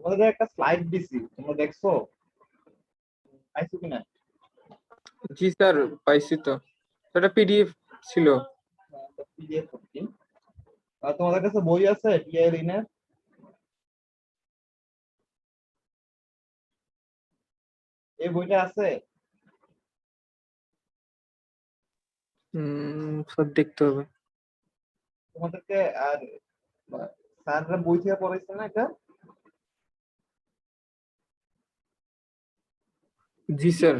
তোমাদের একটা স্লাইড দিছি, তোমরা দেখছো? পাইছো কিনা? জি স্যার, পাইছি তো। এটা পিডিএফ ছিল। পিডিএফ করছি। তোমাদের কাছে বই আছে টিআই ঋণের? এই বইটা আছে? স্যার দেখতে হবে। তোমাদেরকে আর স্যাররা বই থেকে পড়াইছে না এটা? জি স্যার।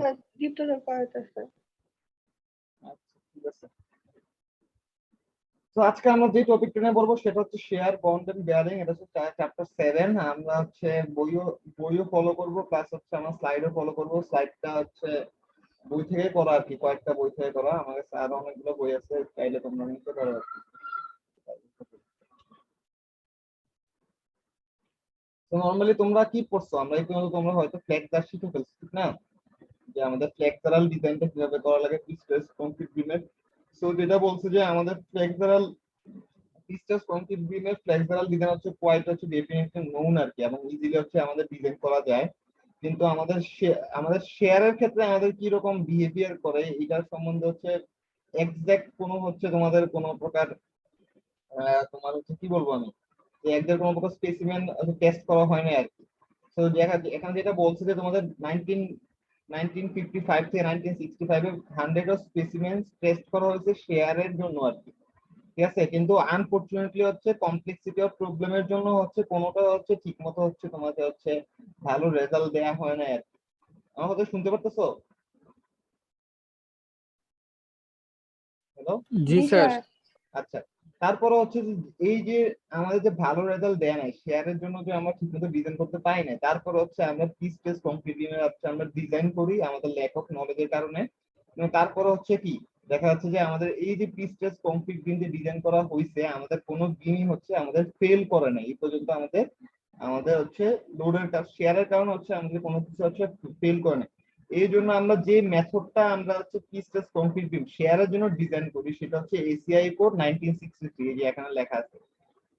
আচ্ছা, ঠিক আছে। তো আজকে আমরা যে টপিকটা নিয়ে বলবো সেটা হচ্ছে শেয়ার বন্ড এন্ড বেয়ারিং। এটা হচ্ছে চ্যাপ্টার 7। আমরা হচ্ছে বইও ফলো করব, প্লাস হচ্ছে আমরা স্লাইডও ফলো করব। স্লাইডটা হচ্ছে বই থেকে করা আর কি, কয়েকটা বই থেকে করা। আমার কাছে আরো অনেকগুলো বই আছে, চাইলে তোমরা নিতে পারো আর কি। তো নরমালি তোমরা কি পড়ছো? আমরা ইতিমধ্যে তোমরা হয়তো ফ্লেক্সার শিখে ফেলছো, ঠিক না? যে আমাদের ফ্লেক্সারাল ডিজাইনটা কিভাবে করা লাগে পিস্টেস কংক্রিট বিমের। সো যেটা বলছে যে আমাদের ফ্লেক্সারাল পিস্টেস কংক্রিট বিমের ফ্লেক্সারাল ডিজাইন হচ্ছে কোয়াইট হচ্ছে ডেফিনেটলি নোন আর কি, এবং ইজিলি হচ্ছে আমাদের ডিজাইন করা যায়। কিন্তু আমাদের শেয়ারের ক্ষেত্রে আমাদের কি রকম বিহেভিয়ার করে এটার সম্বন্ধে হচ্ছে এক্সাক্ট কোনো হচ্ছে তোমাদের কোনো প্রকার তোমার হচ্ছে কি বলবো আমি, যে একদের কোনো প্রকার স্পেসিমেন টেস্ট করা হয় না আর কি। তো এখানে যেটা বলছে যে তোমাদের 1955 থেকে 1965 এ 100 স্পেসিমেন টেস্ট করা হয়েছে শেয়ারের জন্য আর কি। ঠিক আছে, কিন্তু আনফরচুনেটলি হচ্ছে কমপ্লেক্সিটি অফ প্রবলেমের জন্য হচ্ছে কোনোটা হচ্ছে ঠিক মতো হচ্ছে তোমাদের হচ্ছে ভালো রেজাল্ট দেয়া হয় না আর কি। আমার কথা শুনতে পারতেছো? হ্যালো? জি স্যার। আচ্ছা, তারপরে হচ্ছে যে এই যে আমাদের যে ভালো রেজাল্ট দেয় নাই শেয়ারের জন্য, যে আমরা ঠিকমতো ডিজাইন করতে পারি না, তারপরে হচ্ছে আমরা পিস টেস কংক্রিটিং হচ্ছে আমরা ডিজাইন করি আমাদের ল্যাক অফ নলেজের কারণে। এবং তারপরে হচ্ছে কি দেখা যাচ্ছে যে আমাদের এই যে পিস টেস কংক্রিট বিম যে ডিজাইন করা হয়েছে, আমাদের কোনো বিমই হচ্ছে আমাদের ফেল করে না এই পর্যন্ত। আমাদের আমাদের হচ্ছে লোডের শেয়ারের কারণে হচ্ছে আমাদের কোনো কিছু হচ্ছে ফেল করে না। এই জন্য আমরা যে মেথডটা আমরা হচ্ছে পিসলেস কংক্রিট বিম শেয়ারের জন্য ডিজাইন করি সেটা হচ্ছে এসিআই কোড 1963। এই যে এখানে লেখা আছে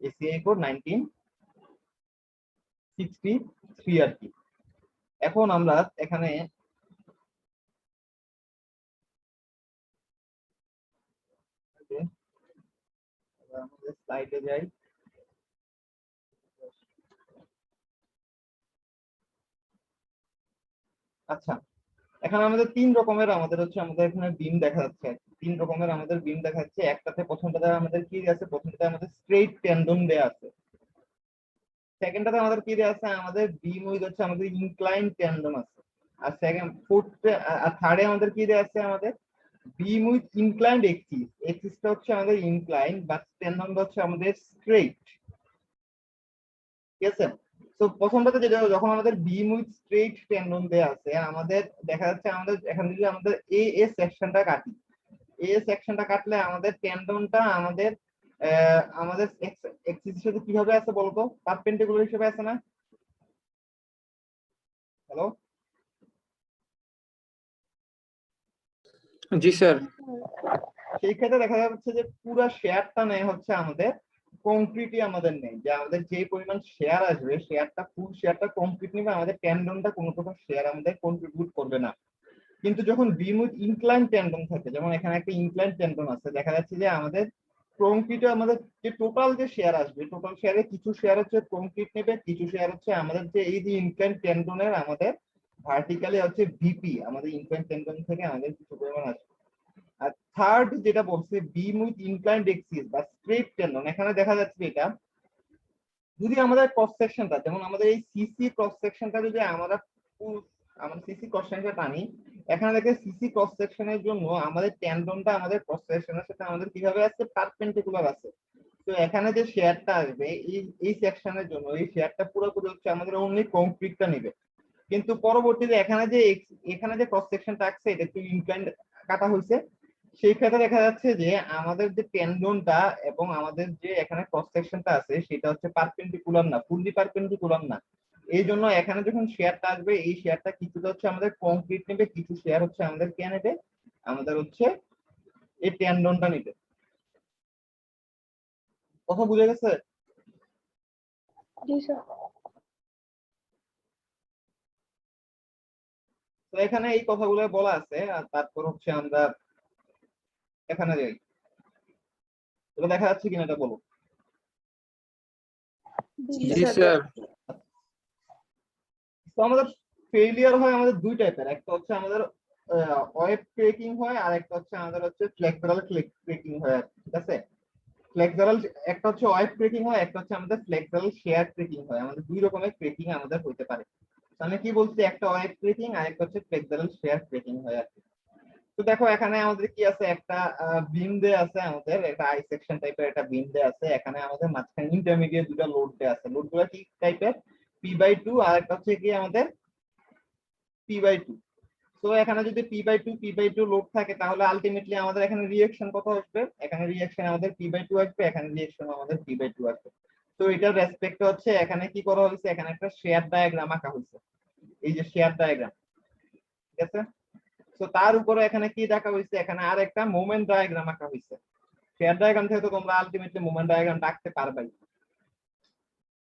এসিআই কোড 1963 আর কি। এখন আমরা এখানে আমাদের স্লাইডে যাই। আচ্ছা, এখানে আমাদের তিন রকমের আমাদের হচ্ছে আমাদের এখানে বিম দেখা যাচ্ছে। তিন রকমের আমাদের বিম দেখা যাচ্ছে। একটাতে প্রথমটাতে আমাদের কি আছে, প্রথমটাতে আমাদের স্ট্রেইট টেন্ডন দেয়া আছে। সেকেন্ডটাতে আমাদের কি দেয়া আছে, আমাদের বিম উইথ হচ্ছে আমাদের ইনক্লাইন টেন্ডন আছে। আর থার্ডে আমাদের কি দেয়া আছে, আমাদের বিম উইথ ইনক্লাইন্ড এক্সিস। এক্সিসটা হচ্ছে আমাদের ইনক্লাইন, বাট টেন্ডনটা হচ্ছে আমাদের স্ট্রেইট। ঠিক আছে। তো প্রথমটাতে যেটা যখন আমাদের বিম উইথ স্ট্রেইট টেন্ডন দেয়া আছে, আমাদের দেখা যাচ্ছে আমাদের এখানে যদি আমাদের এ সেকশনটা কাটি, এ সেকশনটা কাটলে আমাদের টেন্ডনটা আমাদের আমাদের এক্সিসের সাথে কিভাবে আছে বলতো? পারপেন্ডিকুলার হিসেবে আছে না? হ্যালো? জি স্যার। সেই ক্ষেত্রে দেখা যাচ্ছে যে পুরো শেয়ারটা নেই হচ্ছে আমাদের কংক্রিটই আমাদের নেই, যে আমাদের যে পরিমাণ শেয়ার আসবে শেয়ারটা ফুল শেয়ারটা কংক্রিট নেবে, আমাদের টেন্ডনটা কোনো প্রকার শেয়ার আমাদের কন্ট্রিবিউট করবে না। কিন্তু যখন বিম উইথ ইনক্লাইন টেন্ডন থাকে, যেমন এখানে একটা ইনক্লাইন টেন্ডন আছে, দেখা যাচ্ছে যে আমাদের কংক্রিটে আমাদের যে টোটাল যে শেয়ার আসবে, টোটাল শেয়ারে কিছু শেয়ার হচ্ছে কংক্রিট নেবে, কিছু শেয়ার হচ্ছে আমাদের যে এই যে ইনক্লাইন টেন্ডনের আমাদের ভার্টিক্যালি হচ্ছে ভিপি আমাদের ইনক্লাইন টেন্ডন থেকে আমাদের কিছু পরিমাণ আসবে। আর থার্ড যেটা বলছে বিম উইথ ইনক্লাইন্ড এক্সিস বা স্ট্রেট টেন্ডন, এখানে দেখা যাচ্ছে এটা যদি আমাদের ক্রস সেকশনটা, যেমন আমাদের এই সিসি ক্রস সেকশনটা যদি আমরা আমাদের সিসি ক্রস সেকশনটা টানি, এখানে দেখে সিসি ক্রস সেকশনের জন্য আমাদের টেন্ডনটা আমাদের ক্রস সেকশনের সাথে আমাদের কিভাবে আছে, পারপেন্ডিকুলার আছে। তো এখানে যে শেয়ারটা আসবে এই সেকশনের জন্য এই শেয়ারটা পুরোপুরি হচ্ছে আমাদের অনলি কংক্রিটটা নেবে। কিন্তু পরবর্তীতে এখানে যে ক্রস সেকশনটা আসছে এটা একটু ইনক্লাইন্ড কাটা হয়েছে। সেই ক্ষেত্রে দেখা যাচ্ছে যে আমাদের যে টেন্ডনটা এবং আমাদের যে এখানে ক্রস সেকশনটা আছে সেটা হচ্ছে পারপেন্ডিকুলার না, ফুললি পারপেন্ডিকুলার না। এই জন্য এখানে যখন শেয়ারটা আসবে এই শেয়ারটা কিছুটা হচ্ছে আমাদের কংক্রিট নেবে, কিছু শেয়ার হচ্ছে আমাদের কে নেবে, আমাদের হচ্ছে এই টেন্ডনটা নেবে। কথা বুঝে গেছে? তো এখানে এই কথাগুলো বলা আছে, আর তারপর হচ্ছে আমরা এখানে যাই, এটা দেখা যাচ্ছে কিনা এটা বলো। জি জি স্যার। স্যার। তো আমাদের ফেলিয়ার হয় আমাদের দুই টাইপের, একটা হচ্ছে আমাদের ওয়েব ক্রেকিং হয়, আর একটা হচ্ছে আমাদের হচ্ছে ফ্লেক্সিবল ক্রেকিং হয় আর কি, ঠিক আছে। ফ্লেক্সিবল একটা হচ্ছে ওয়েব ক্রেকিং হয়, একটা হচ্ছে আমাদের ফ্লেক্সিবল শেয়ার ক্রেকিং হয়, আমাদের দুই রকমের ক্রেকিং আমাদের হতে পারে। তো আমি কি বলছি, একটা ওয়েব ক্রেকিং আর একটা হচ্ছে ফ্লেক্সিবল শেয়ার ক্রেকিং হয় আর কি। তো দেখো এখানে আমাদের কি আছে, একটা বিম দেয়া আছে, আমাদের একটা আই সেকশন টাইপের একটা বিম দেয়া আছে, এখানে আমাদের মাঝখানে ইন্টারমিডিয়েট দুটো লোড দেয়া আছে, লোড গুলো কি টাইপের, P/2, আর একটা হচ্ছে কি আমাদের P/2। তো এখানে যদি P/2 লোড থাকে, তাহলে আলটিমেটলি আমাদের এখানে রিঅ্যাকশন কত আসবে, এখানে রিঅ্যাকশন আমাদের P/2 আসবে, এখানে রিঅ্যাকশন আমাদের P/2 আসবে। তো এটার রেসপেক্ট হচ্ছে এখানে কি করা হয়েছে, এখানে একটা শেয়ার ডায়াগ্রাম আঁকা হয়েছে, এই যে শেয়ার ডায়াগ্রাম, ঠিক আছে। তো তার উপরে এখানে কি দেখা হয়েছে, এখানে আর একটা মোমেন্ট ডায়াগ্রাম আঁকা হয়েছে। শেয়ার ডায়াগ্রাম থেকে তো তোমরা আলটিমেটলি মোমেন্ট ডায়াগ্রাম আঁকতে পারবেই।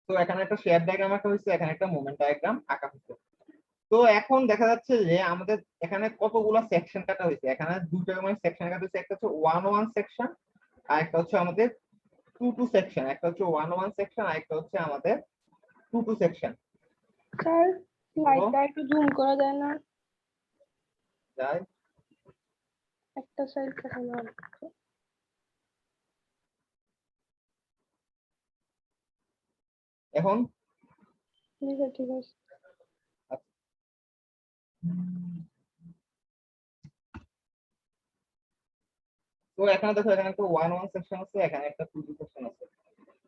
তো এখানে একটা শেয়ার ডায়াগ্রাম আঁকা হয়েছে, এখানে একটা মোমেন্ট ডায়াগ্রাম আঁকা হয়েছে। তো এখন দেখা যাচ্ছে যে আমাদের এখানে কতগুলো সেকশন কাটা হয়েছে, এখানে দুটো রকমের সেকশন কাটা হয়েছে, একটা হচ্ছে 1-1 সেকশন, আর একটা হচ্ছে আমাদের 2-2 সেকশন, একটা হচ্ছে 1-1 সেকশন, আর একটা হচ্ছে আমাদের 2-2 সেকশন। স্যার লাইটটা একটু জুম করা যায় না? যাই একটা সাইড দেখানো এখন ঠিক আছে, ঠিক আছে। তো এখানে দেখো, এখানে একটা 1-1 সেকশন আছে, এখানে একটা 2-2 সেকশন আছে।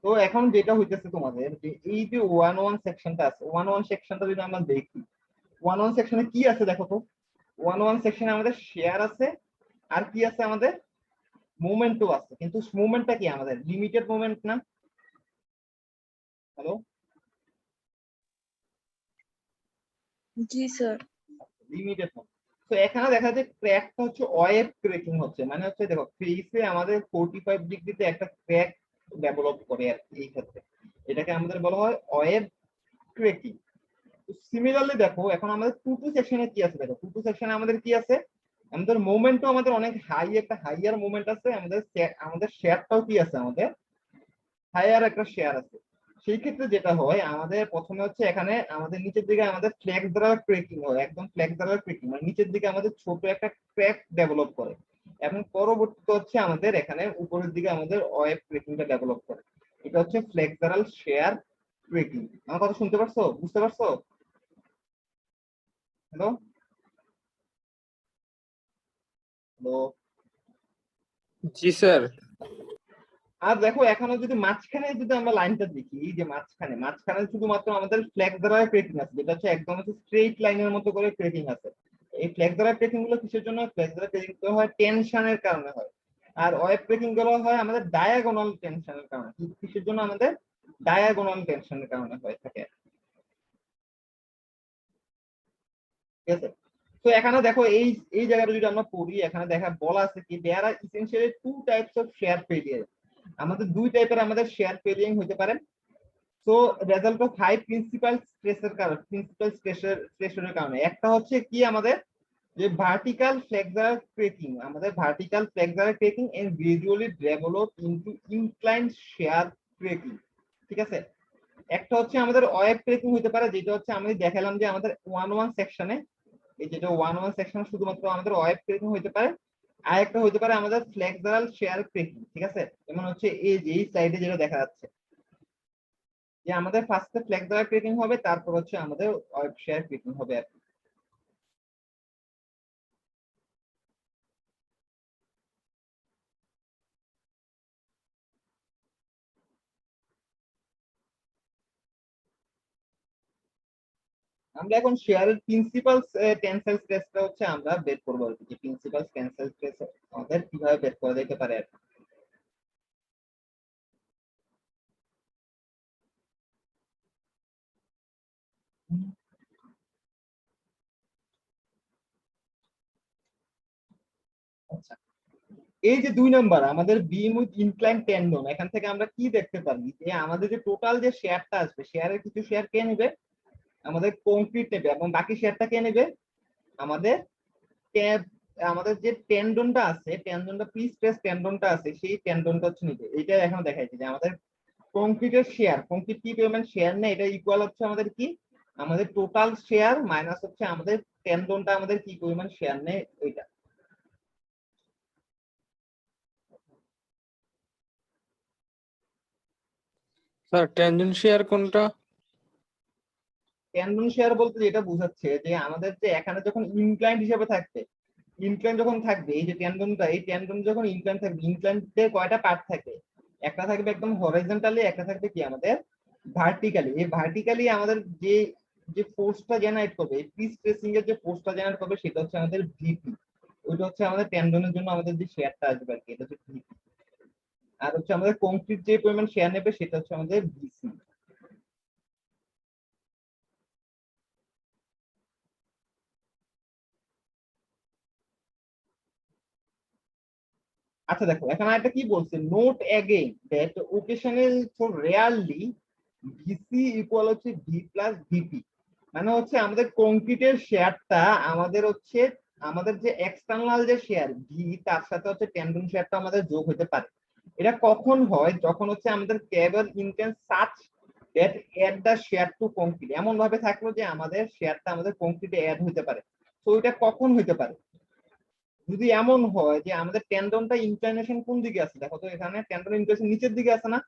তো এখন যেটা হইতেছে তোমাদের, যে এই যে 1-1 সেকশনটা আছে, 1-1 সেকশনটা যদি আমরা দেখি, 1-1 সেকশনে কি আছে দেখো তো। 1-1 সেকশনে আমাদের শেয়ার আছে, আর কি আছে আমাদের মুভমেন্টও আছে, কিন্তু মুভমেন্টটা কি আমাদের লিমিটেড মুভমেন্ট না। হ্যালো, জি স্যার। Limited movement. তো এখানে দেখা যায় ক্র্যাকটা হচ্ছে ওয়েভ ক্র্যাকিং হচ্ছে, মানে হচ্ছে দেখো ফেসে আমাদের 45 ডিগ্রিতে একটা ক্র্যাক ডেভেলপ করে আর কি, এই ক্ষেত্রে এটাকে আমাদের বলা হয় ওয়েভ ক্র্যাকিং। সিমিলারলি দেখো এখন আমাদের 2-2 সেকশনে কি আছে, দেখো 2-2 সেকশনে আমাদের কি আছে, আমাদের মোমেন্টও আমাদের অনেক হাই, একটা হাইয়ার মোমেন্ট আছে, আমাদের শেয়ারটাও কি আছে, আমাদের হাইয়ার একটা শেয়ার আছে। সেই ক্ষেত্রে যেটা হয়, আমাদের প্রথমে হচ্ছে এখানে আমাদের নিচের দিকে আমাদের ফ্ল্যাগ দ্বারা ক্র্যাকিং হয়, একদম ফ্ল্যাগ দ্বারা ক্র্যাকিং, মানে নিচের দিকে আমাদের ছোট একটা ক্র্যাক ডেভেলপ করে, এবং পরবর্তীতে হচ্ছে আমাদের এখানে উপরের দিকে আমাদের ওয়েভ ক্র্যাকিংটা ডেভেলপ করে। এটা হচ্ছে ফ্লেক্সারাল শেয়ার ক্র্যাকিং। আমার কথা শুনতে পারছো, বুঝতে পারছো? Hello, hello. জি স্যার। আর দেখো এখানে যদি মাঝখানে যদি আমরা লাইনটা দেখি, এই যে মাঝখানে মাঝখানে শুধুমাত্র আমাদের ফ্ল্যাগ দ্বারা ক্রেকিং আছে, যেটা হচ্ছে একদম হচ্ছে স্ট্রেইট লাইনের মতো করে ক্রেকিং আছে। এই ফ্ল্যাগ দ্বারা ক্রেকিং গুলো কিসের জন্য, ফ্ল্যাগ দ্বারা ক্রেকিং গুলো হয় টেনশনের কারণে হয়, আর ওয়েভ ক্রেকিং গুলো হয় আমাদের ডায়াগোনাল টেনশনের কারণে। কিসের জন্য, আমাদের ডায়াগোনাল টেনশনের কারণে হয়ে থাকে, ঠিক আছে। তো এখানে দেখো এই এই জায়গাটা যদি আমরা পড়ি, এখানে দেখা বলা আছে কি, there are essentially two types of shear failure, আমাদের দুই টাইপের আমাদের শেয়ার ফেলিয়ার হতে পারে। তো রেজাল্ট অফ হাই প্রিন্সিপাল স্ট্রেসের কারণে, প্রিন্সিপাল স্ট্রেসের কারণে একটা হচ্ছে কি আমাদের, যে ভার্টিক্যাল ফ্লেক্সার ক্রেকিং, আমাদের vertical flexure cracking and gradually develop into inclined shear cracking, ঠিক আছে। একটা হচ্ছে আমাদের ওয়েভ ক্রেকিং হতে পারে, যেটা হচ্ছে আমি দেখালাম যে আমাদের 1-1 সেকশনে, এই যেটা 1-1 সেকশনে শুধুমাত্র আমাদের ওয়েভ ক্রেকিং হতে পারে। আর একটা হতে পারে আমাদের ফ্লেক্সারাল শেয়ার ক্রেকিং, ঠিক আছে। যেমন হচ্ছে এই যে এই স্লাইডে যেটা দেখা যাচ্ছে, যে আমাদের ফার্স্টে ফ্ল্যাগ দ্বারা ক্রেকিং হবে, তারপর হচ্ছে আমাদের ওয়েব শেয়ার ক্রেকিং হবে আর কি। আমরা এখন শেয়ারের প্রিন্সিপাল টেনসাইল স্ট্রেসটা হচ্ছে আমরা বের করবো আর কি, যে প্রিন্সিপাল টেনসাইল স্ট্রেস আমাদের কিভাবে বের করা যেতে পারে আর কি। আচ্ছা, এই যে 2 নাম্বার আমাদের বিম উইথ ইনক্লাইন টেন্ডন, এখান থেকে আমরা কি দেখতে পারি, যে আমাদের যে টোটাল যে শেয়ারটা আসবে, শেয়ারের কিছু শেয়ার কে নেবে, আমাদের কংক্রিট নেবে, এবং বাকি শেয়ারটা কে নেবে, আমাদের ট্যাব আমাদের যে টেন্ডনটা আছে, টেন্ডনটা প্রি স্ট্রেস টেন্ডনটা আছে, সেই টেন্ডনটা হচ্ছে নিচে। এটা এখন দেখাইছে যে আমাদের কংক্রিটের শেয়ার, কংক্রিট কি পরিমাণ শেয়ার নেই, এটা ইকুয়াল হচ্ছে আমাদের কি, আমাদের টোটাল শেয়ার মাইনাস হচ্ছে আমাদের টেন্ডনটা আমাদের কি পরিমাণ শেয়ার নেই ওইটা। স্যার ট্যানজেন্ট শেয়ার কোনটা? টেন্ডন শেয়ার বলতে যেটা বোঝাচ্ছে যে আমাদের যে এখানে যখন ইনক্লাইন্ড হিসেবে থাকবে, ইনক্লাইন যখন থাকবে এই যে টেন্ডনটা, এই টেন্ডন যখন ইনক্লাইন থাকবে, ইনক্লাইন্ডে কয়টা পার্ট থাকে, একটা থাকবে একদম হরাইজন্টালি, একটা থাকবে কি আমাদের ভার্টিক্যালি। এই ভার্টিক্যালি আমাদের যে যে ফোর্সটা জেনারেট করবে, এই প্রি স্ট্রেসিং এর যে ফোর্সটা জেনারেট করবে সেটা হচ্ছে আমাদের ভিপি। ওইটা হচ্ছে আমাদের টেন্ডনের জন্য আমাদের যে শেয়ারটা আসবে আর কি, এটা হচ্ছে ভিপি। আর হচ্ছে আমাদের কংক্রিট যে পরিমাণ শেয়ার নেবে সেটা হচ্ছে আমাদের ভিসি। আচ্ছা দেখো এখানে একটা কি বলছে, note again that occasional for rarely VC equal হচ্ছে ভি প্লাস ভিপি। মানে হচ্ছে আমাদের কংক্রিটের শেয়ারটা আমাদের হচ্ছে আমাদের যে এক্সটার্নাল যে শেয়ার ভি, তার সাথে হচ্ছে টেন্ডন শেয়ারটা আমাদের যোগ হতে পারে। এটা কখন হয়, যখন হচ্ছে আমাদের কেবল intense such that add the shear to concrete, এমন ভাবে থাকলো যে আমাদের শেয়ারটা আমাদের কংক্রিটে অ্যাড হতে পারে। তো এটা কখন হতে পারে, যদি এমন হয় যে আমাদের টেন্ডনটা ইনক্লিনেশন কোন দিকে আছে, দেখো তো এখানে টেন্ডন ইনক্লিনেশন নিচের দিকে আছে না।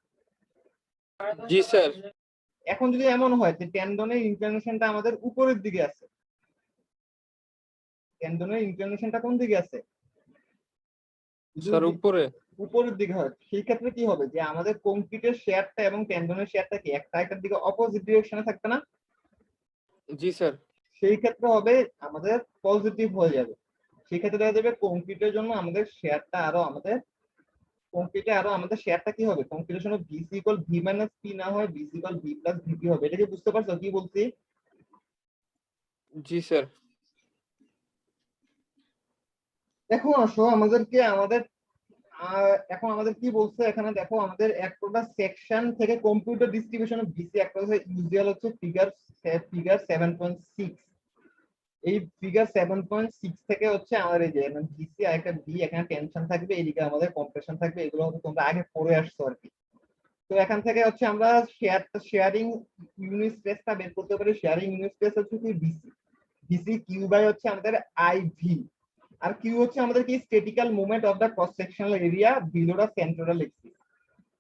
জি স্যার। এখন যদি এমন হয় যে টেন্ডনের ইনক্লিনেশনটা আমাদের উপরের দিকে আছে, টেন্ডনের ইনক্লিনেশনটা কোন দিকে আছে, স্যার যদি উপরে। উপরের দিকে হয়, সেই ক্ষেত্রে কি হবে যে আমাদের কংক্রিটের শেয়ারটা এবং টেন্ডনের শেয়ারটা কি একটা একটার দিকে অপোজিট ডিরেকশনে থাকবে না। জি স্যার। সেই ক্ষেত্রে হবে আমাদের পজিটিভ হয়ে যাবে। সেই ক্ষেত্রে দেখা যাবে কংক্রিটের জন্য আমাদের শেয়ারটা আরো আমাদের কংক্রিটে আরো আমাদের শেয়ারটা কি হবে, কংক্রিটের জন্য VC equal V minus P না হয় VC equal V plus VP হবে। এটা কি বুঝতে পারছো কি বলছি? জি স্যার। এখন আসো আমাদেরকে আমাদের এখন আমাদের কি বলছে এখানে, দেখো আমাদের একটা সেকশন থেকে কম্পিউটার ডিস্ট্রিবিউশন অফ ভিসি একটা ইউজুয়াল হচ্ছে ফিগার 7.6। এই ফিগার 7.6 থেকে হচ্ছে আমাদের এই যে ভিসি আর একটা ভি, এখানে টেনশন থাকবে, এদিকে আমাদের কম্প্রেশন থাকবে, এগুলো হচ্ছে তোমরা আগে পড়ে আসছো আর কি। তো এখান থেকে হচ্ছে আমরা শেয়ারিং ইউনিট স্পেসটা বের করতে পারি। শেয়ারিং ইউনিট স্পেস হচ্ছে কি ভিসি, ভিসি কিউ বাই হচ্ছে আমাদের আই ভি। আর কিউ হচ্ছে আমাদের কি statical moment of the cross sectional area below the central axis.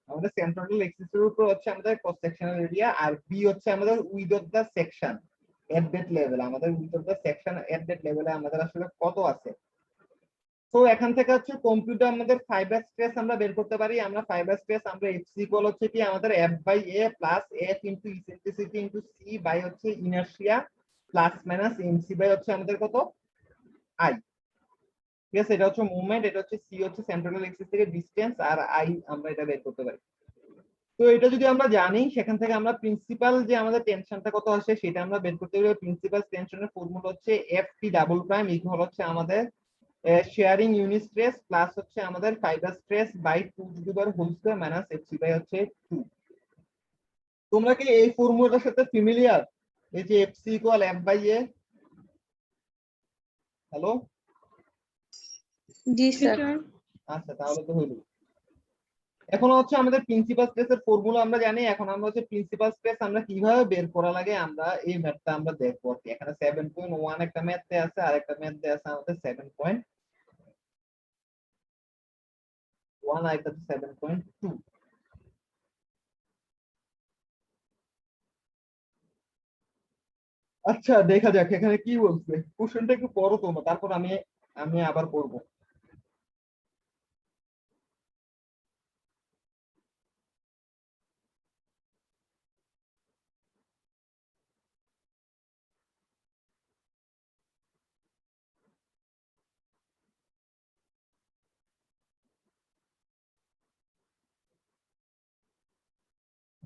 আমাদের সেন্ট্রাল এক্সিসের উপর হচ্ছে আমাদের ক্রস সেকশনাল এরিয়া, আর বি হচ্ছে আমাদের width of the section at that level, আমাদের width of the section at that লেভেলে আমাদের আসলে কত আছে। তো এখান থেকে হচ্ছে কম্পিউটার আমাদের ফাইবার স্ট্রেস আমরা বের করতে পারি। আমরা ফাইবার স্ট্রেস আমরা এফসি ইকুয়াল হচ্ছে কি আমাদের F by A plus F into eccentricity into C by হচ্ছে inertia plus minus M C by হচ্ছে আমাদের কত আই। ঠিক আছে, এটা হচ্ছে মুভমেন্ট, এটা হচ্ছে সি হচ্ছে সেন্ট্রাল এক্সিস থেকে ডিসটেন্স, আর আই আমরা এটা বের করতে পারি। তো এটা যদি আমরা জানি, সেখান থেকে আমরা প্রিন্সিপাল যে আমাদের টেনশনটা কত আসে সেটা আমরা বের করতে পারি। প্রিন্সিপাল টেনশনের ফর্মুলা হচ্ছে F T double prime equal হচ্ছে আমাদের শেয়ারিং ইউনিট স্ট্রেস প্লাস হচ্ছে আমাদের fibre stress by 2 to the power whole square minus FC by হচ্ছে 2। তোমরা কি এই ফর্মুলাটার সাথে ফ্যামিলিয়ার, এই যে FC equal F by A? Hello, G sir. আচ্ছা তাহলে তো হইলো। এখন হচ্ছে আমাদের প্রিন্সিপাল স্ট্রেসের ফর্মুলা আমরা জানি, এখন আমরা হচ্ছে প্রিন্সিপাল স্ট্রেস আমরা কিভাবে বের করা লাগে আমরা এই ম্যাথটা আমরা দেখবো আর কি। এখানে 7.1 একটা ম্যাথ দেয়া আছে, আর একটা ম্যাথ দেয়া আছে আমাদের 7.1 আর একটা 7.2। আচ্ছা দেখা যাক এখানে কি বলছে, কোশ্চেনটা একটু পড়ো তোমরা, তারপর আমি আমি আবার পড়বো।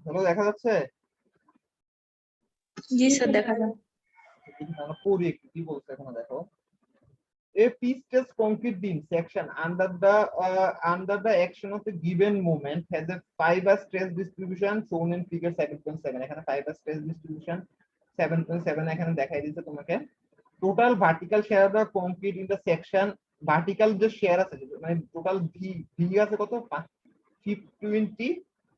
হ্যালো, দেখা যাচ্ছে? জি স্যার দেখা যায়। আমরা পড়ি একটু কি বলছে এখানে দেখো। A piece-stress concrete beam section under the action of a given moment has a fiber stress distribution shown in figure 7.7। এখানে fiber stress distribution 7.7 এখানে দেখাই দিচ্ছে তোমাকে। Total vertical shear of the concrete in the section, vertical যে share আছে মানে total V V আছে কত 520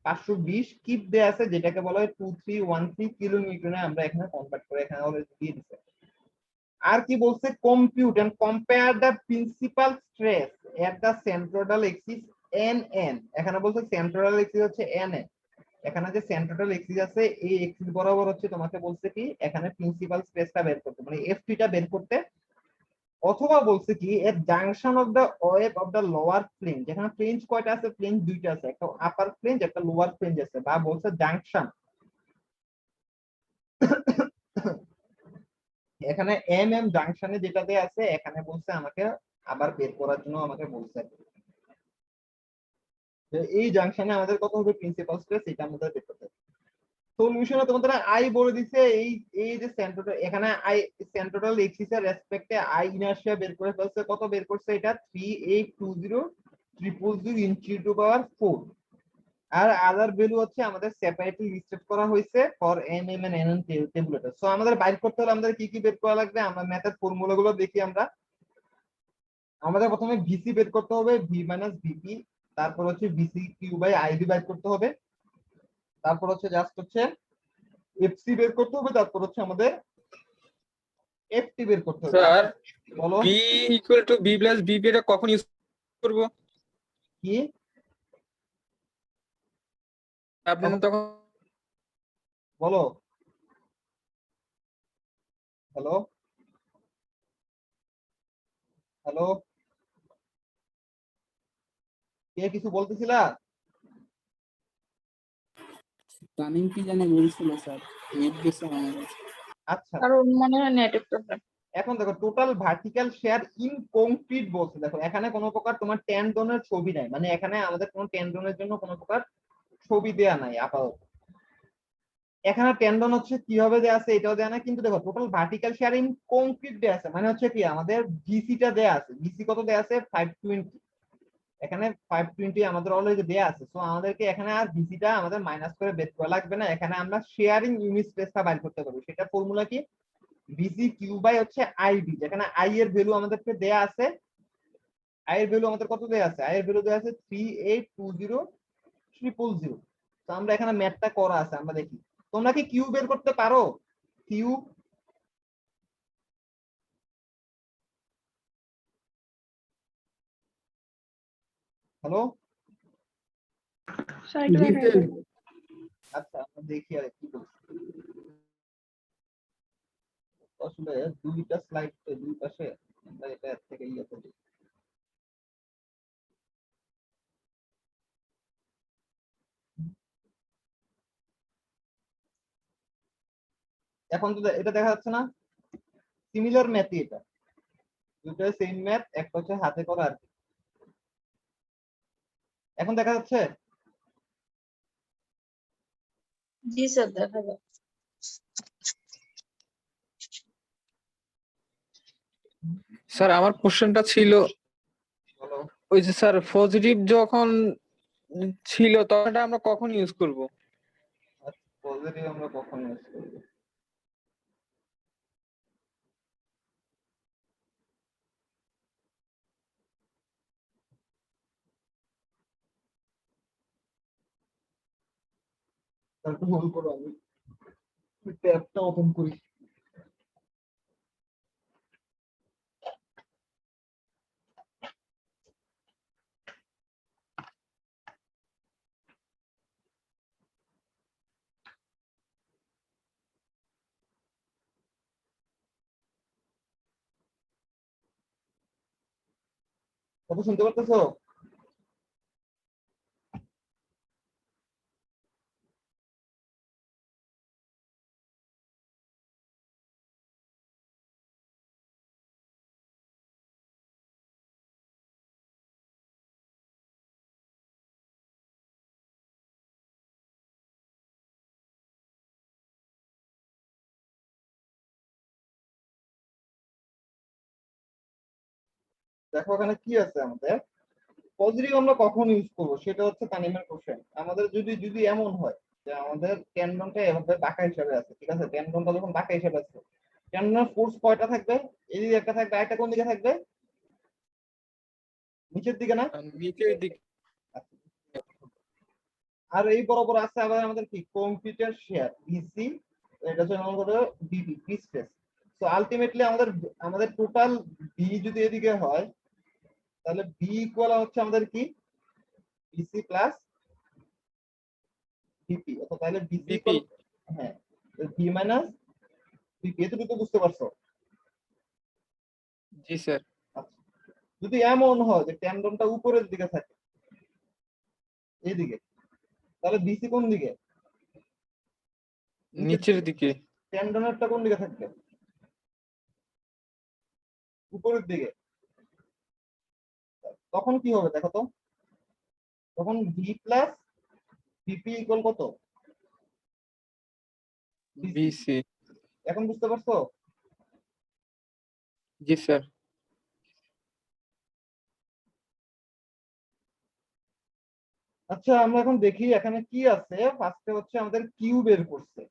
520 কিপ দেয়া আছে, যেটাকে বলা হয় 2313 কিলোনিউটনে আমরা এখানে কনভার্ট করে এখানে অলরেডি দিয়ে দিছে। আর কি বলছে, compute and compare the principal stress at the centroidal axis N N, এখানে বলছে সেন্ট্রোডাল এক্সিস হচ্ছে এন এন, এখানে যে সেন্ট্রোডাল এক্সিস আছে এই এক্সিস বরাবর হচ্ছে তোমাকে বলছে কি এখানে প্রিন্সিপাল স্ট্রেসটা বের করতে, মানে এফটি টা বের করতে, অথবা বলছে কি এর junction of the web of the lower plane, যেখানে প্লেনস কয়টা আছে, প্লেন দুইটা আছে, একটা আপার প্লেন একটা লোয়ার প্লেন আছে, বা বলছে জাংশন এখানে এম এম জাংশনে যেটা দেয়া আছে এখানে বলছে আমাকে আবার বের করার জন্য আমাকে বলছে যে এই জাংশনে আমাদের কত হবে প্রিন্সিপাল স্ট্রেস, এটা আমাদের বের করতে হবে। সলিউশনে তোমাদের আই বলে দিছে, এই এই যে সেন্ট্রোটাল এখানে আই সেন্ট্রোটাল এক্সিস এর রেসপেক্টে আই ইনার্শিয়া বের করে ফেলছে, কত বের করছে এটা 3820000 ইঞ্চি টু পাওয়ার 4, আর আদার ভ্যালু হচ্ছে আমাদের সেপারেটলি লিস্টেড করা হয়েছে for N M and N N tabulator. So আমাদের বাইর করতে হলে আমাদের কি কি বের করা লাগবে, আমরা ম্যাথের ফর্মুলা গুলো দেখি। আমাদের প্রথমে ভিসি বের করতে হবে, ভি মাইনাস ভিপি, তারপর হচ্ছে ভিসি কিউ বাই আইডি বের করতে হবে, তারপর হচ্ছে জাস্ট হচ্ছে এফসি বের করতে হবে, তারপর হচ্ছে আমাদের এফটি বের করতে হবে। স্যার বলো B equal to B plus BP এটা কখন ইউজ করব? কি আপনি তো তখন বলো, হ্যালো হ্যালো, কে কিছু বলতেছিলা? প্ল্যানিং কি জানি বলছিল স্যার, নেট গেছে আমার কাছে। আচ্ছা আর ওর মনে হয় নেটের প্রবলেম। এখন দেখো total vertical share in concrete বলছে, দেখো এখানে কোনো প্রকার তোমার টেন্ডনের ছবি নাই, মানে এখানে আমাদের কোনো টেন্ডনের জন্য কোনো প্রকার ছবি দেয়া নাই আপাতত। এখানে টেন্ডন হচ্ছে কিভাবে দেয়া আছে এটাও দেয়া নাই, কিন্তু দেখো total vertical share in concrete দেয়া আছে, মানে হচ্ছে কি আমাদের ভিসিটা দেয়া আছে, ভিসি কত দেয়া আছে 520, এখানে 520 আমাদের অলরেডি দেয়া আছে। সো আমাদেরকে এখানে আর ভিসিটা আমাদের মাইনাস করে বের করা লাগবে না, এখানে আমরা শেয়ারিং ইউনিট স্পেসটা বাইর করতে পারবো। সেটা ফর্মুলা কি, ভিসি কিউ বাই হচ্ছে আইডি, যেখানে আই এর ভ্যালু আমাদেরকে দেয়া আছে, আই এর ভ্যালু আমাদের কত দেয়া আছে, আই এর ভ্যালু দেয়া আছে 3820000। তো আমরা এখানে ম্যাথটা করা আছে, আমরা দেখি তোমরা কি কিউ বের করতে পারো, কিউ? হ্যালো, সাইটে দেখা যায়। আচ্ছা আমরা দেখি আর কি বলছি। আসলে দুইটা স্লাইড তো দুই পাশে, আমরা এটা এর থেকে ইয়ে করি। এখন তো এটা দেখা যাচ্ছে না, সিমিলার ম্যাথই এটা, দুটো সেম ম্যাথ, একটা হচ্ছে হাতে করা আর কি। এখন দেখা যাচ্ছে? জি স্যার দেখা যায়। স্যার আমার কোশ্চেনটা ছিল বলো, ওই যে স্যার পজিটিভ যখন ছিল তখন এটা আমরা কখন ইউজ করব? পজিটিভ আমরা কখন ইউজ করবো? একটু হোল্ড করো, আমি ট্যাবটা ওপেন করি। কথা শুনতে পারতেছো? দেখো এখানে কি আছে আমাদের, পজিটিভ আমরা কখন ইউজ করবো সেটা হচ্ছে তানিমের কোশ্চেন। আমাদের যদি যদি এমন হয় যে আমাদের টেন্ডনটা এভাবে বাঁকা হিসাবে আছে, ঠিক আছে, টেন্ডনটা যখন বাঁকা হিসাবে আছে টেন্ডনের ফোর্স কয়টা থাকবে? এদিকে একটা থাকবে, আরেকটা কোন দিকে থাকবে? নিচের দিকে না? নিচের দিকে। আর এই বরাবর আছে আবার আমাদের কি কংক্রিটের শেয়ার বিসি, এটা হচ্ছে আমাদের বিবি বি স্পেস। সো আলটিমেটলি আমাদের টোটাল বি যদি এদিকে হয় তাহলে বি ইকুয়াল হচ্ছে আমাদের কি বিসি প্লাস বিপি, অর্থাৎ তাহলে বিসি বিপি। ইকুয়াল, হ্যাঁ, বি মাইনাস বিপি। এতটুকু বুঝতে পারছো? জি স্যার। আচ্ছা, যদি এমন হয় যে টেন্ডনটা উপরের দিকে থাকে এইদিকে, তাহলে বিসি কোন দিকে? নিচের দিকে। টেন্ডনেরটা কোন দিকে থাকবে? উপরের দিকে। তখন কি হবে দেখো তো? তখন ভি প্লাস বিপি ইকুয়াল কত? বিসি। এখন বুঝতে পারছো? জি স্যার। আচ্ছা, আমরা এখন দেখি এখানে কি আছে। ফার্স্টে হচ্ছে আমাদের কিউ বের করছে।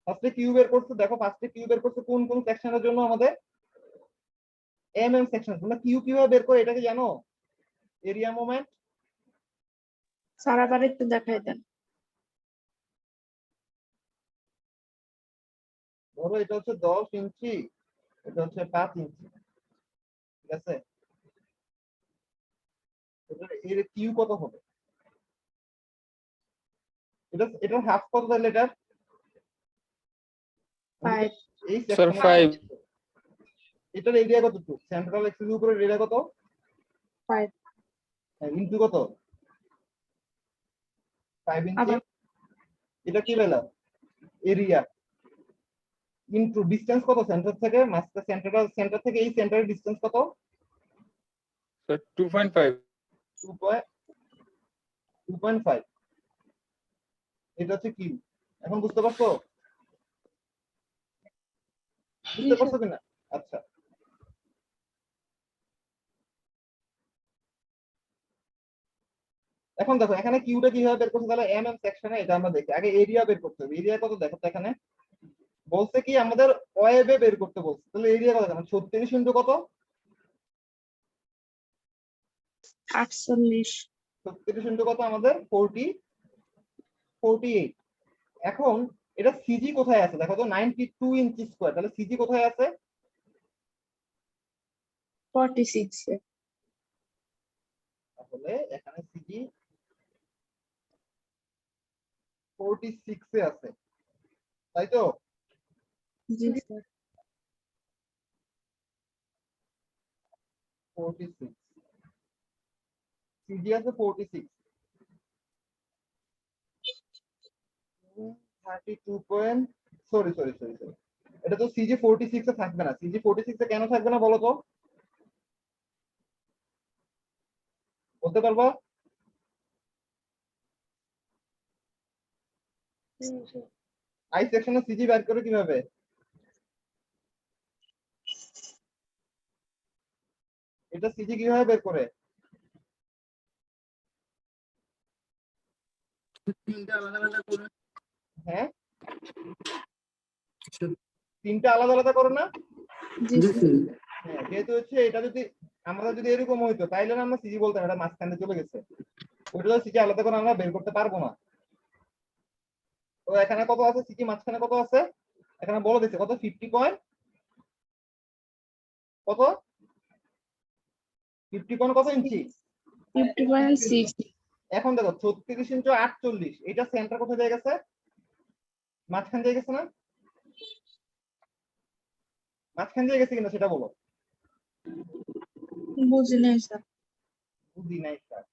ফার্স্টে কিউ বের করছে, দেখো ফার্স্টে কিউ বের করছে কোন কোন সেকশনের জন্য? আমাদের এম সেকশন। তোমরা কিউ কিভাবে বের করে এটা কি জানো? Area moment. স্যার আবার একটু দেখাই দেন। ধরো এটা হচ্ছে 10 ইঞ্চি, এটা হচ্ছে 5 ইঞ্চি, ঠিক আছে? এর কিউ কত হবে? এটা হাফ কত তাহলে এটার? 5 এই স্যার সেকশনে 5। এটার এরিয়া কত? সেন্ট্রাল এক্সিস উপরে এরিয়া কত? 5 ইনটু কত? 5 ইঞ্চি। আবার এটা কি পেলাম? এরিয়া ইনটু ডিসটেন্স কত সেন্টার থেকে? মাস্টার সেন্টার থেকে এই সেন্টারের ডিসটেন্স কত? স্যার 2.5। 2.5। এটা হচ্ছে কিউ। এখন বুঝতে পারছো? বুঝতে পারছো কিনা? আচ্ছা, এখন দেখো এখানে কিউটা কিভাবে বের করছে, তাহলে এম সেকশনে এটা আমরা দেখি। আগে এরিয়া বের করতে হবে। এরিয়া কত দেখো তো? এখানে বলছে কি আমাদের ওয়েবে বের করতে বলছে, তাহলে এরিয়া কত? জানো 36 ইনটু কত? 48 36 ইনটু কত আমাদের 48। এখন এটা সিজি কোথায় আছে দেখো তো? 92 ইঞ্চি স্কয়ার। তাহলে সিজি কোথায় আছে? 46 এ। তাহলে এখানে সিজি 46 এ আছে, তাই তো? জি স্যার। 46 সিজি আছে 46। 32 point, sorry sorry sorry sorry, এটা তো সিজি 46 এ থাকবে না। সিজি 46 এ কেন থাকবে না বলো তো? বলতে পারবা? আই সেকশনে সিজি বের করে কিভাবে? এটা সিজি কিভাবে বের করে? তিনটা আলাদা আলাদা করে। হ্যাঁ, তিনটা আলাদা আলাদা করো না? জি জি স্যার। স্যার। হ্যাঁ, যেহেতু হচ্ছে এটা যদি আমাদের যদি এরকম হইতো তাইলে না আমরা সিজি বলতাম এটা মাঝখানে চলে গেছে। ওইটা তো সিজি আলাদা করে আমরা বের করতে পারবো না। তো এখানে কত আছে? সিজি মাঝখানে কত আছে? এখানে বলে দিচ্ছে কত? 50 পয়েন্ট কত? 50 পয়েন্ট কত ইঞ্চি? 50.6 এখন দেখো 36 ইঞ্চু 48, এটা সেন্টার কোথায় দিয়ে গেছে? মাঝখান দিয়ে গেছে না? মাঝখান দিয়ে গেছে কিনা সেটা বলো। বুঝি নাই স্যার। বুঝি নাই স্যার।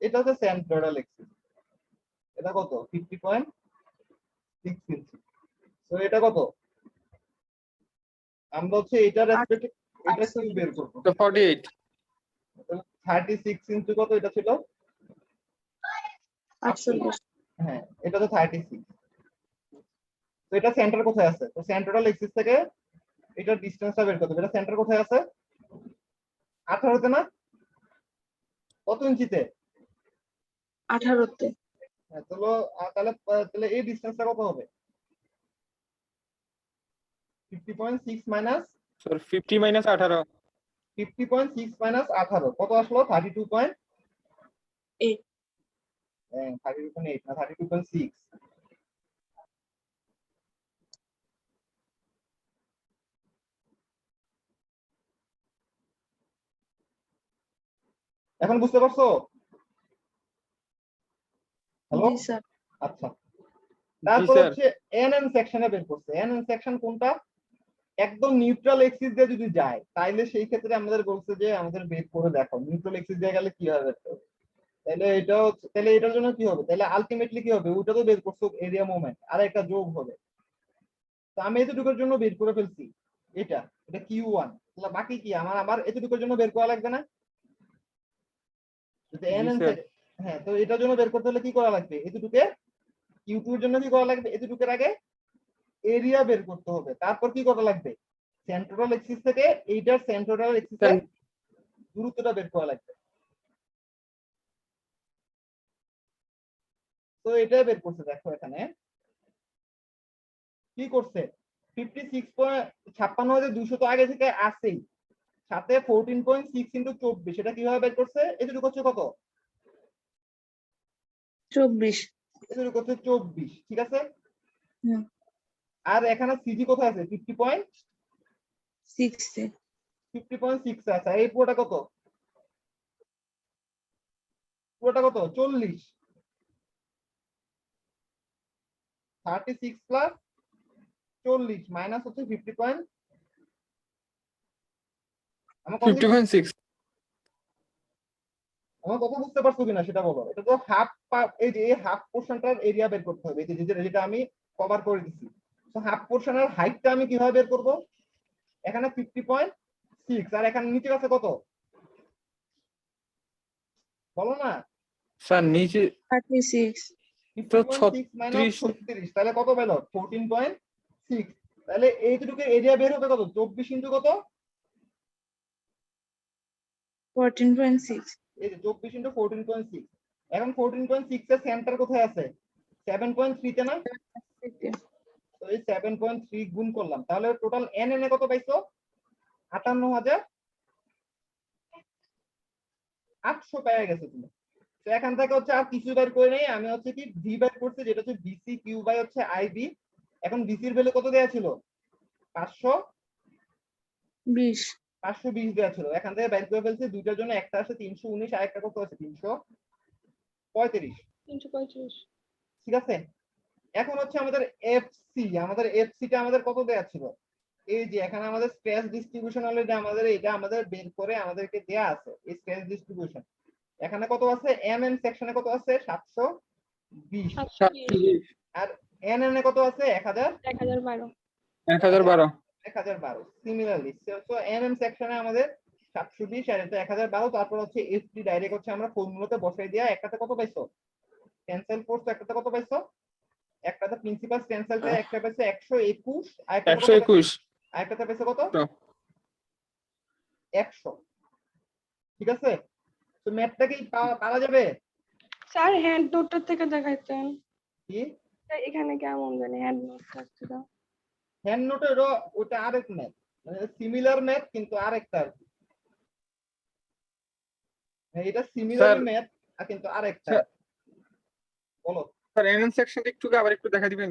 এটা হচ্ছে সেন্ট্রোডাল এক্সিস। এটা কত? 50.6 ইঞ্চি। তো এটা কত? আমরা হচ্ছে এটা রেসপেক্টে এটা কিউ বের করবো। তো 48 36 ইনটু কত এটা ছিল? 48 হ্যাঁ, এটা তো 36। তো এটা সেন্টার কোথায় আছে? তো সেন্ট্রাল এক্সিস থেকে এটার ডিসটেন্সটা বের করতে হবে। এটা সেন্টার কোথায় আছে? 18 তে না? কত ইঞ্চিতে? 18 হ্যাঁ, তাহলে তাহলে এই ডিসটেন্সটা কত হবে? 50.6 মাইনাস স্যার 50 মাইনাস 18 50.6 মাইনাস 18 কত আসলো? 32.8। 8 হ্যাঁ, 32.8 না 32.6। এখন বুঝতে পারছো? হ্যালো, জি স্যার আচ্ছা। জি তারপর স্যার হচ্ছে এনএন সেকশনে বের করছে। এনএন সেকশন কোনটা? একদম নিউট্রাল এক্সিস দিয়ে যদি যায় তাইলে সেই ক্ষেত্রে আমাদের বলছে যে আমাদের বের করে দেখো নিউট্রাল এক্সিস দিয়ে গেলে কি হবে। তাহলে এটা হচ্ছে, তাহলে এটার জন্য কি হবে? তাহলে আলটিমেটলি কি হবে? ওটা তো বের করছো এরিয়া মোমেন্ট, আর একটা যোগ হবে। তো আমি এতটুকুর জন্য বের করে ফেলছি এটা এটা Q1। তাহলে বাকি কি আমার এতটুকুর জন্য বের করা লাগবে না? যদি জি এনএন স্যার হ্যাঁ, তো এটার জন্য বের করতে হলে কি করা লাগবে? এতটুকে Q2 এর জন্য কি করা লাগবে? এতটুকুর আগে এরিয়া বের করতে হবে। তারপর কি করা লাগবে? সেন্ট্রাল এক্সিস থেকে এইটার সেন্ট্রাল এক্সিসে দূরত্বটা বের করা লাগবে। তো এটাই বের করছে। দেখো এখানে কি করছে? 56.200 তো আগে থেকে আছেই, সাথে 14.6 ইন্টু 24 এটা কিভাবে বের করছে? এটুকু হচ্ছে কত? 24 এটুকু হচ্ছে 24, ঠিক আছে। হুম আর এখানে সিজি কোথায় আছে? 6 50.6 আছে। এই পুরোটা কত? পুরোটা কত? 40। 36 প্লাস 40 মাইনাস হচ্ছে 50. আমার কথা 50.6 আমার কথা বুঝতে পারছো কিনা সেটা বলো। এটা তো হাফ, এই যে এই হাফ পোর্শনটার এরিয়া বের করতে হবে, এই যে যেটা আমি কভার করে দিচ্ছি। তো হাফ পোর্শনের হাইটটা আমি কিভাবে বের করব? এখানে 50.6 আর এখানে নিচে আছে কত বলো না? স্যার নিচে 36 তো 50.6 মাইনাস 36 36 তাহলে কত পেল? 14.6। তাহলে এইটুকু এরিয়া বের হবে কত? 24 ইন্টু কত? 14.6 এই যে 24 ইন্টু 14.6। এখন 14.6 এর সেন্টার কোথায় আছে? 7.3 তে না? তো এই 7.3 গুণ করলাম, তাহলে টোটাল এন এ কত পাইছো? 58,800 পেয়ে গেছে তুমি। তো এখান থেকে হচ্ছে আর কিছু বের করে নেই, আমি হচ্ছে কি ভি বের করছি, যেটা হচ্ছে বিসি কিউ বাই হচ্ছে আইবি। এখন বিসির ভ্যালু কত দেওয়া ছিল? 20 520 দেওয়া ছিল। এখান থেকে বের করে ফেলছি দুইটার জন্য, একটা আছে 319 আর একটা কত আছে? 335। 335 ঠিক আছে। এখন হচ্ছে আমাদের এফসি, আমাদের এফসিটা আমাদের কত দেওয়া ছিল? এই যে এখানে আমাদের স্পেস ডিস্ট্রিবিউশন অলরেডি আমাদের এটা আমাদের বের করে আমাদেরকে দেয়া আছে এই স্পেস ডিস্ট্রিবিউশন। এখানে কত আছে? এম এন সেকশনে কত আছে? 720। 720 আর এন এন এ কত আছে? 1012 1012 1012। সিমিলারলি সো এম এম সেকশনে আমাদের 720 আর এটা 1012। তারপর হচ্ছে এফটি ডাইরেক্ট হচ্ছে আমরা ফর্মুলাতে বসাই দিয়া একটাতে কত পাইছো? টেনসাইল ফোর্স একটাতে কত পাইছো? একটাতে প্রিন্সিপাল টেনসাইলটা একটা পাইছো 121 আর একটা কত? 121 আরেকটাতে পাইছো কত? 100। ঠিক আছে। তো ম্যাথটা কি পারা যাবে? স্যার হ্যান্ড নোটটা থেকে দেখাইতেন কি এখানে কেমন জানি হ্যান্ড নোট ছিল। হ্যান্ড নোটের ওটা আরেক ম্যাথ, মানে সিমিলার ম্যাথ কিন্তু আরেকটা আর কি। এটা সিমিলারই স্যার ম্যাথ আর কিন্তু আরেকটা। বলো স্যার এনএন সেকশনটা একটু আবার একটু দেখা দিবেন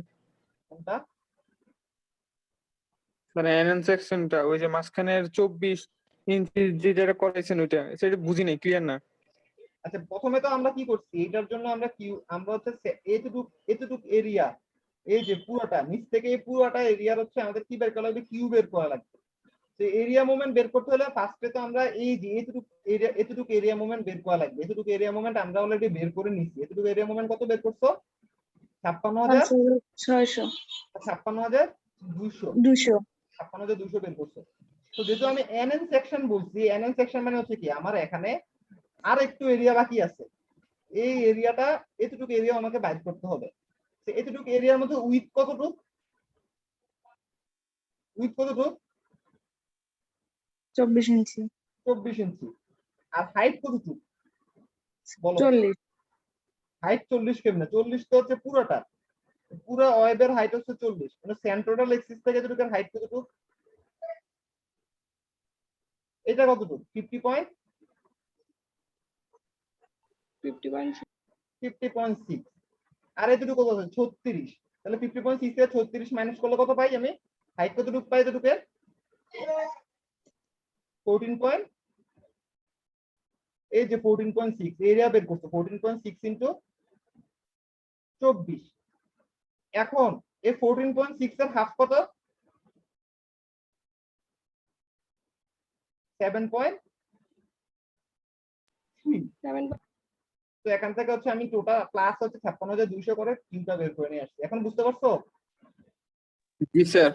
কোনটা? স্যার এনএন সেকশনটা ওই যে মাঝখানের 24 ইঞ্চি যেটা করেছেন ওইটা সেটা বুঝি নাই, ক্লিয়ার না। আচ্ছা, প্রথমে তো আমরা কি করছি, এটার জন্য আমরা হচ্ছে এতটুক এরিয়া, এই যে পুরোটা নিচ থেকে এই পুরোটা এরিয়ার হচ্ছে আমাদের কি বের করা লাগবে? কিউ বের করা লাগবে। তো এরিয়া মোমেন্ট বের করতে হলে ফার্স্টে তো আমরা এই যে এতটুক এরিয়া মোমেন্ট বের করা লাগবে। এতটুক এরিয়া মোমেন্ট আমরা অলরেডি বের করে নিচ্ছি। এতটুক এরিয়া মোমেন্ট কত বের করছো? 56,000 600 56,200। 200 56,200 বের করছো। তো যেহেতু আমি এনএন সেকশন বলছি, এনএন সেকশন মানে হচ্ছে কি আমার এখানে আর একটু এরিয়া বাকি আছে, এই এরিয়াটা এতটুকু এরিয়া আমাকে বাইর করতে হবে। তো এতটুকু এরিয়ার মধ্যে উইথ কতটুকু, উইথ কতটুকু 24 ইঞ্চি 24 ইঞ্চি, আর হাইট কতটুকু বলো? 40 হাইট 40 কেমনে? 40 তো হচ্ছে পুরোটা, পুরো ওয়েবের হাইট হচ্ছে 40, মানে সেন্ট্রাল এক্সিস থেকে এতটুকু হাইট কতটুকু? এটা কতটুকু? 50.6, আর এতটুকু কত আছে? 36। তাহলে 50.6 থেকে 36 মাইনাস করলে কত পাই আমি? হাইট কতটুকু পাই? এতটুকু 14. এই যে 14.6 এরিয়া বের করতে, 14.6 ইন্টু 24। এখন এই 14.6 এর হাফ কত? 7.3। 7 তো এখান থেকে হচ্ছে আমি টোটাল প্লাস হচ্ছে 56,200 করে কিউটা বের করে নিয়ে আসছি। এখন বুঝতে পারছো? জি স্যার।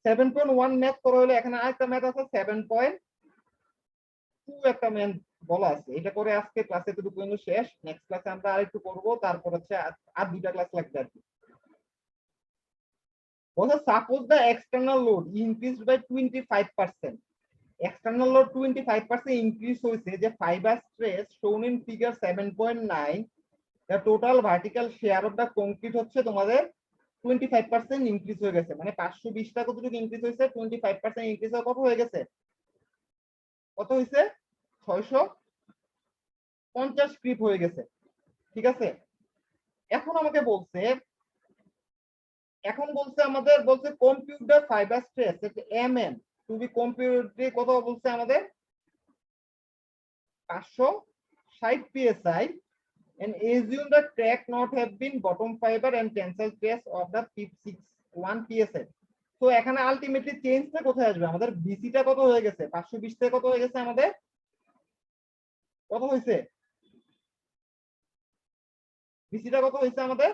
7.1 ম্যাথ করা হলে এখানে আরেকটা ম্যাথ আছে 7.2 একটা ম্যাথ বলা আছে। এটা করে আজকে ক্লাসে এতটুকু পর্যন্ত শেষ। নেক্সট ক্লাসে আমরা আরেকটু করব, তারপর হচ্ছে আর দুইটা ক্লাস লাগবে আর কি। বলছে suppose the external load increased by 25%. External load 25% increase হয়েছে, যে fibre stress shown in figure 7.9, the total vertical shear of the concrete হচ্ছে তোমাদের 25% ইনক্রিজ হয়ে গেছে। মানে 520 টা কতটুকু ইনক্রিজ হয়েছে? 25% ইনক্রিজ হয়ে কত হয়ে গেছে? কত হয়েছে? 650 স্ক্রিপ হয়ে গেছে। ঠিক আছে, এখন আমাকে বলছে, আমাদের বলছে computer fibre stress MN to B computer কত বলছে আমাদের? 560 psi, and assume the crack not have been bottom fiber and tensile stress of the 61 psi. তো এখানে আলটিমেটলি চেঞ্জটা কোথায় আসবে? আমাদের বিসিটা কত হয়ে গেছে? 520 থেকে কত হয়ে গেছে আমাদের? কত হয়েছে? বিসিটা কত হয়েছে আমাদের?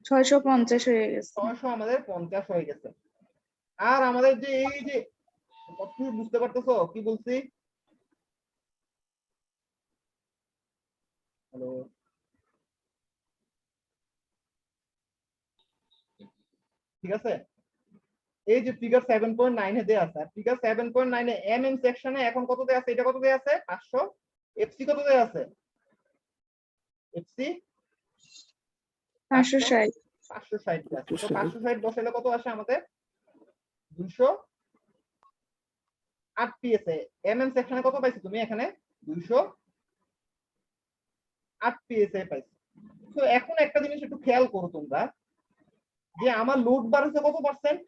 650 হয়ে গেছে। 600 আমাদের 50 হয়ে গেছে। আর আমাদের যে এই যে কত বুঝতে পারতেছো কি বলছি? হ্যালো, ঠিক আছে, এই যে ফিগার 7.9 এ দেয়া আছে, ফিগার 7.9 এ এমএন সেকশনে এখন কত দেয়া আছে? এটা কত দেয়া আছে? 500। এফসি কত দেয়া আছে? এফসি 560 560 দেয়া আছে। তো 560 বসালে কত আসে আমাদের? 208 পিএসএ। এমএন সেকশনে কত পাইছো তুমি? এখানে 208 পিএসএ পাইছো। তো এখন একটা জিনিস একটু খেয়াল করো তোমরা, যে আমার লোড বাড়ছে কত পার্সেন্ট?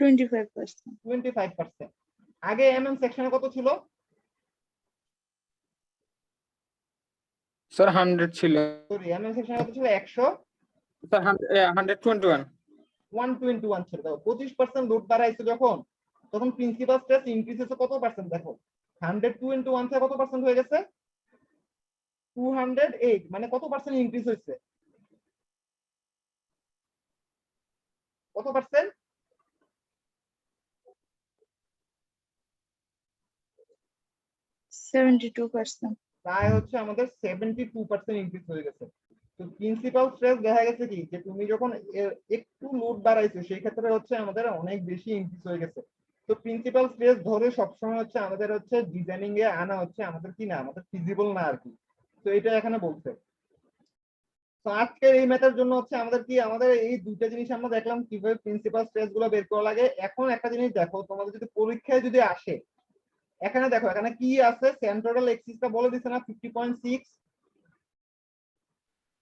25%। 25%। আগে এমএম সেকশনে কত ছিল? স্যার 100 ছিল। সরি, এমএম সেকশনে কত ছিল? 100। স্যার 121। 121 ছিল। দেখো 25% লোড বাড়াইছে যখন, তখন প্রিন্সিপাল স্ট্রেস ইনক্রিজ হচ্ছে কত পার্সেন্ট? দেখো 102 ইনটু 1 থেকে কত পার্সেন্ট হয়ে গেছে? 208। মানে কত পার্সেন্ট ইনক্রিজ হয়েছে? কত পার্সেন্ট? 72%। প্রায় হচ্ছে আমাদের 72% ইনক্রিজ হয়ে গেছে। তো প্রিন্সিপাল স্ট্রেস দেখা গেছে কি, যে তুমি যখন একটু লোড বাড়াইছো সেই ক্ষেত্রে হচ্ছে আমাদের অনেক বেশি ইনক্রিজ হয়ে গেছে। তো প্রিন্সিপাল স্ট্রেস ধরে সবসময় হচ্ছে আমাদের হচ্ছে ডিজাইনিং এ আনা হচ্ছে আমাদের কি না, আমাদের ফিজিবল না আর কি। তো এটা এখানে বলছে। তো আজকের এই ম্যাথের জন্য হচ্ছে আমাদের কি, আমাদের এই দুইটা জিনিস আমরা দেখলাম কিভাবে প্রিন্সিপাল স্ট্রেস গুলো বের করা লাগে। এখন একটা জিনিস দেখো, তোমাদের যদি পরীক্ষায় যদি আসে, এখানে দেখো এখানে কি আছে? সেন্ট্রাল এক্সিসটা বলে দিছে না 50.6।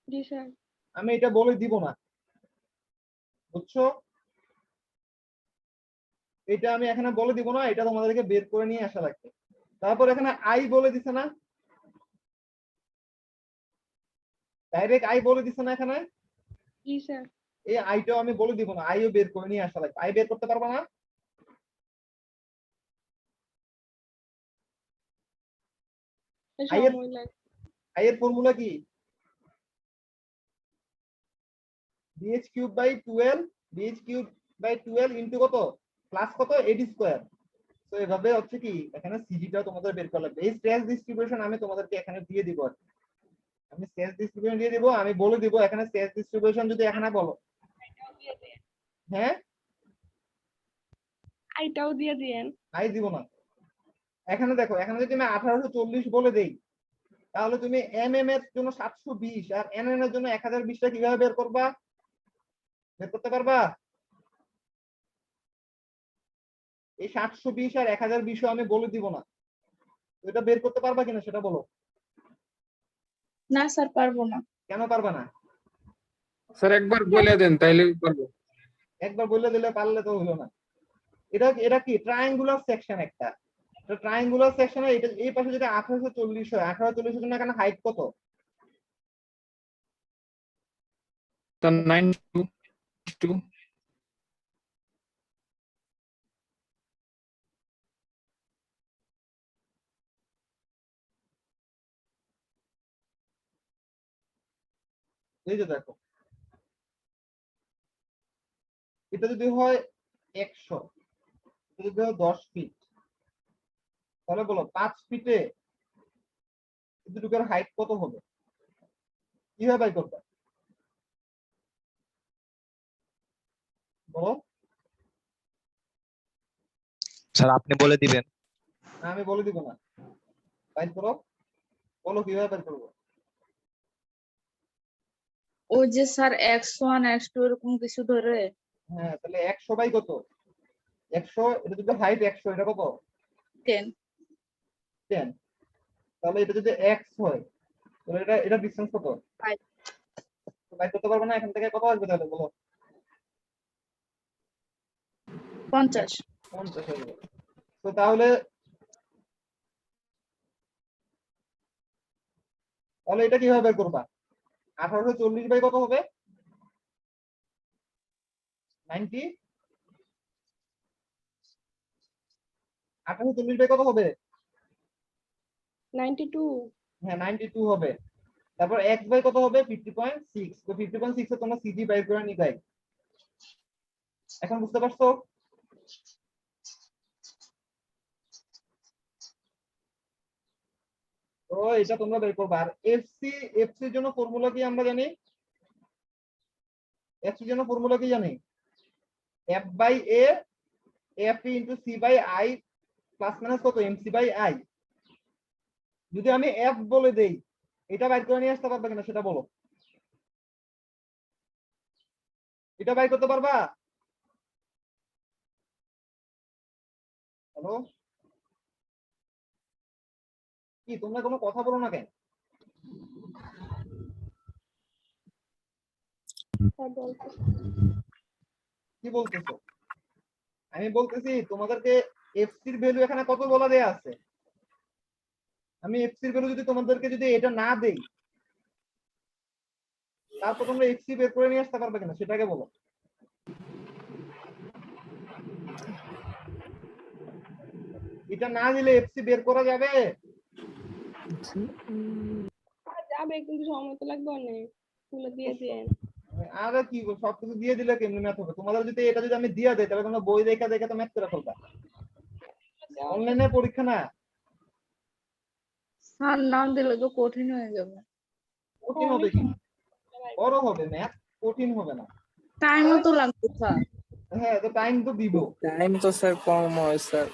জি স্যার। আমি এটা বলে দিব না, বুঝছো? এটা আমি এখানে বলে দিব না, এটা তোমাদেরকে বের করে নিয়ে আসা লাগবে। তারপর এখানে আই বলে দিছে না, ডাইরেক্ট আই বলে দিছে না এখানে। জি স্যার। এই আইটাও আমি বলে দিব না, আইও বের করে নিয়ে আসা লাগবে। আই বের করতে পারবা না? আই এর সময় লাগে। আই এর ফর্মুলা কি? bh cube by 12 bh cube by 12 into কত প্লাস কত 80 স্কয়ার। তো এভাবে হচ্ছে কি এখানে সিজিটা তোমাদের বের করা লাগবে। এই স্ট্রেস ডিস্ট্রিবিউশন আমি তোমাদেরকে এখানে দিয়ে দিব আর কি। আমি স্ট্রেস ডিস্ট্রিবিউশন দিয়ে দিব, আমি বলে দিব এখানে স্ট্রেস ডিস্ট্রিবিউশন যদি এখানে বলো। হ্যাঁ আইটাও দিয়ে দিয়েন। আই দিব না। এখানে দেখো, এখানে যদি আমি 1840 বলে দেই, তাহলে তুমি এম এম এর জন্য 720 আর এন এন এর জন্য 1020টা কিভাবে বের করবা? বের করতে পারবা? এই 720 আর 1020 আমি বলে দিব না, এটা বের করতে পারবা কিনা সেটা বলো। না স্যার পারবো না। কেন পারবা না? স্যার একবার বলে দেন তাইলে পারবো। একবার বলে দিলে পারলে তো হলো না। এটা এটা কি ট্রায়াঙ্গুলার সেকশন একটা। তো ট্রায়াঙ্গুলার সেকশনে এটা এই পাশে যদি 1840 হয়, 1840 এর জন্য এখানে হাইট কত? স্যার 92। এই যে দেখো, এটা যদি হয় 100, এটা যদি হয় 10 ফিট, তাহলে বলো 5 ফিটে দুটোর হাইট কত হবে? কিভাবে বাই করবে বলো? স্যার আপনি বলে দিবেন। না, আমি বলে দিব না, বাইর করো, বলো কিভাবে বাইর করবো। ওই যে স্যার x1 x2 এরকম কিছু ধরে হ্যাঁ, তাহলে 100 বাই কত? 100, এটা যদি হাইট 100, এটা কত? 10 10। তাহলে এটা যদি x হয়, তাহলে এটা ডিসটেন্স কত? 5 তো বাইর করতে পারবো না, এখান থেকে কত আসবে তাহলে বলো? 50 50 আসবে। তো তাহলে এটা কিভাবে বের করবা? 1840 বাই কত হবে? 90। 1840 বাই কত হবে? 92। হ্যাঁ 92 হবে। তারপর x বাই কত হবে? 50.6। তো 50.6 এ তোমরা সিজি বাইর করে নিবাই। এখন বুঝতে পারছো? তো এটা তোমরা বের করবা। আর এফসি এর জন্য ফর্মুলা কি আমরা জানি? এফসি এর জন্য ফর্মুলা কি জানি? F by A F into C by I plus minus কত এমসি বাই আই। যদি আমি এফ বলে দেই, এটা বাইর করে নিয়ে আসতে পারবে কিনা সেটা বলো। এটা বাইর করতে পারবা? হ্যালো, কি তোমরা কোনো কথা বলো না কেন? স্যার বলতে কি বলতেছো? আমি বলতেছি তোমাদেরকে এফসির ভ্যালু এখানে কত বলা দেয়া আছে। আমি এফসির ভ্যালু যদি তোমাদেরকে যদি এটা না দেই, তারপর তোমরা এফসি বের করে নিয়ে আসতে পারবে কিনা সেটাকে বলো। এটা না দিলে এফসি বের করা যাবে? যাবে কিন্তু সময় তো লাগবে অনেক, তুলে দিয়ে দিয়েন। আরে কি সবকিছু দিয়ে দিলে কেমনি ম্যাথ হবে? তোমাদের যদি এটা যদি আমি দিয়ে দেই, তাহলে তোমরা বই দেখা দেখে তো ম্যাথ করে ফেলবা। অনলাইনে পরীক্ষা না, স্যার নাম দিলে তো কঠিন হয়ে যাবে। কঠিন হবে কি? বড় হবে ম্যাথ, কঠিন হবে না। টাইমও তো লাগবে স্যার। হ্যাঁ, তো টাইম তো দিব। টাইম তো স্যার কম হয় স্যার।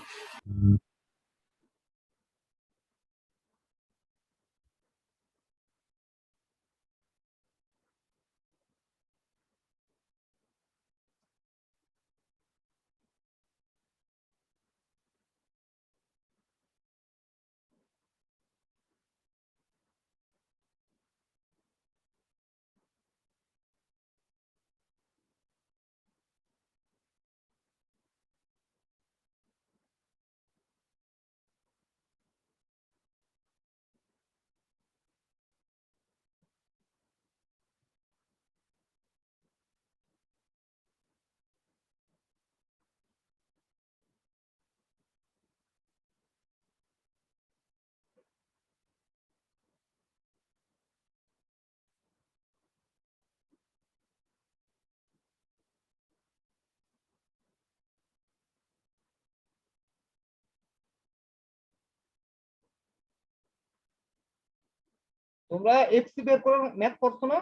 তোমরা এফসি বের করে ম্যাথ করছো না?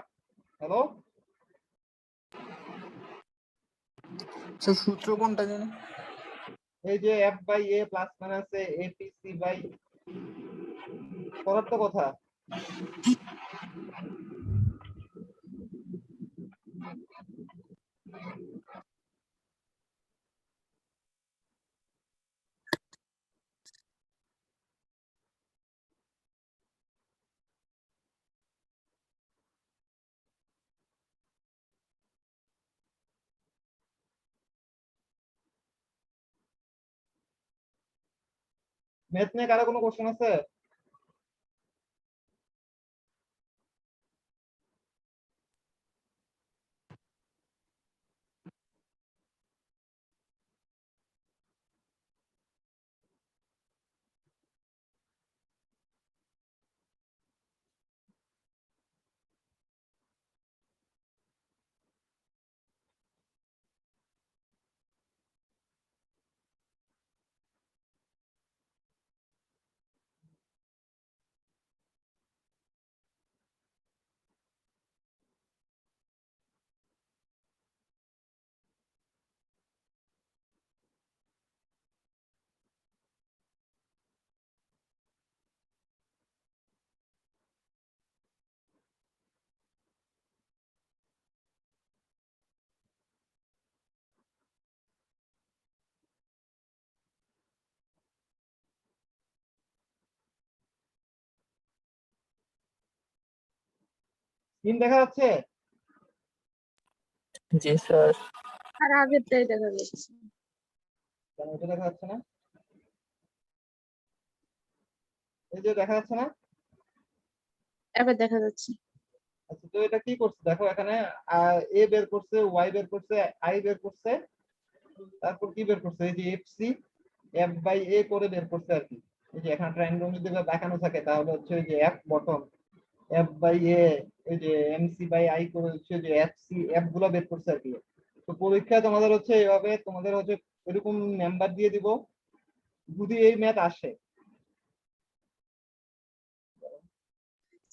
হ্যালো, স্যার সূত্র কোনটা জানি? এই যে F by A plus minus APC by, করার তো কথা। ম্যাথ নিয়ে কারো কোনো কোশ্চেন আছে? স্ক্রিন দেখা যাচ্ছে? জি স্যার। আর আগেরটাই দেখা যাচ্ছে। কেন এটা দেখা যাচ্ছে না? এই যে দেখা যাচ্ছে না? এবার দেখা যাচ্ছে। আচ্ছা, তো এটা কি করছে দেখো, এখানে এ বের করছে, ওয়াই বের করছে, আই বের করছে, তারপর কি বের করছে, এই যে এফসি এফ বাই এ করে বের করছে আর কি। এই যে এখানে ট্রায়াঙ্গল যদি দেখানো থাকে তাহলে হচ্ছে ওই যে এফ বটম এফ বাই এ, এই যে এমসি বাই আই করে হচ্ছে যে এফ সি এফ গুলা বের করছে আর কি। তো পরীক্ষা তোমাদের হচ্ছে এভাবে, তোমাদের হচ্ছে এরকম নাম্বার দিয়ে দিব যদি এই ম্যাথ আসে।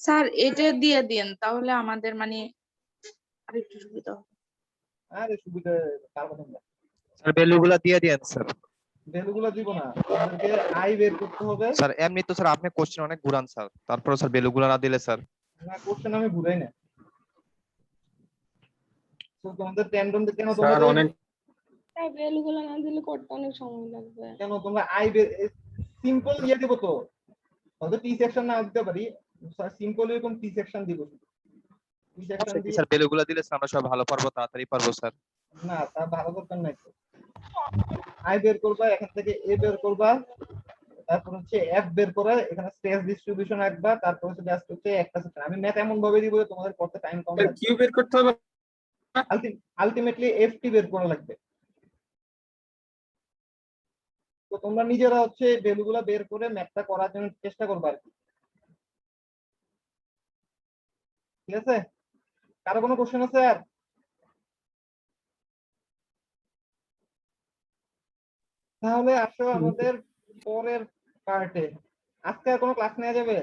স্যার এটা দিয়ে দিন তাহলে আমাদের মানে আরেকটু সুবিধা হবে। আর সুবিধা পারবো তোমরা, স্যার ভ্যালুগুলো দিয়ে দেন স্যার। ভ্যালু গুলো দিব না, তোমাদেরকে আই বের করতে হবে। স্যার এমনি তো স্যার আপনি কোশ্চেন অনেক ঘুরান স্যার, তারপরে স্যার ভ্যালুগুলো না দিলে স্যার। না, কোশ্চেন আমি ঘুরাই না। তো তোমাদের টেন্ডন কেন স্যার তোমাদের অনেক তাই ভ্যালু গুলো না দিলে করতে অনেক সময় লাগবে। কেন তোমরা আই বের সিম্পল ইয়ে দিব তো, হয়তো টি সেকশন না দিতে পারি, সিম্পল এরকম টি সেকশন দিব, টি সেকশন দিয়ে। স্যার ভ্যালুগুলো দিলে স্যার আমরা সব ভালো পারবো, তাড়াতাড়ি পারবো স্যার। না, তা ভালো করতেন না তো। আই বের করবা, এখান থেকে এ বের করবা, তারপর হচ্ছে এফ বের করে এখানে স্পেস ডিস্ট্রিবিউশন রাখবা, তারপর হচ্ছে জাস্ট হচ্ছে একটা সেকশন। আমি ম্যাথ এমন ভাবে দিব যে তোমাদের করতে টাইম কম লাগবে। কিউ বের করতে হবে। আলটিমেটলি এফটি বের করা লাগবে। তো তোমরা নিজেরা হচ্ছে ভ্যালু গুলা বের করে ম্যাথটা করার জন্য চেষ্টা করবা আর কি। ঠিক আছে, কারো কোনো কোশ্চেন আছে আর? তাহলে আসো আমাদের পরের পার্টে। আজকে আর কোনো ক্লাস নেওয়া যাবে?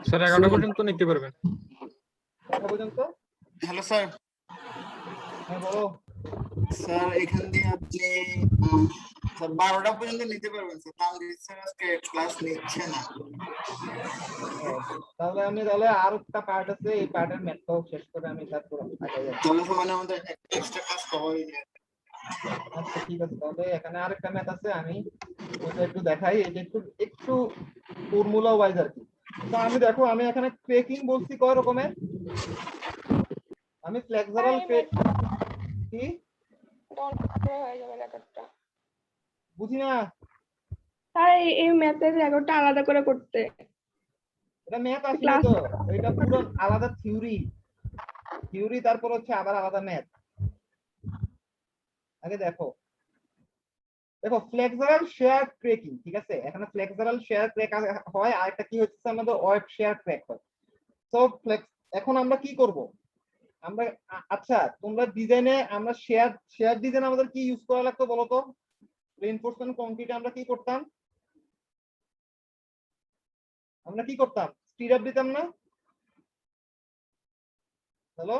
স্যার 11টা পর্যন্ত নিতে পারবেন। কটা পর্যন্ত? Hello sir. হ্যাঁ বলো। স্যার এখান দিয়ে আপনি স্যার 12টা পর্যন্ত নিতে পারবেন স্যার, তানভীর স্যার আজকে ক্লাস নিচ্ছে না। তাহলে আমি আর একটা পার্ট আছে, এই পার্টের ম্যাথটাও শেষ করে আমি তারপর আগে যাবো। তাহলে তো মানে আমাদের একটা এক্সট্রা ক্লাস কভার হয়ে যাবে। আচ্ছা ঠিক আছে, তাহলে এখানে আরেকটা ম্যাথ আছে, আমি ওটা একটু দেখাই। এটা একটু একটু ফর্মুলা ওয়াইজ আর কি। তো আমি দেখো, আমি এখানে ক্রেকিং বলছি কয় রকমের, আমি ফ্লেক্সারাল কি এটা অনেক বড় হয়ে যাবে রেকর্ডটা। বুঝি না। স্যার এই ম্যাথের রেকর্ডটা আলাদা করে করতে। এটা ম্যাথ আসেনি ক্লাস তো, এটা পুরো আলাদা থিওরি, তারপর হচ্ছে আবার আলাদা ম্যাথ। আগে দেখো দেখো ফ্লেক্সারাল শেয়ার ক্রেকিং, ঠিক আছে, এখানে ফ্লেক্সারাল শেয়ার ক্র্যাক হয়, আর একটা কি হচ্ছে আমাদের ওয়েব শেয়ার ক্র্যাক হয়। তো এখন আমরা কি করব, আমরা আচ্ছা তোমরা ডিজাইনে আমরা শেয়ার ডিজাইন আমাদের কি ইউজ করা লাগতো বলো তো? রিইনফোর্সমেন্ট কংক্রিটে আমরা কি করতাম? আমরা কি করতাম, স্পিড আপ দিতাম না? হ্যালো,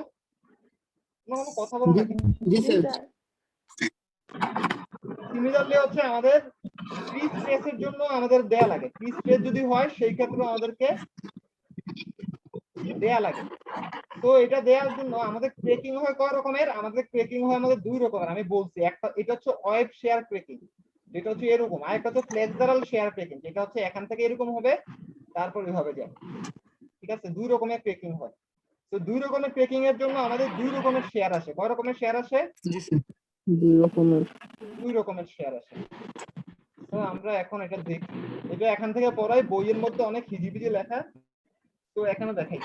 কোনো কথা বলো না। জি জি স্যার। স্যার। সিমিলারলি হচ্ছে আমাদের ফ্রি স্পেসের জন্য আমাদের দেয়া লাগে, ফ্রি স্পেস যদি হয় সেই ক্ষেত্রে আমাদেরকে দেয়া লাগে। তো এটা দেওয়ার জন্য আমাদের ক্রেকিং হয় কয় রকমের, আমাদের ক্রেকিং হয় আমাদের দুই রকমের। আমি বলছি, একটা এটা হচ্ছে ওয়েব শেয়ার ক্রেকিং, যেটা হচ্ছে এরকম, আর একটা হচ্ছে ফ্লেক্সারাল শেয়ার ক্রেকিং, যেটা হচ্ছে এখান থেকে এরকম হবে তারপর এভাবে যায়। ঠিক আছে, দুই রকমের ক্রেকিং হয়। তো দুই রকমের ক্রেকিং এর জন্য আমাদের দুই রকমের শেয়ার আসে। কয় রকমের শেয়ার আসে? জি স্যার। দুই রকমের শেয়ার আসে। তো আমরা এখন এটা দেখি, এটা এখান থেকে পড়াই, বইয়ের মধ্যে অনেক হিজিবিজি লেখা, তো এখানে দেখাই।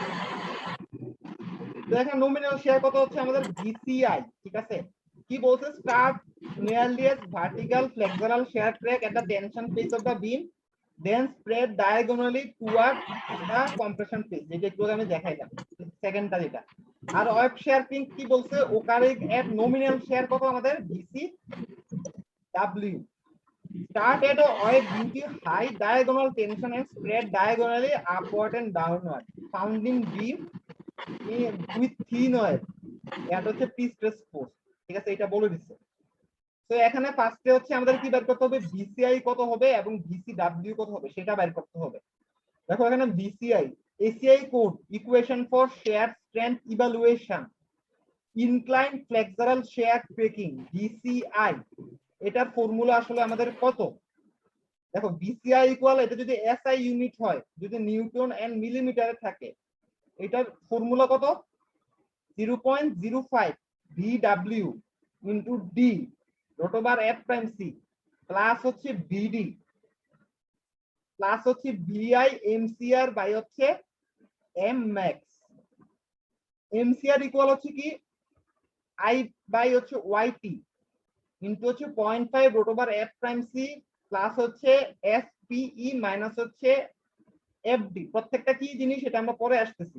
তো এখানে নমিনাল শেয়ার কত হচ্ছে আমাদের বিসিআই। ঠিক আছে, কি বলছে, start nearly as vertical flexural shear crack at the tension face of the beam, then spread diagonally toward the compression face, যেটা একটু আগে আমি দেখাইলাম সেকেন্ডটা যেটা। আর ওয়েব শেয়ার পিং কি বলছে, ওকারিং এট নমিনাল শেয়ার কত আমাদের BC W, start at a wave due to high diagonal tension and spread diagonally upward and downward, found in beam with thin wave. এটা হচ্ছে pre-stress force। ঠিক আছে, এটা বলে দিচ্ছে। তো এখানে ফার্স্টে হচ্ছে আমাদের কি বের করতে হবে, বিসিআই কত হবে এবং বিসিডব্লিউ কত হবে সেটা বের করতে হবে। দেখো এখানে V C I, ACI code, equation for shear strength evaluation, inclined flexural shear cracking, V C I, এটার ফর্মুলা আসলে আমাদের কত? দেখো বিসিআই ইকুয়াল, এটা যদি এসআই ইউনিট হয়, যদি নিউটন এন্ড মিলিমিটারে থাকে, এটার ফর্মুলা কত? 0.05 VW into D root over F prime C plus হচ্ছে বিডি প্লাস হচ্ছে ভিআই এমসিআর বাই হচ্ছে এম ম্যাক্স। এমসিআর ইকুয়াল হচ্ছে কি আই বাই হচ্ছে ওয়াইটি ইনটু হচ্ছে 0.5 root over F prime C plus হচ্ছে এসপিই মাইনাস হচ্ছে এফডি। প্রত্যেকটা কি জিনিস এটা আমরা পরে আসতেছি।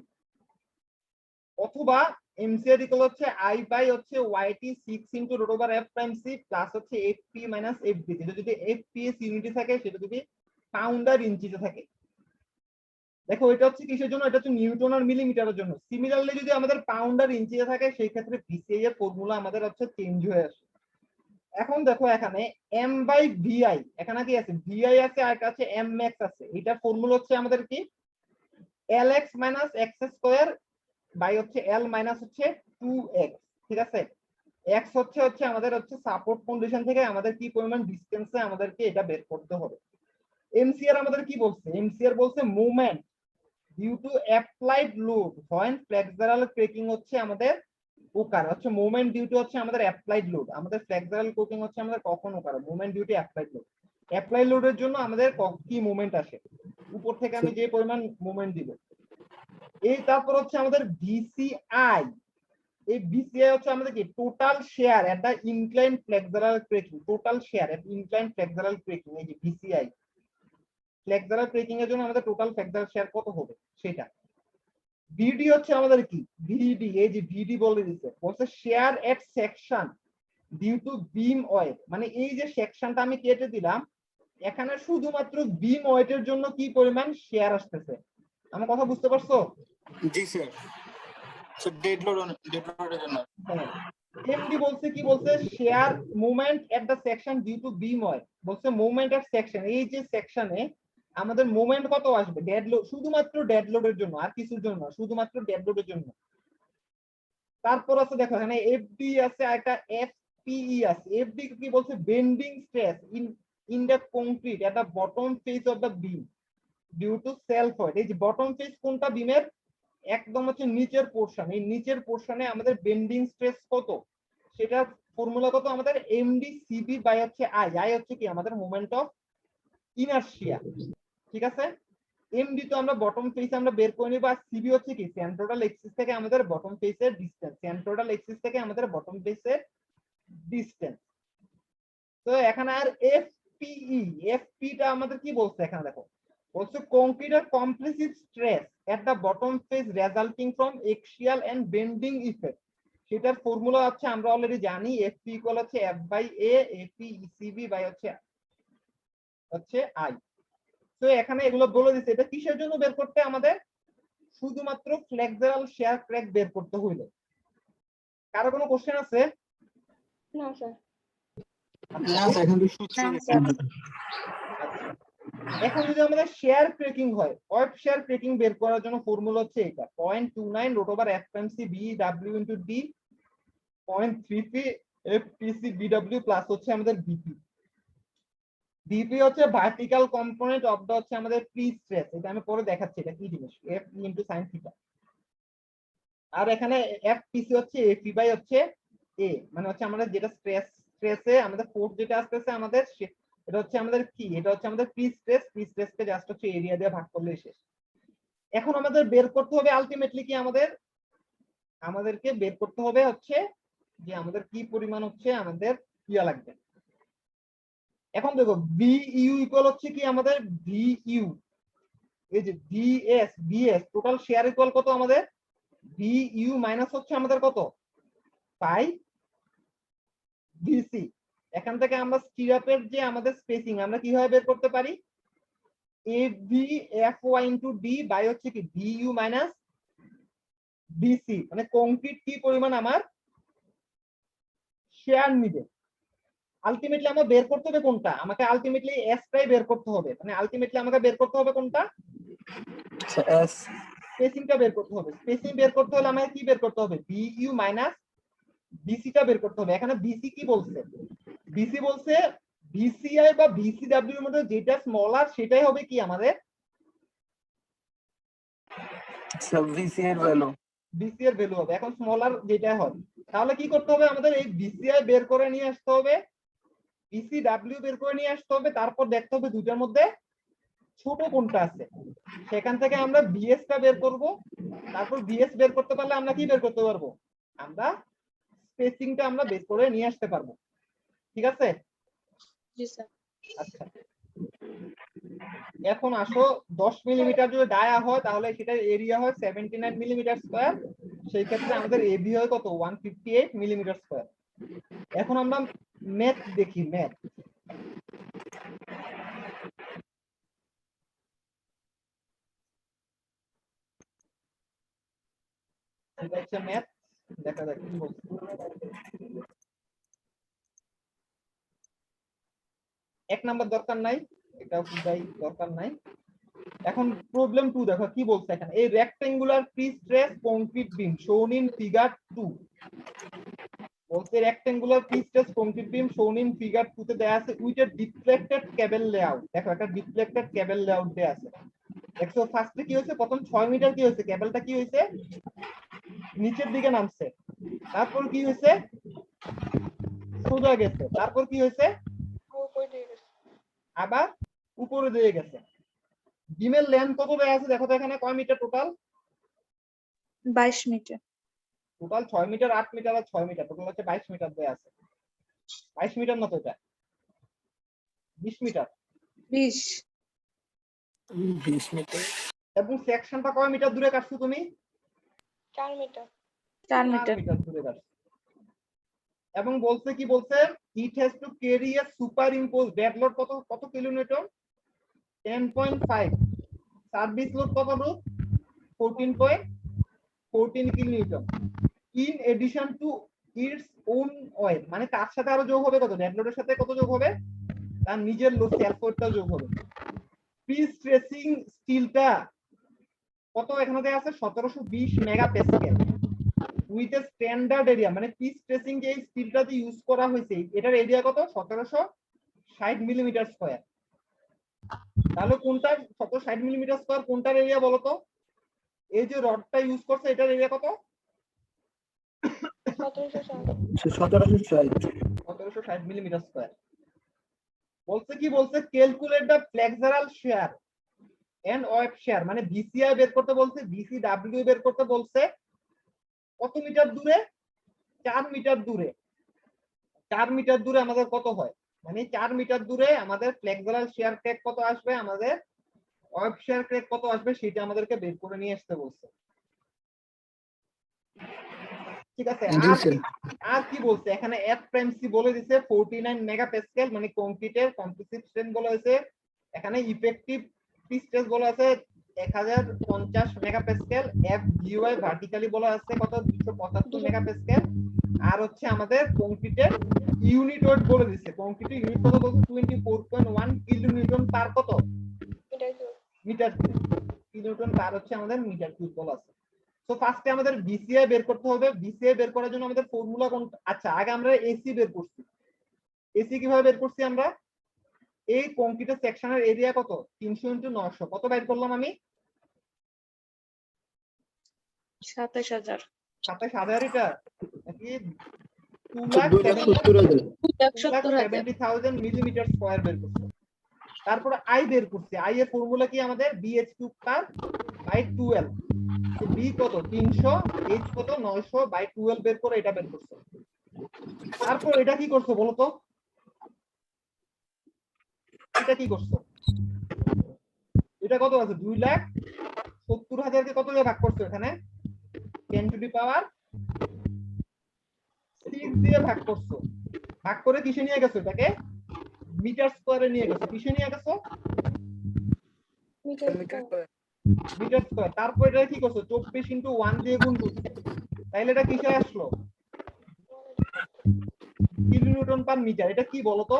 অথবা এমসিআর ইকুয়াল হচ্ছে আই বাই হচ্ছে YT 6 into root over F prime C plus হচ্ছে এফপি মাইনাস এফডি, যেটা যদি এফপিএস ইউনিটে থাকে সেটা যদি পাউন্ড আর ইঞ্চিতে থাকে। দেখো এটা হচ্ছে কিসের জন্য, এটা হচ্ছে নিউটন আর মিলিমিটারের জন্য। সিমিলারলি যদি আমাদের পাউন্ড আর ইঞ্চিতে থাকে সেই ক্ষেত্রে বিসিআই এর ফর্মুলা আমাদের হচ্ছে চেঞ্জ হয়ে আসে। এখন দেখো এখানে এম বাই ভিআই, এখানে কি আছে, ভিআই আছে আর কাছে এম ম্যাক্স আছে। এটা ফর্মুলা হচ্ছে আমাদের কি L X minus X square by হচ্ছে এল মাইনাস হচ্ছে 2x। ঠিক আছে, এক্স হচ্ছে আমাদের হচ্ছে সাপোর্ট কন্ডিশন থেকে আমাদের কি পরিমাণ ডিসটেন্সে আমাদেরকে এটা বের করতে হবে। এমসিআর আমাদের কি বলছে, এমসিআর বলছে moment due to applied load when flexural cracking হচ্ছে আমাদের ওকার, হচ্ছে মুভমেন্ট ডিউ টু হচ্ছে আমাদের অ্যাপ্লাইড লোড, আমাদের ফ্লেক্সারাল ক্রেকিং হচ্ছে আমাদের কখন occur, moment due to applied load. Applied লোডের জন্য আমাদের কি মুভমেন্ট আসে, উপর থেকে আমি যে পরিমাণ মুভমেন্ট দিব। এই তারপর হচ্ছে আমাদের বিসিআই, এই বিসিআই হচ্ছে আমাদের কি টোটাল শেয়ার এট দা ইনক্লাইন ফ্লেক্সারাল ক্রেকিং, টোটাল শেয়ার এট ইনক্লাইন ফ্লেক্সারাল ক্রেকিং, এই যে বিসিআই ফ্লেক্সারাল ক্রেকিং এর জন্য আমাদের টোটাল ফ্লেক্সারাল শেয়ার কত হবে সেটা। ভিডি হচ্ছে আমাদের কি, ভিডি, এই যে ভিডি বলে দিচ্ছে, বলছে shear at section due to beam weight, মানে এই যে সেকশনটা আমি কেটে দিলাম, এখানে শুধুমাত্র বিম ওয়েটের জন্য কি পরিমাণ শেয়ার আসতেছে। আমার কথা বুঝতে পারছো? জি স্যার। স্যার ডেড লোডের জন্য। এমডি বলছে কি, বলছে shear movement at the section due to beam weight, বলছে মুভমেন্ট এট সেকশন, এই যে সেকশনে আমাদের মুভমেন্ট কত আসবে, ডেড লোড, শুধুমাত্র ডেড লোডের জন্য, আর কিছুর জন্য না, শুধুমাত্র ডেড লোডের জন্য। তারপর আছে দেখো এখানে এফডি আছে আর একটা এফপিই আছে। এফডি কি বলছে, bending stress in the concrete at the bottom face of the beam due to self weight. এই যে বটম ফেস কোনটা, বিমের একদম হচ্ছে নিচের পোর্শন, এই নিচের পোর্শনে আমাদের বেন্ডিং স্ট্রেস কত, সেটার ফর্মুলা কত আমাদের এমডি সিবি বাই হচ্ছে আই। আই হচ্ছে কি আমাদের মোমেন্ট অফ ইনারশিয়া। ঠিক আছে, এমডি তো আমরা বটম ফেস আমরা বের করে নিব, আর সিবি হচ্ছে কি সেন্ট্রোটাল এক্সিস থেকে আমাদের বটম ফেসের ডিসটেন্স, সেন্ট্রোটাল এক্সিস থেকে আমাদের বটম ফেসের ডিসটেন্স। তো এখানে আর এফপিই, এফপিটা আমাদের কি বলছে এখানে দেখো, বলছে কংক্রিট আর compressive stress at the bottom face resulting from axial and bending effect, সেটার ফর্মুলা হচ্ছে আমরা অলরেডি জানি, এফপি ইকুয়াল হচ্ছে F by A, AP ECB by হচ্ছে আই। তো এখানে এগুলো বলে দিচ্ছে, এটা কিসের জন্য বের করতে আমাদের? শুধুমাত্র ফ্লেক্সারাল শেয়ার ক্র্যাক বের করতে হইলে। কারো কোনো কোশ্চেন আছে? না স্যার। না স্যার এখন তো সূত্র না, দিছে। স্যার। আচ্ছা, এখন যদি আমাদের শেয়ার ক্রেকিং হয়, ওয়েব শেয়ার ক্রেকিং বের করার জন্য ফর্মুলা হচ্ছে এটা 0.29 root over f prime c b w into d 0.33 f p c b w plus হচ্ছে আমাদের bp। bp হচ্ছে ভার্টিক্যাল কম্পোনেন্ট অফ দা হচ্ছে আমাদের প্রি স্ট্রেস, এটা আমি পরে দেখাচ্ছি এটা কি জিনিস, f e ইনটু sin থিটা। আর এখানে f p c হচ্ছে a p বাই হচ্ছে a, মানে হচ্ছে আমাদের যেটা স্ট্রেসে আমাদের ফোর্স যেটা আসতেছে আমাদের এটা হচ্ছে আমাদের কি, এটা হচ্ছে আমাদের প্রি স্ট্রেসকে জাস্ট হচ্ছে এরিয়া দিয়ে ভাগ করলেই শেষ। এখন আমাদের বের করতে হবে আলটিমেটলি কি, আমাদেরকে বের করতে হবে হচ্ছে যে আমাদের কি পরিমাণ হচ্ছে আমাদের ইয়া লাগবে। এখন দেখো VU ইকুয়াল হচ্ছে কি আমাদের VU, এই যে BS টোটাল শেয়ার ইকুয়াল কত আমাদের, VU মাইনাস হচ্ছে আমাদের কত পাই VC। এখান থেকে আমরা স্টিরাপের যে আমাদের স্পেসিং আমরা কিভাবে বের করতে পারি, AVFY ইনটু D বাই হচ্ছে কি VU মাইনাস BC, মানে কংক্রিট কি পরিমাণ আমার শেয়ার নিবে। আলটিমেটলি আমরা বের করতে হবে কোনটা, আমাকে আলটিমেটলি এসটাই বের করতে হবে, মানে আলটিমেটলি আমাকে বের করতে হবে কোনটা, এস স্পেসিংটা বের করতে হবে। স্পেসিং বের করতে হলে আমাকে কি বের করতে হবে, VU মাইনাস BC টা বের করতে হবে। এখানে BC কি বলছে, BC বলছে VCI বা VCW এর মধ্যে যেটা স্মলার সেটাই হবে কি আমাদের সব ভিসি এর ভ্যালু। BC এর ভ্যালু হবে। এখন স্মলার যেটা হয়, তাহলে কি করতে হবে আমাদের, এই BCI বের করে নিয়ে আসতে হবে, BCW বের করে নিয়ে আসতে হবে, তারপর দেখতে হবে দুইটার মধ্যে ছোট কোনটা আছে, সেখান থেকে আমরা BS টা বের করব। তারপর BS বের করতে পারলে আমরা কি বের করতে পারবো, আমরা স্পেসিংটা আমরা বের করে নিয়ে আসতে পারবো। ঠিক আছে? জি স্যার। আচ্ছা, এখন আসো 10 মিলিমিটার যদি ডায়া হয় তাহলে সেটার এরিয়া হয় 79 মিলিমিটার স্কয়ার, সেই ক্ষেত্রে আমাদের এবি হয় কত 158 মিলিমিটার স্কয়ার। এখন আমরা ম্যাথ দেখি, ম্যাথ এটা হচ্ছে ম্যাথ, দেখা যাক কি বলছে। এক নাম্বার দরকার নাই, এটাও পুরাই দরকার নাই। এখন প্রবলেম 2 দেখো কি বলছে এখানে, এই রেক্টেঙ্গুলার প্রি স্ট্রেস কংক্রিট বিম শোন ইন ফিগার 2 বলছে, রেক্টেঙ্গুলার প্রি স্ট্রেস কংক্রিট বিম শোন ইন ফিগার 2 তে দেয়া আছে with a deflected cable layout. দেখো একটা ডিফ্লেক্টেড কেবল লেআউট দেয়া আছে। দেখো ফার্স্টে কি হয়েছে, প্রথম 6 মিটার কি হয়েছে, কেবলটা কি হয়েছে নিচের দিকে নামছে, তারপর কি হয়েছে সোজা গেছে, তারপর কি হয়েছে আবার উপরে দিয়ে গেছে। বিমের লেন্থ কত দেয়া আছে দেখো তো এখানে, কয় metre total, 22 metre. Total 6 metre 8 metre আর 6 মিটার, টোটাল হচ্ছে 22 মিটার দেয়া আছে। 22 মিটার না তো এটা 20 মিটার, 20 মিটার। এবং সেকশনটা কয় মিটার দূরে কাটছো তুমি, 4 মিটার। 4 4 মিটার। মিটার দূরে কাটছো। এবং বলছে কি বলছে, it has to carry a superimpose dead load কত কিলোনিউটন 10.5, সার্ভিস লোড কত root 14.14 kilonewton in addition to its own weight, মানে তার সাথে আরো যোগ হবে কত, ডেড লোডের সাথে কত যোগ হবে, তার নিজের লোড সেলফ ওয়েটটাও যোগ হবে। প্রি স্ট্রেসিং স্টিলটা কত এখানে দেয়া আছে 1720 mega Pascal with a standard area, মানে প্রি স্ট্রেসিং যে স্টিলটাতে ইউজ করা হয়েছে এটার এরিয়া কত 1760 মিলিমিটার স্কয়ার। তাহলে কোনটার 1760 মিলিমিটার স্কয়ার কোনটার এরিয়া বলো তো, এই যে রডটা ইউজ করছে এটার এরিয়া কত 1760 মিলিমিটার স্কয়ার। বলছে কি বলছে, calculate the flexural shear and web shear, মানে বিসিআই বের করতে বলছে, বিসিডব্লিউ বের করতে বলছে, কত মিটার দূরে 4 মিটার দূরে। 4 মিটার দূরে আমাদের কত হয়, মানে 4 মিটার দূরে আমাদের ফ্লেক্সারাল শেয়ার ক্র্যাক কত আসবে, আমাদের ওয়েব শেয়ার ক্র্যাক কত আসবে সেটা আমাদেরকে বের করে নিয়ে আসতে বলছে। ঠিক আছে, আর কি বলছে এখানে, এফ প্রাইম সি বলে দিছে 49 মেগা প্যাসকেল, মানে কংক্রিটের কম্প্রেসিভ স্ট্রেন্থ বলা হয়েছে। এখানে ইফেক্টিভ স্ট্রেস বলা আছে 1050 মেগাপ্যাসকেল, এফ জিওআই ভার্টিক্যালি বলা আছে কত 275 মেগাপ্যাসকেল, আর হচ্ছে আমাদের কংক্রিটের ইউনিট ওয়েট বলে দিচ্ছে। কংক্রিটের ইউনিট কত বলছে 24.1 কিলোনিউটন পার কত মিটার কিউব, কিলোনিউটন পার হচ্ছে আমাদের মিটার কিউব বলা আছে। তো ফার্স্টে আমাদের বিসিআই বের করতে হবে। বিসিআই বের করার জন্য আমাদের ফর্মুলা কোন, আচ্ছা আগে আমরা এসি বের করছি। এসি কিভাবে বের করছি আমরা, এই কংক্রিটের সেকশনের এরিয়া কত 300 × 900 কত বের করলাম আমি 27000 27000 এটা নাকি 2,70,000 মিলিমিটার স্কয়ার বের করছি। তারপরে আই বের করছি। আই এর ফর্মুলা কি আমাদের বিএইচ কিউব পার বাই 12, তো বি কত 300, এইচ কত 900 বাই 12 বের করে এটা বের করছে। তারপর এটা কি করছো বলো তো, এটা কি করছো, এটা কত আছে 2,70,000 কে কত দিয়ে ভাগ করছো, এখানে 10 টু দি পাওয়ার 6 দিয়ে ভাগ করছো। ভাগ করে কিসে নিয়ে গেছো, এটাকে মিটার স্কয়ারে নিয়ে গেছো। কিসে নিয়ে গেছো মিটার স্কয়ার। তারপর এটা কি করছো 24 × 1 দিয়ে গুণ করছো, তাইলে এটা কিসে আসলো কিলোনিউটন পার মিটার। এটা কি বলতো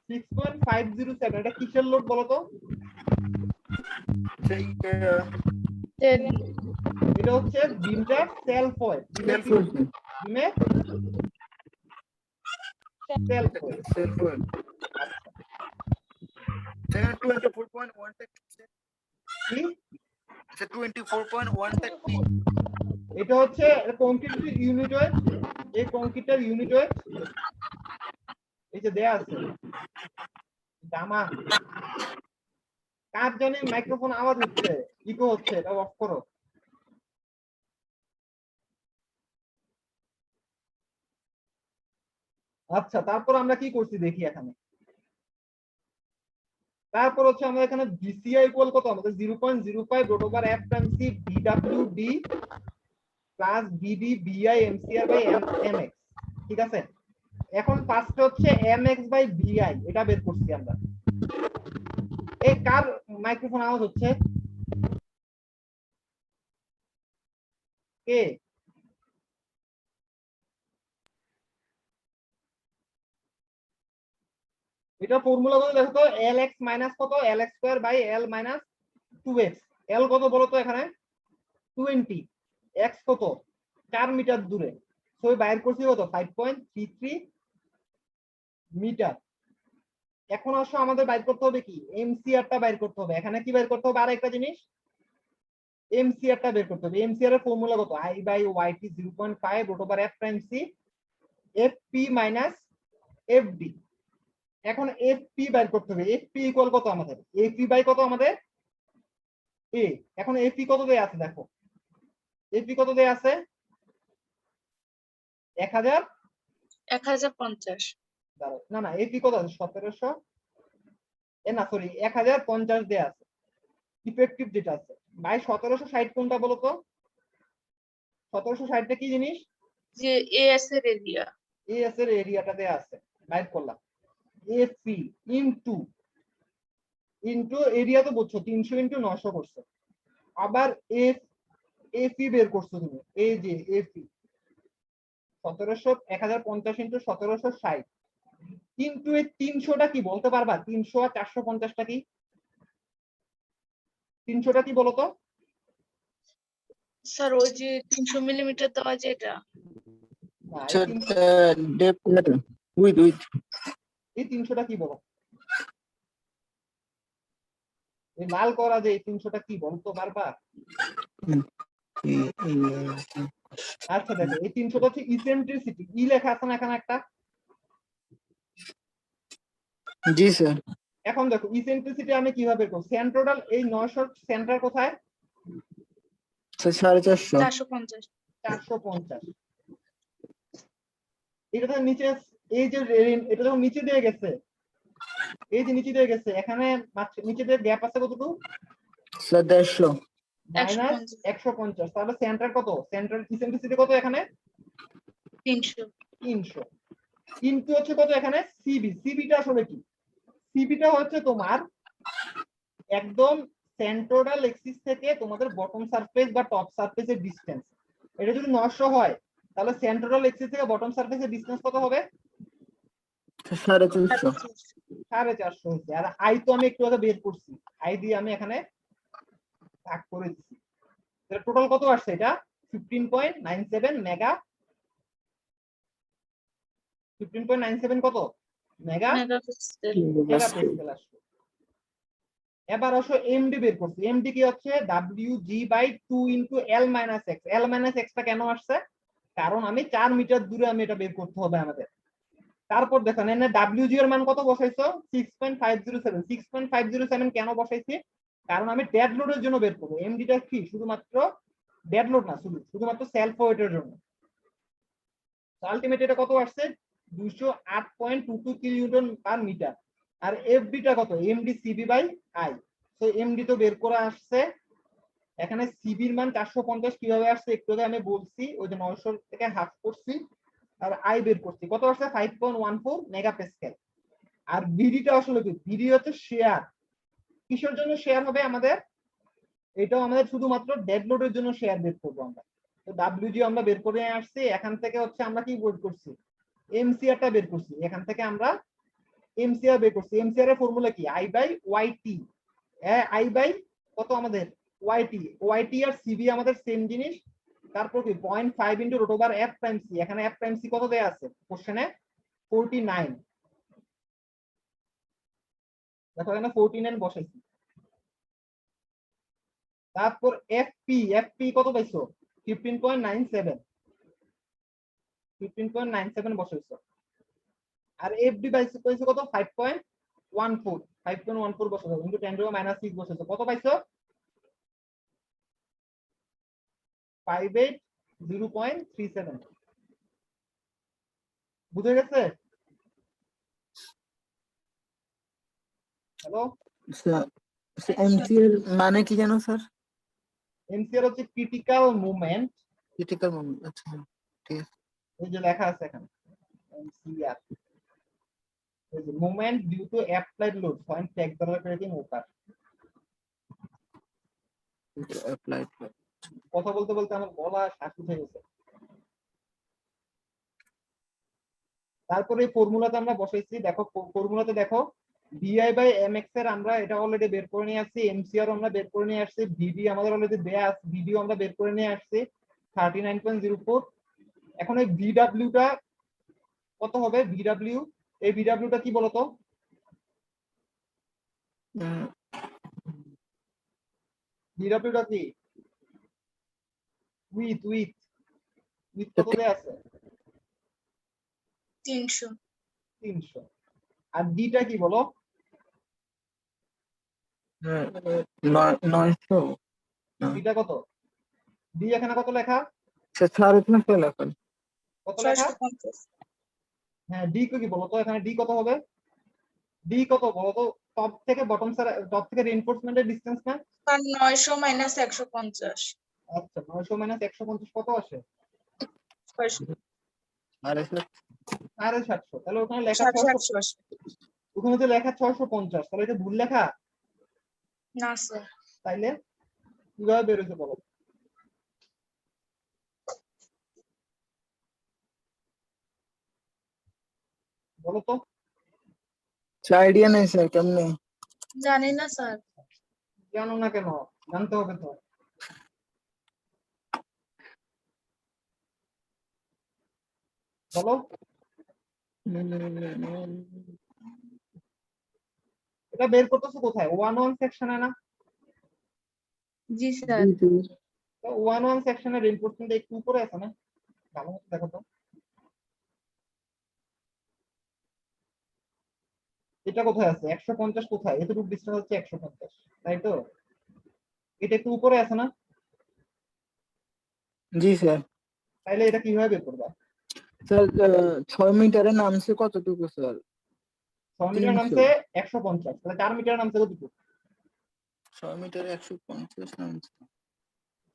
6.507, এটা কিসের লোড বলতো, এটা হচ্ছে বিমটার সেলফ ওয়েট, বিমের সেলফ ওয়েট। সেখানে 24.1 কি 24.1 এটা হচ্ছে কংক্রিটের ইউনিট ওয়েট, এই কংক্রিটের ইউনিট ওয়েট এই যে দেয়া আছে গামা। কার জানি মাইক্রোফোন আওয়াজ হচ্ছে, ইকো হচ্ছে, এটা অফ করো। আচ্ছা তারপর আমরা কি করছি দেখি এখানে। তারপর হচ্ছে আমরা এখানে বিসিআই ইকুয়াল কত আমাদের 0.05 root over F times C B W D plus V D V I M C R by M X, ঠিক আছে। এখন ফার্স্ট হচ্ছে এমএক্স বাই বিআই এটা বের করছি আমরা। এই কার মাইক্রোফোন আওয়াজ হচ্ছে, কে এটা ফর্মুলা কত দেখো তো, এল এক্স মাইনাস কত L X square by L minus 2x। L কত বলো তো এখানে 20, এক্স কত 4 মিটার দূরে, সো বাইর করছি কত 5.33 মিটার। এখন আসো আমাদের বাইর করতে হবে কি এমসিআরটা বাইর করতে হবে। এখানে কি বাইর করতে হবে আরেকটা জিনিস, এমসিআরটা বের করতে হবে। এমসিআর এর ফর্মুলা কত I by YT 0.5 root over F times C FP minus FD. এখন এফপি বাইর করতে হবে। এফপি ইকুয়াল কত আমাদের এফপি বাই কত আমাদের এ। এখন এফপি কত দেয়া আছে দেখো, এফপি কত দেয়া আছে 1050 না না এফপি কত আছে 1700, না সরি 1050 দেয়া আছে ইফেক্টিভ যেটা আছে বাই 1760 কোনটা বলো তো, 1760 টা কি জিনিস, যে এএস এর এরিয়া, এএস এর এরিয়াটা দেয়া আছে বাইর করলাম। এফপি ইনটু এরিয়া তো বুঝছো 300 × 900 করছে। আবার এফি বের করছো তুমি, এই যে এফি 1050 × 1760, কিন্তু এই 300টা কি বলতে পারবা, 300 আর 450টা কি, 300টা কি বলতো, স্যার ওই যে 300 মিলিমিটার দেওয়া যেটা না উইথ এই 300টা কি বলো, এই লাল করা যে এই 300টা কি বলতো পারবা। আচ্ছা দেখো এই 300টা হচ্ছে ইসেন্ট্রিসিটি, ই লেখা আছে না এখানে একটা, জি স্যার। এখন দেখো ইসেন্ট্রিসিটি আমি কিভাবে করব, সেন্ট্রোডাল এই 900 সেন্টার কোথায় 450 450 এটা তো নিচে, এই যে এটা যখন নিচে দিয়ে গেছে, এই যে নিচে দিয়ে গেছে, এখানে নিচে দিয়ে গ্যাপ আছে কতটুকু স্যার 150 মাইনাস 150, তাহলে সেন্টার কত, সেন্ট্রাল ইসেন্ট্রিসিটি কত এখানে 300 কিন্তু হচ্ছে কত এখানে সিবি। সিবিটা আসলে কি, সিবিটা হচ্ছে তোমার একদম সেন্ট্রোডাল এক্সিস থেকে তোমাদের বটম সারফেস বা টপ সারফেসের ডিসটেন্স, এটা যদি 900 হয় তাহলে সেন্ট্রোডাল এক্সিস থেকে বটম সারফেসের ডিসটেন্স কত হবে? 450 450 হচ্ছে। আর আই তো আমি একটু আগে বের করছি, আই দিয়ে আমি এখানে ভাগ করে দিচ্ছি, তাহলে টোটাল কত আসছে? এটা 15.97 মেগা, 15.97 কত মেগা মেগাপিক্সেল আসছে। এবার আসো এমডি বের করছি। এমডি কি হচ্ছে WG/2 × L - x। L - x টা কেন আসছে? কারণ আমি 4 মিটার দূরে আমি এটা বের করতে হবে আমাদের। তারপর দেখেন এখানে WG এর মান কত বসাইছো? 6.507। 6.507 কেন বসাইছি? কারণ আমি ডেড লোডের জন্য বের করবো। এমডিটা কি শুধুমাত্র ডেড লোড না, শুধুমাত্র সেলফ ওয়েটের জন্য। আলটিমেট এটা কত আসছে? 208.22 কিলোনিউটন পার মিটার। আর এফডিটা কত? MD CB/I। তো এমডি তো বের করে আসছে, এখানে সিবির মান 450 কিভাবে আসছে একটু আগে আমি বলছি, ওই যে 900 থেকে হাফ করছি আর আই বের করছি, কত আসছে? 5.14 মেগাপাস্কেল। আর বিডিটা আসলে কি? বিডি হচ্ছে শেয়ার। কিসের জন্য শেয়ার হবে আমাদের? এটাও আমাদের শুধুমাত্র ডেড লোডের জন্য শেয়ার বের করবো আমরা। তো WG আমরা বের করে আসছি, এখান থেকে হচ্ছে আমরা কি বের করছি? এমসিআরটা বের করছি, এখান থেকে আমরা এমসিআর বের করছি। এমসিআর এর ফর্মুলা কি? I/YT। আই বাই কত আমাদের? ওয়াইটি। ওয়াইটি আর সিবি আমাদের সেম জিনিস। তারপর কি 0.5 × √f'(c)। এখানে f'(c) কত দেয়া আছে কোশ্চেনে? 49। দেখো এখানে 49 বসাইছি। তারপর এফপি কত পাইছো? 15.97। 15.97 বসাইছো। আর এফডি পাইছো কত? 5.14। 5.14 বসাইছো কিন্তু 10⁻⁻6 বসাইছো, কত পাইছো? 580.37। বুঝে গেছে? হ্যালো, এমসিএল মানে কি জানো স্যার? এমসিআর হচ্ছে ক্রিটিক্যাল মুভমেন্ট। Critical moment. আচ্ছা ঠিক আছে। এই যে লেখা আছে এখানে এমসিআর, এই যে movement due to applied load point accelerating over. Applied. কথা বলতে বলতে আমার গলা শ্বাস উঠে গেছে। তারপরে এই ফর্মুলাতে আমরা বসাইছি, দেখো ফর্মুলাতে দেখো VI/mx এর আমরা এটা অলরেডি বের করে নিয়ে আসছি, এমসিআর আমরা বের করে নিয়ে আসছি, ভিডি আমাদের অলরেডি দেয়া আছে, ভিডিও আমরা বের করে নিয়ে আসছি 39.04। এখন এই ভিডব্লিউটা কত হবে? ভিডব্লিউ, এই ভিডব্লিউটা কি বলতো? ভিডব্লিউটা কি? উইথ কত দেয়া আছে? 300। 300। আর ডিটা কি বলো? 900। ডিটা কত? ডি এখানে কত লেখা? স্যার এখানে কি লেখা? কত লেখা? 650। হ্যাঁ, ডি কি বলতো? এখানে ডি কত হবে? ডি কত বলতো? টপ থেকে বটম টপ থেকে রিইনফোর্সমেন্টের ডিসটেন্স না? আর 900 - 150। আচ্ছা, 900 - 150 কত আসে? 600। আরে 750। তাহলে ওখানে লেখা 600, 750। ওখানে যে লেখা 650, তাহলে এটা ভুল লেখা? না স্যার। তাইলে কিভাবে বের হয়েছে বলো? বলো তো। আইডিয়া নেই স্যার, কেমনে? জানি না স্যার। জানো না কেন? জানতে হবে তো। বলো। এটা বের করতেছো কোথায়? 1-1 সেকশনে না? জি স্যার। তো 1-1 সেকশনের রিইনফোর্সমেন্ট একটু উপরে আছে না? ভালো মতো দেখো তো। এটা কোথায় আছে? 150 কোথায়? এতটুকু ডিসটেন্স হচ্ছে 150, তাই তো? এটা একটু উপরে আছে না? জি স্যার। তাইলে এটা কিভাবে বের করবা? স্যার 6 মিটারে নামছে কতটুকু স্যার? 6 মিটার 300। নামছে 150, তাহলে 4 মিটার নামছে কতটুকু? 6 মিটারে 150 নামছে।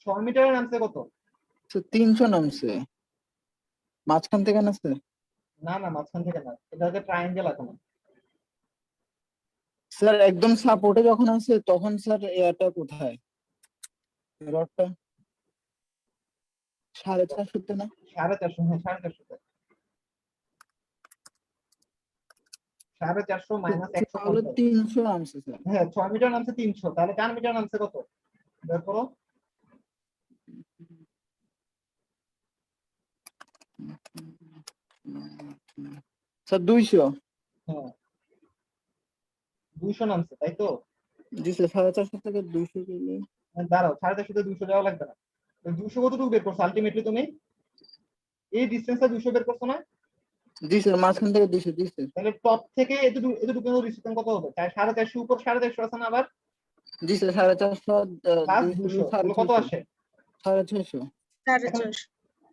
6 মিটারে নামছে কত? স্যার 300 নামছে। মাঝখান থেকে নামছে। না না, মাঝখান থেকে না, এটা হচ্ছে ট্রায়াঙ্গেল। এখন স্যার একদম সাপোর্টে যখন আছে তখন স্যার এটা কোথায় রডটা 450 না 450, হ্যাঁ 450, 450 মাইনাস তাহলে 150, 300 নামছে স্যার। হ্যাঁ 6 মিটার নামছে 300, তাহলে 4 মিটার নামছে কত বের করো। স্যার 200। হ্যাঁ 200 নামছে তাই তো। জি স্যার 450 থেকে 200 গেলে দাঁড়াও, 450 তে 200 যাওয়া লাগবে না। 200 কতটুকু বের করছো আলটিমেটলি তুমি? এই ডিসটেন্সটা 200 বের করছো না? জি স্যার মাঝখান থেকে 200 জি স্যার। তাহলে টপ থেকে এতটুকু এতটুকু ডিসটেন্স কত হবে? 450 উপর 450 আছে না আবার জি স্যার 450 প্লাস 200 200, তাহলে কত 650 আসে? 650। এখন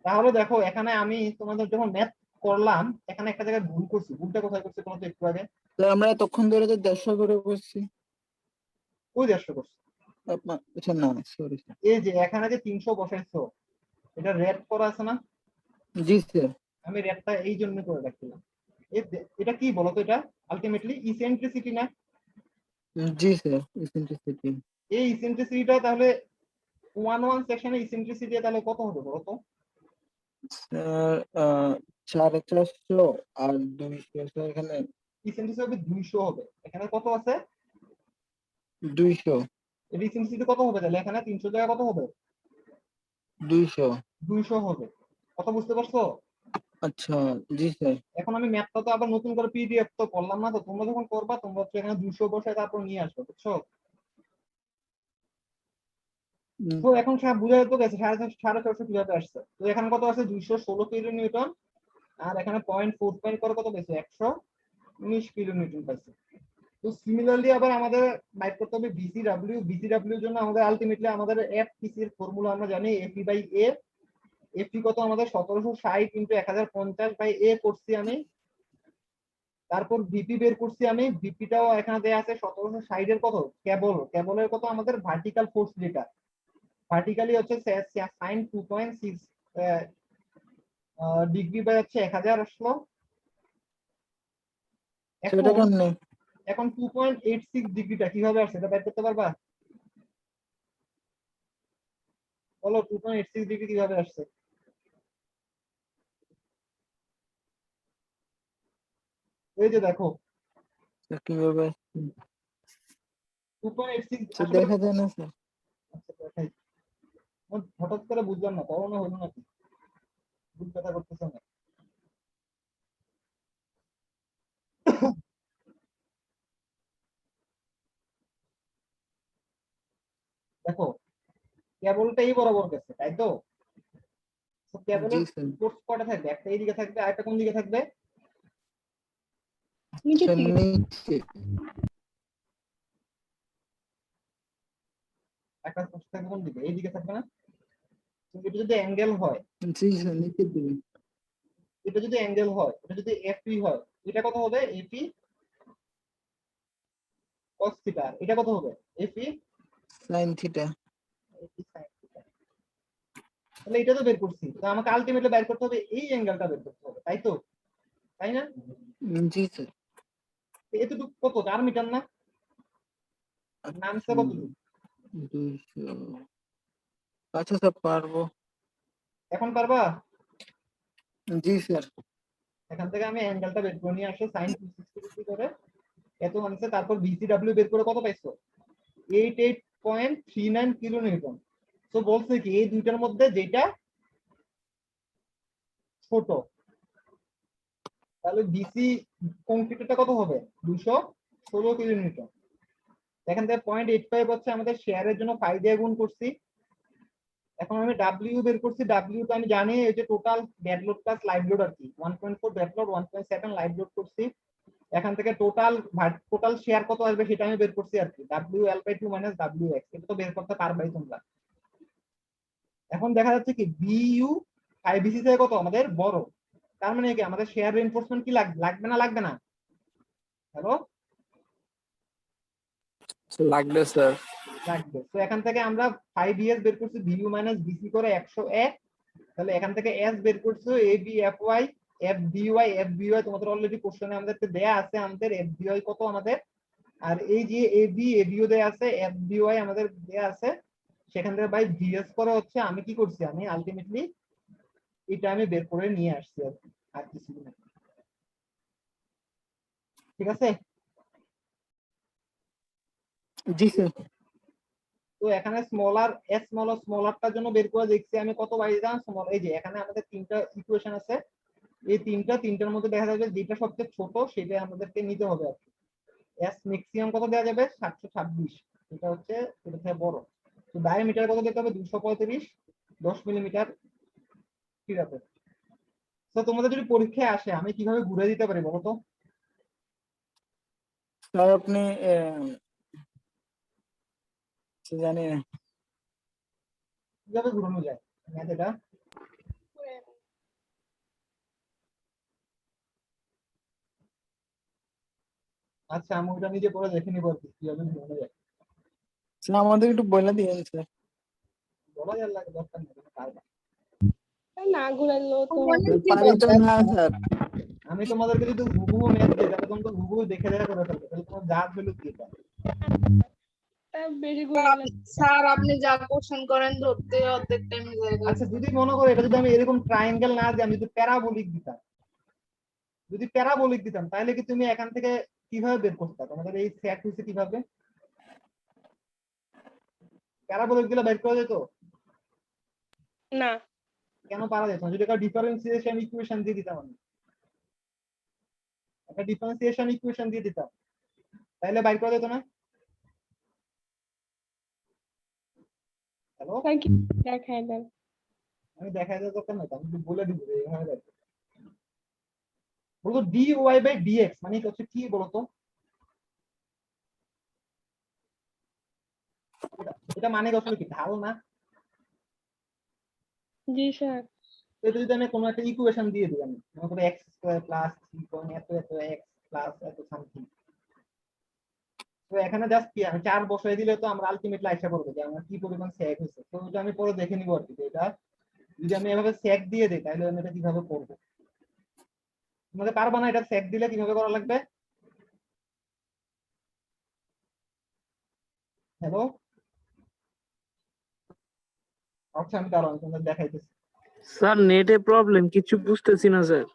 তাহলে দেখো এখানে আমি তোমাদের যখন ম্যাথ করলাম এখানে একটা জায়গায় ভুল করছি। ভুলটা কোথায় করছি বলো তো একটু আগে? স্যার আমরা এতক্ষণ ধরে তো 150 করে বসছি। ওই 150 করছি। আচ্ছা না সরি স্যার। এই যে এখানে যে 300 বসাইছো এটা রেড করা আছে না? জি স্যার। আমি রেডটা এই জন্য করে রাখছিলাম। এটা কি বলতো? এটা আলটিমেটলি ইসেন্ট্রিসিটি না? জি স্যার ইসেন্ট্রিসিটি। এই ইসেন্ট্রিসিটিটা তাহলে 1 সেকশনে ইসেন্ট্রিসিটি তাহলে কত হবে বলো তো? স্যার 450 আর 200 স্যার এখানে ইসেন্ট্রিসিটি হবে 200 হবে। এখানে কত আছে? 200 এর ইসেন্ট্রিসিটি কত হবে তাহলে? এখানে 300 জায়গায় কত হবে? 200। 200 হবে। কথা বুঝতে পারছো? আচ্ছা জি স্যার। এখন আমি ম্যাথটা তো আবার নতুন করে পিডিএফ তো করলাম না, তো তোমরা যখন করবা তোমরা হচ্ছে এখানে 200 বসায় তারপর নিয়ে আসবে, বুঝছো? তো এখন সব বুঝা তো গেছে 450 কিভাবে আসছে। তো এখানে কত আছে? 216 কিলো নিউটন। আর এখানে 0.4 করে কত পেয়েছে? 119 কিলো নিউটন পাইছে। তো সিমিলারলি আবার আমাদের বাইর করতে হবে বিসিডব্লিউ। বিসিডব্লিউ এর জন্য আমাদের আলটিমেটলি আমাদের এফপিসি এর ফর্মুলা আমরা জানি এফি বাই এ। এফি কত আমাদের 1760 ইনটু 1050 বাই এ করছি আমি। তারপর ভিপি বের করছি আমি। ভিপিটাও এখানে দেয়া আছে 1760 এর কত? কেবলের কত আমাদের ভার্টিক্যাল ফোর্স যেটা ভার্টিক্যালি হচ্ছে sin 2.6 ডিগ্রি বাই হচ্ছে 1000 আসলো। সেটা এখন কেমনে? এখন 2.86 ডিগ্রিটা কিভাবে আসছে এটা বের করতে পারবা? বলো 2.86 ডিগ্রি কিভাবে আসছে? এই যে দেখো স্যার কিভাবে 2.86 স্যার আসলে দেখা যায় না স্যার? আচ্ছা দেখাই। হঠাৎ করে বুঝলাম না, করোনা হলো নাকি? বুঝ ব্যথা করতেছে না। দেখো কেবলটা এই বরাবর গেছে তাই তো। তো জি কেবলের স্যার। ফোর্স কয়টা থাকবে? একটা এইদিকে থাকবে আর একটা কোন দিকে থাকবে? নিচের স্যার দিকে। নিচে। একটা ফোর্স থাকবে কোন দিকে? এইদিকে থাকবে না? তো এটা যদি অ্যাঙ্গেল হয়, জি স্যার নিচের দিকে। এটা যদি অ্যাঙ্গেল হয়, এটা যদি এফপি হয়, এটা কত হবে? AP cos theta. এটা কত হবে? AP sine theta. AP sin theta. তাহলে এটা তো বের করছি, তো আমাকে আলটিমেটলি বের করতে হবে এই অ্যাঙ্গেলটা বের করতে হবে, তাই তো? তাই না? জি স্যার। তো এতটুকু কত? 4 মিটার না? নামছে কতটুকু? 200। আচ্ছা স্যার পারবো। এখন পারবা? জি স্যার। এখান থেকে আমি অ্যাঙ্গেলটা বের করে নিয়ে আসো sin 260 ডিগ্রি করে এত আনছে। তারপর বিসিডব্লিউ বের করে কত পাইছো? 88.39 কিলো নিউটন। তো বলছে কি এই দুইটার মধ্যে যেটা ছোট, তাহলে বিসি কংক্রিটটা কত হবে? 216 কিলো নিউটন। এখান থেকে 0.85 হচ্ছে আমাদের শেয়ারের জন্য 5 দিয়ে গুণ করছি। এখন আমি ডাব্লিউ বের করছি। ডাব্লিউ তো আমি জানি এই যে total dead load plus live load আর কি। 1.4 ডেড লোড, 1.7 লাইভ লোড করছি। এখান থেকে টোটাল শেয়ার কত আসবে সেটা আমি বের করছি আর কি। W L by 2 minus W X, এটা তো বের করতে পারবাই তোমরা। এখন দেখা যাচ্ছে কি বিইউ 5BC থেকে কত আমাদের বড়, তার মানে কি আমাদের শেয়ার রিইনফোর্সমেন্ট কি লাগবে না লাগবে না? হ্যালো, লাগবে স্যার। লাগবে। তো এখান থেকে আমরা 5BS বের করছি বিইউ মাইনাস বিসি করে 101। তাহলে এখান থেকে এস বের করছো এবি এফওয়াই এফবিওয়াই। তোমাদের অলরেডি কোশ্চেনে আমাদেরকে দেয়া আছে আমাদের এফবিওয়াই কত আমাদের আর এই যে এবি এবিও দেয়া আছে, এফবিওয়াই আমাদের দেয়া আছে, সেখান থেকে ভাই জিএস করে হচ্ছে আমি কি করছি, আমি আলটিমেটলি এটা আমি বের করে নিয়ে আসছি আর কি, আর কিছু না। ঠিক আছে? জি স্যার। তো এখানে স্মলারটার জন্য বের করে দেখছি আমি কত বাই দিলাম স্মল। এই যে এখানে আমাদের তিনটা ইকুয়েশন আছে, এই তিনটার মধ্যে দেখা যাবে যেটা সবচেয়ে ছোট সেটা আমাদেরকে নিতে হবে আর কি। এস ম্যাক্সিমাম কত দেওয়া যাবে 726, এটা হচ্ছে এটা থেকে বড়। তো ডায়ামিটার কত দিতে হবে 235 10 মিলিমিটার। ঠিক আছে, তো তোমাদের যদি পরীক্ষায় আসে আমি কিভাবে ঘুরে দিতে পারি বলো তো? স্যার আপনি জানি না। কিভাবে ঘুরানো যায় ম্যাথ এটা? আচ্ছা আমি ওটা নিজে পরে দেখে নিবো আর কি, কিভাবে ঘুরানো যায়। স্যার আমাদের একটু বলে দিন স্যার। বলা যার লাগে দরকার নেই, তুমি পারবা। না ঘুরাইলেও তো পারি তো না স্যার। আমি তোমাদেরকে যদি হুবহু ম্যাথ দিই তাহলে তোমরা হুবহু দেখে দেখে করে ফেলবে, তাহলে তোমার যা ভ্যালু কি এটা? বেশি ঘুরাইলে স্যার আপনি যা কোশ্চেন করেন ধরতে অর্ধেক টাইম জায়গা। আচ্ছা যদি মনে করো এটা যদি আমি এরকম ট্রায়াঙ্গেল না দিই, আমি যদি প্যারাবোলিক দিতাম, তাহলে কি তুমি এখান থেকে কিভাবে বের করতে? তোমাদের এই সেট হইছে কিভাবে? প্যারাবোলিক গুলো বের করে যেত? না। কেন পারা যেত না? যদি একটা ডিফারেন্সিয়েশন ইকুয়েশন দিয়ে দিতাম, আমি একটা ডিফারেন্সিয়েশন ইকুয়েশন দিয়ে দিতাম, তাহলে বাইর করা যেত না? হ্যালো, স্যার কি দেখায় দেন? আমি দেখা যায় দরকার নাই, আমি শুধু বলে দিব যে এইভাবে বের করতে। বলতো ডি ওয়াই বাই ডিএক্স মানে হচ্ছে কি বলতো? এটা মানে আসলে কি, ঢাল না? জি স্যার। তো এটা যদি আমি কোনো একটা ইকুয়েশন দিয়ে দিই, আমি মনে করি এক্স স্কোয়ার প্লাস 3 এত এত এক্স প্লাস এত সামথিং, তো এখানে জাস্ট কি আমি 4 বসাই দিলে তো আমরা আলটিমেটলি আশা করবো যে আমার কি পরিমাণ স্যাক হয়েছে। তো ওটা আমি পরে দেখে নিবো আর কি, যে এটা যদি আমি এভাবে স্যাক দিয়ে দিই তাহলে আমি এটা কিভাবে করবো। তোমাকে পারবা না এটা স্যাক দিলে কিভাবে করা লাগবে? হ্যালো, আচ্ছা আমি দাঁড়াও, আমি তোমাদের দেখাইতেছি। স্যার নেটে প্রবলেম, কিছু বুঝতেছি না স্যার।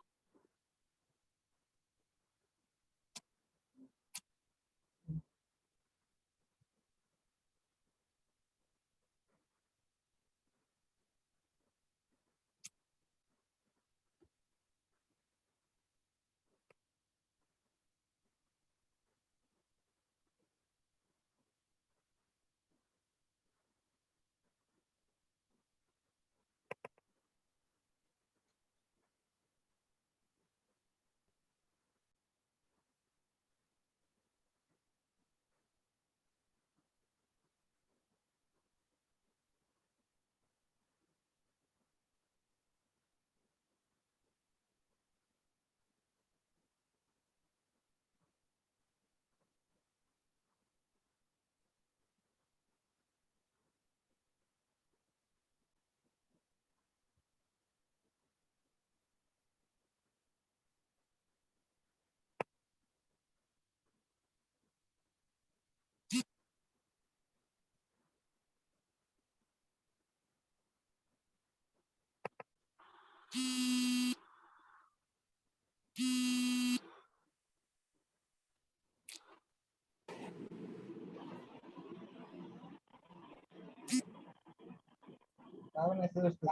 তাহলে মেসেজ আসতেছে।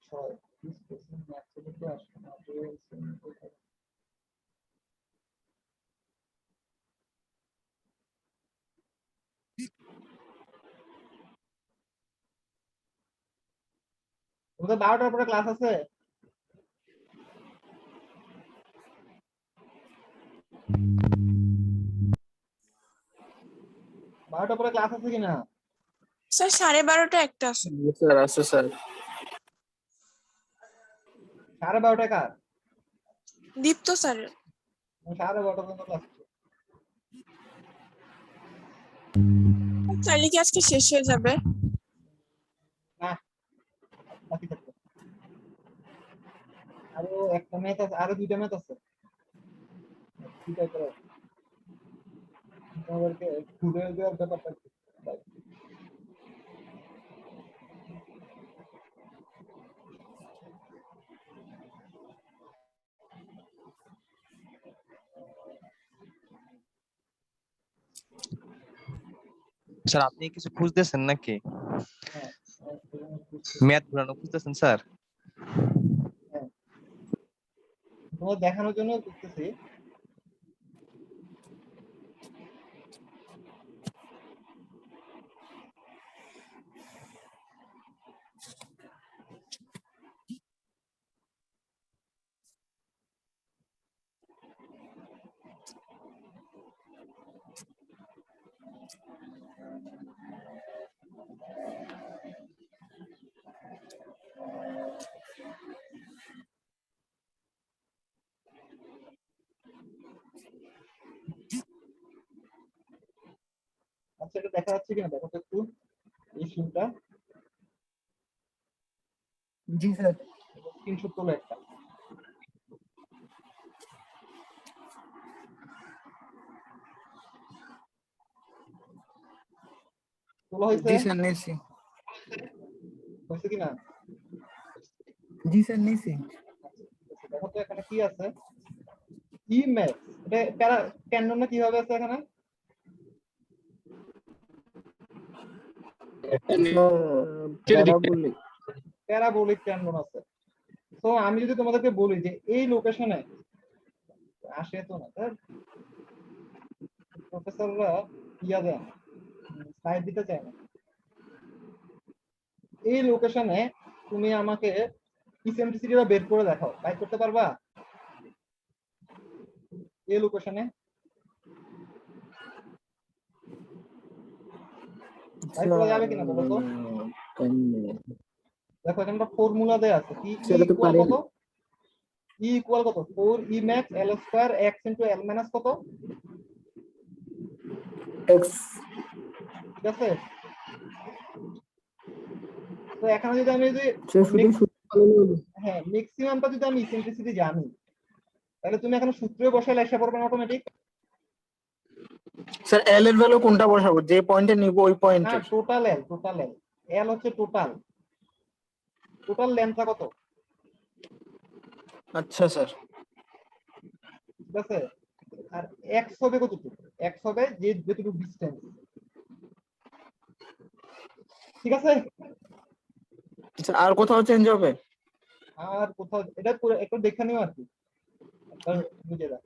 ছয় ম্যাথ আসবে না, তোমাদের 12টার পরে ক্লাস আছে? 12টার পরে ক্লাস আছে কিনা? স্যার 12:30 একটা আছে। স্যার আছে স্যার। 12:30 কার? দীপ্ত স্যার। 12:30 পর্যন্ত ক্লাস। চাইলে কি আজকে শেষ হয়ে যাবে? না, বাকি থাকবে। আরো একটা ম্যাথ আছে, আরো 2টা ম্যাথ আছে। দুইটা করে তোমাদেরকে ঘুরে দেওয়ার ব্যাপারটা কি? স্যার আপনি কিছু খুঁজতেছেন নাকি? হ্যাঁ, ম্যাথ ঘুরানো খুঁজতেছেন স্যার? তোমাদের দেখানোর জন্য করতেছি। আচ্ছা, এটা দেখা যাচ্ছে কিনা দেখো তো একটু, এই সিনটা জি স্যার। স্ক্রিনশট তোলো একটা। তোলা হয়েছে? জি স্যার নিয়েছি। হয়েছে কিনা? জি স্যার নিয়েছি। দেখো তো এখানে কি আছে, ই ম্যাথ। এটা প্যারা ক্যান্ডন না কিভাবে আছে এখানে? প্যারাবোলিক। প্যারাবোলিক ক্যান্ডন আছে। তো আমি যদি তোমাদেরকে বলি যে এই লোকেশনে আসে, তো না প্রফেসররা ইয়া দেন, সাইড দিতে চায় না। এই লোকেশনে তুমি আমাকে ইসেন্ট্রিসিটিটা বের করে দেখাও, বাইর করতে পারবা? এই লোকেশনে বাইর করা যাবে কিনা বলো তো? দেখো এখানে একটা ফর্মুলা দেয়া আছে, কি সেটা তো ইকুয়াল পারি কত? ই ইকুয়াল কত? 4 E max L square X into L minus কত? এক্স। ঠিক আছে, তো এখানে যদি আমি যদি সে শুধু হ্যাঁ ম্যাক্সিমামটা যদি আমি ইসেন্ট্রিসিটি জানি, তাহলে তুমি এখানে সূত্রে বসাইলে এসে পড়বে না অটোমেটিক? স্যার এল এর ভ্যালু কোনটা বসাবো? যে পয়েন্টে নিব ওই না, পয়েন্টে? টোটাল এল, টোটাল এল। এল হচ্ছে টোটাল, টোটাল লেন্থটা কত? আচ্ছা স্যার। ঠিক আছে, আর এক্স হবে কতটুকু? এক্স হবে যে যেটুকু ডিসটেন্স। ঠিক আছে, স্যার আর কোথাও চেঞ্জ হবে? আর কোথাও এটা পুরো একটু দেখে নিও আর কি, একবার বুঝে দাও।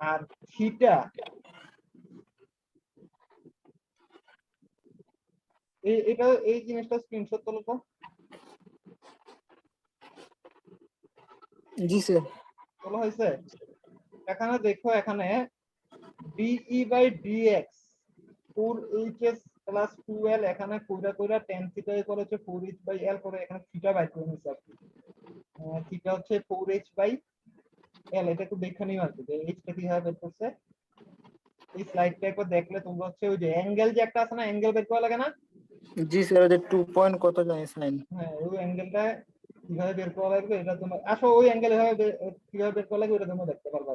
আর থিটা, এটা এই জিনিসটা স্ক্রিনশট তোলো তো। জি স্যার। তোলা হয়েছে? এখানে দেখো, এখানে DE by dx 4hs plus 2l, এখানে কইরা কইরা tan থিটা ইকুয়াল হচ্ছে 4h বাই l করে এখানে থিটা বাই করে নিছে আর কি। থিটা হচ্ছে 4h বাই l। এটা একটু দেখে নিও আর কি যে এইচটা কিভাবে বের করছে। এই স্লাইডটা একবার দেখলে তোমরা হচ্ছে ওই যে অ্যাঙ্গেল যে একটা আছে না, অ্যাঙ্গেল বের করা লাগে না? জি স্যার, ওই যে 2 পয়েন্ট কত জানি সাইন। হ্যাঁ, ওই অ্যাঙ্গেলটা কিভাবে বের করা লাগবে এটা তোমরা আসো, ওই অ্যাঙ্গেল কিভাবে বের করা লাগবে এটা তোমরা দেখতে পারবা।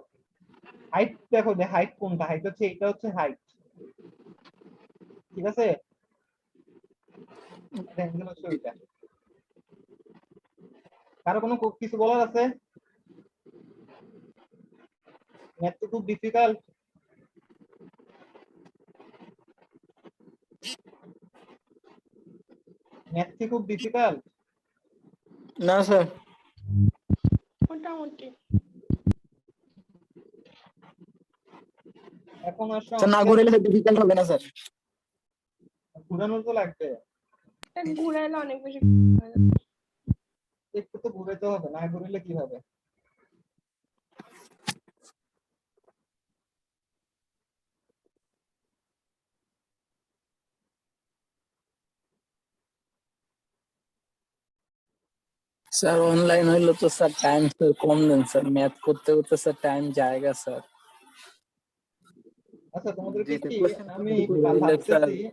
হাইট দেখো, যে হাইট কোনটা, হাইট হচ্ছে এটা হচ্ছে হাইট। ঠিক আছে, অ্যাঙ্গেল হচ্ছে ওইটা। কারো কোনো কিছু বলার আছে? ম্যাথ তো খুব ডিফিকাল্ট। ম্যাথ কি খুব ডিফিকাল্ট? না স্যার। মোটামুটি। এখন আসো স্যার না ঘুরাইলে ডিফিকাল্ট হবে না স্যার? ঘুরানোর তো লাগবে, এটা ঘুরাইলে অনেক বেশি একটু তো ঘুরাইতে হবে, না ঘুরাইলে কি হবে? স্যার অনলাইন হইলো তো স্যার টাইম কম দেন স্যার, ম্যাথ করতে করতে স্যার টাইম জায়গা স্যার। আচ্ছা তোমাদেরকে জি স্যার, কি কোশ্চেন আমি হইলে স্যার ভাবতেছি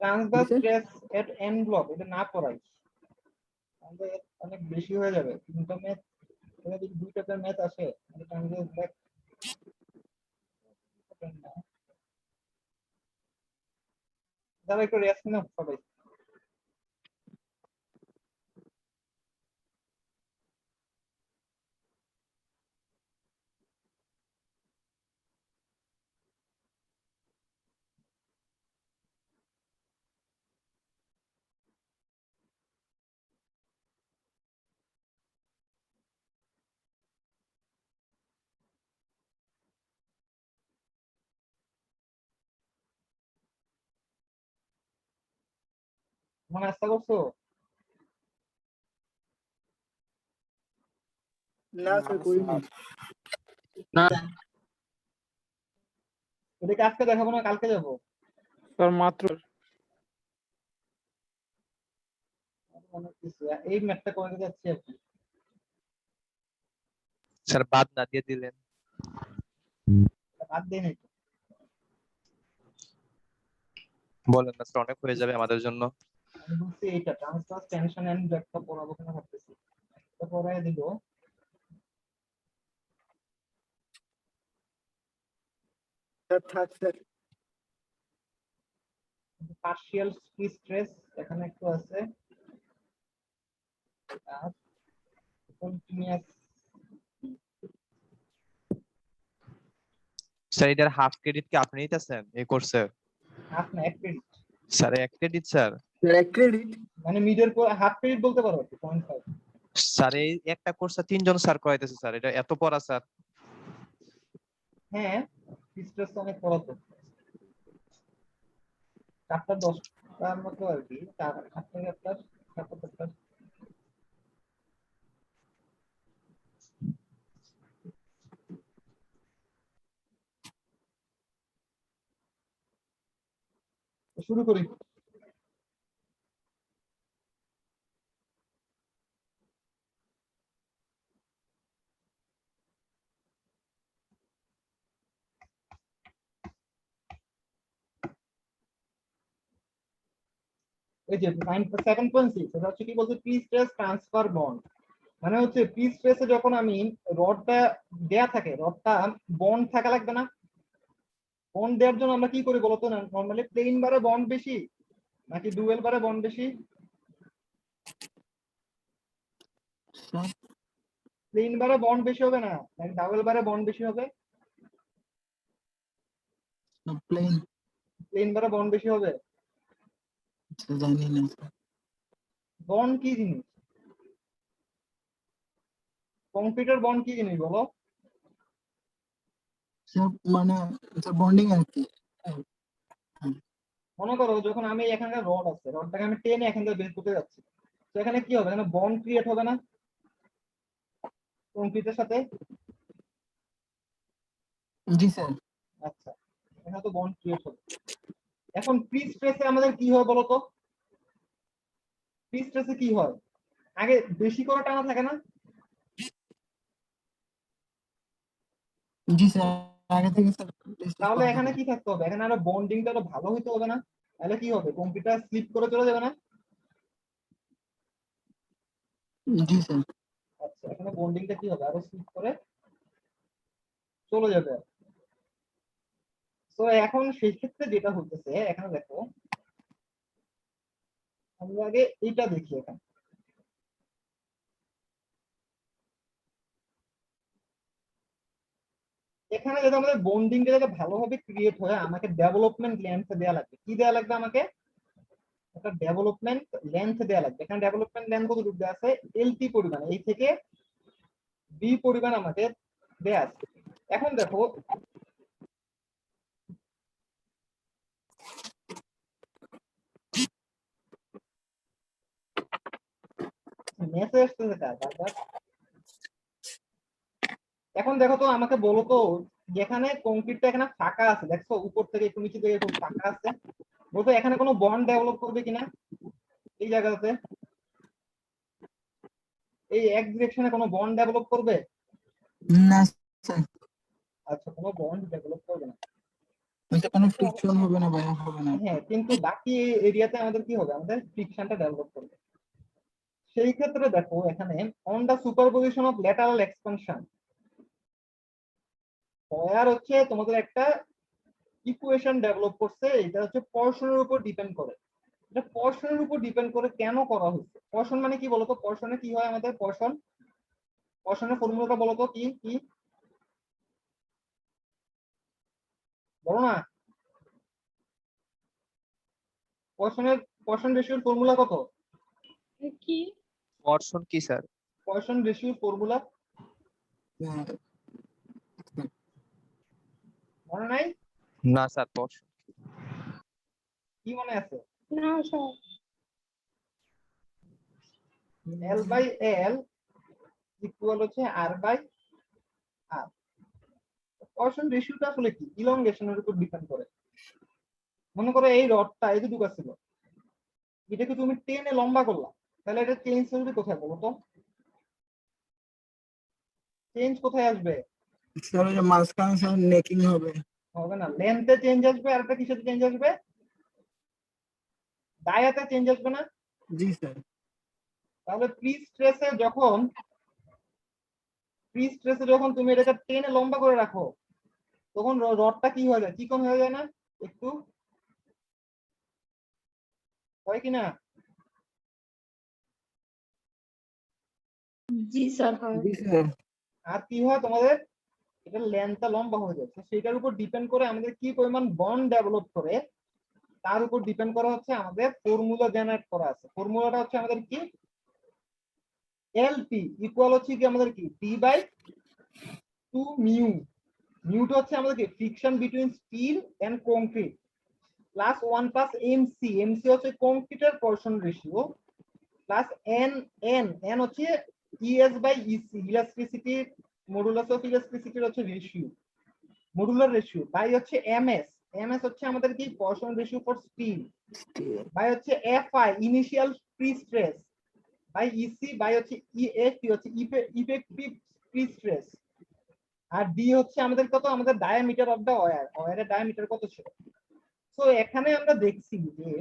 ট্রান্সভার্স স্ট্রেস এট এন ব্লক এটা না পড়াই, তাহলে অনেক বেশি হয়ে যাবে। তিনটা ম্যাথ, এটা যদি দুইটা ম্যাথ আসে তাহলে ট্রান্সভার্স ব্লক তাহলে একটু রেস্ট নাও সবাই। তোমরা নাস্তা করছো? না স্যার করিনি। এদিকে আজকে দেখাবো না, কালকে যাবো। স্যার মাত্র অনেক কিছু এই ম্যাথটা করে যাচ্ছি আর কি। স্যার বাদ না দিয়ে দিলেন। বাদ দিয়ে নাকি বলেন না স্যার, অনেক হয়ে যাবে আমাদের জন্য। আমি বলছি এইটা ট্রান্সভার্স টেনশন এন্ড ব্যাকটা পড়াবো কিনা ভাবতেছি, এটা পড়ায় দিব। স্যার থাক স্যার। পার্শিয়াল স্ট্রেস এখানে একটু আছে, আর কন্টিনিউয়াস স্যার এটার হাফ ক্রেডিট কি আপনি নিতেছেন এই কোর্সে? হাফ না এক credit, sir 1 credit sir? Sir 1 credit? মানে মিডের পর হাফ ক্রেডিট বলতে পারো 0.5। স্যার এই একটা কোর্সে 3 জন স্যার করাইতেছে স্যার, এটা এত পড়া স্যার? হ্যাঁ স্ট্রেস তো অনেক পড়াতো, 4টা 10টার মতো আর কি, 8 থেকে 1 7টা। শুরু করি। এই যে 7.6 এটা হচ্ছে কি বলছে, প্রি স্ট্রেস ট্রান্সফার বন্ড। মানে হচ্ছে প্রি স্ট্রেসে যখন আমি রডটা দেয়া থাকে, রডটা বন্ড থাকা লাগবে না। বন্ড দেওয়ার জন্য আমরা কি করি বলতো, না নরমালি প্লেন বারে বন্ড বেশি নাকি ডুয়েল বারে বন্ড বেশি? প্লেন বারে বন্ড বেশি হবে না নাকি ডাবল বারে বন্ড বেশি হবে? প্লেন। প্লেন বারে বন্ড বেশি হবে। জানি না বন্ড কি জিনিস? কম্পিউটার বন্ড কি জিনিস বলো? স্যার, মানে বন্ডিং আর কি। মনে করো যখন আমি এখানে রড আছে, রডটাকে আমি টেনে এখান থেকে বের করতে যাচ্ছি, তো এখানে কি হবে, এখানে বন্ড ক্রিয়েট হবে না কংক্রিটের সাথে? জি স্যার। আচ্ছা, এখানে তো বন্ড ক্রিয়েট হবে। এখন প্রি স্ট্রেসে আমাদের কি হয় বলতো? প্রি স্ট্রেসে কি হয়, আগে বেশি করে টানা থাকে না? জি স্যার, আগে থেকে স্যার। তাহলে এখানে কি থাকতে হবে, এখানে আরো বন্ডিংটা আরো ভালো হইতে হবে না? তাহলে কি হবে, কম্পিউটার স্লিপ করে চলে যাবে না? জি স্যার। আচ্ছা, এখানে বন্ডিংটা কি হবে, আরো স্লিপ করে চলে যাবে। তো এখন সেই ক্ষেত্রে যেটা হইতেছে, এখানে দেখো আমরা আগে এইটা দেখি। এখানে যদি আমাদের বন্ডিংটা যাতে ভালোভাবে ক্রিয়েট হয়, আমাকে ডেভেলপমেন্ট লেন্থ দেওয়া লাগবে। কি দেওয়া লাগবে আমাকে? একটা ডেভেলপমেন্ট লেন্থ দেওয়া লাগবে। এখানে ডেভেলপমেন্ট লেন্থ কতটুকু দেওয়া আছে? এলটি পরিমাণ, এই থেকে বি পরিমাণ আমাদের দেওয়া আছে। এখন দেখো মেসেজ আসতেছে কার বারবার? এখন দেখো তো, আমাকে বলো তো, যেখানে কংক্রিটটা এখানে ফাঁকা আছে, দেখছো উপর থেকে একটু নিচে থেকে খুব ফাঁকা আছে, বলতো এখানে কোনো বন্ড ডেভেলপ করবে কিনা এই জায়গাতে? এই এক ডিরেকশনে কোনো বন্ড ডেভেলপ করবে? না স্যার, আচ্ছা, কোনো বন্ড ডেভেলপ করবে না। ওইটা কোনো ফ্রিকশন হবে না ভাইয়া, হবে না। হ্যাঁ, কিন্তু বাকি এরিয়াতে আমাদের কি হবে, আমাদের ফ্রিকশনটা ডেভেলপ করবে। সেই ক্ষেত্রে দেখো এখানে on the superposition of lateral expansion, wire হচ্ছে তোমাদের একটা ইকুয়েশন ডেভেলপ করছে, এটা হচ্ছে পোরশনের উপর ডিপেন্ড করে। এটা পোরশনের উপর ডিপেন্ড করে কেন করা হচ্ছে? পোরশন মানে কি বলতো? পোরশনে কি হয় আমাদের? পোরশনের ফর্মুলাটা বলতো কি কি বলো না। পোরশন রেশিওর ফর্মুলা কত? কি পোরশন কি স্যার? পোরশন রেশিওর ফর্মুলা মনে নাই? না স্যার, পোরশন কি মনে আছে? না sir, L by L equal হচ্ছে R বাই R। পোরশন রেশিওটা আসলে কি? ইলংগেশনের উপর ডিপেন্ড করে। মনে করো এই রডটা এতটুকু ছিল, এটাকে তুমি টেনে লম্বা করলা, তাহলে এটা চেঞ্জ হবে কোথায় বলো তো? চেঞ্জ কোথায় আসবে? স্যার ওই যে মাঝখানে স্যার নেকিং হবে। হবে না, লেন্থে চেঞ্জ আসবে। আর একটা কিসের চেঞ্জ আসবে? ডায়াতে চেঞ্জ আসবে না? জি স্যার। তাহলে প্রি স্ট্রেসে যখন তুমি এটাকে টেনে লম্বা করে রাখো, তখন রডটা কি হয়ে যায়? চিকন হয়ে যায় না একটু? হয় কি না? জি স্যার হয়। জি স্যার। আর কি হয় তোমাদের? এটা লেন্থটা লম্বা হয়ে যাচ্ছে। সেটার উপর ডিপেন্ড করে আমাদের কি পরিমাণ বন্ড ডেভেলপ করে, তার উপর ডিপেন্ড করা হচ্ছে আমাদের ফর্মুলা জেনারেট করা আছে। ফর্মুলাটা হচ্ছে আমাদের কি? এলপি ইকুয়াল হচ্ছে কি আমাদের কি? টি বাই 2 মিউ। মিউটা হচ্ছে আমাদের কি? Friction between steel and concrete plus 1 plus MC. MC হচ্ছে কংক্রিটের Poisson ratio plus N. N হচ্ছে ES by EC, elasticity modulus of ইলাস্ট্রিসিটির হচ্ছে রেশিও, মডুলার রেশিও বাই হচ্ছে এমএস। এমএস হচ্ছে আমাদের কি? Poisson ratio for steel by হচ্ছে FI initial prestress by EC by হচ্ছে ইএফটি হচ্ছে ইফেক্টিভ প্রি স্ট্রেস। আর ডি হচ্ছে আমাদের কত? আমাদের diameter of the wire, ওয়্যারের diameter কত ছিল। সো এখানে আমরা দেখছি যে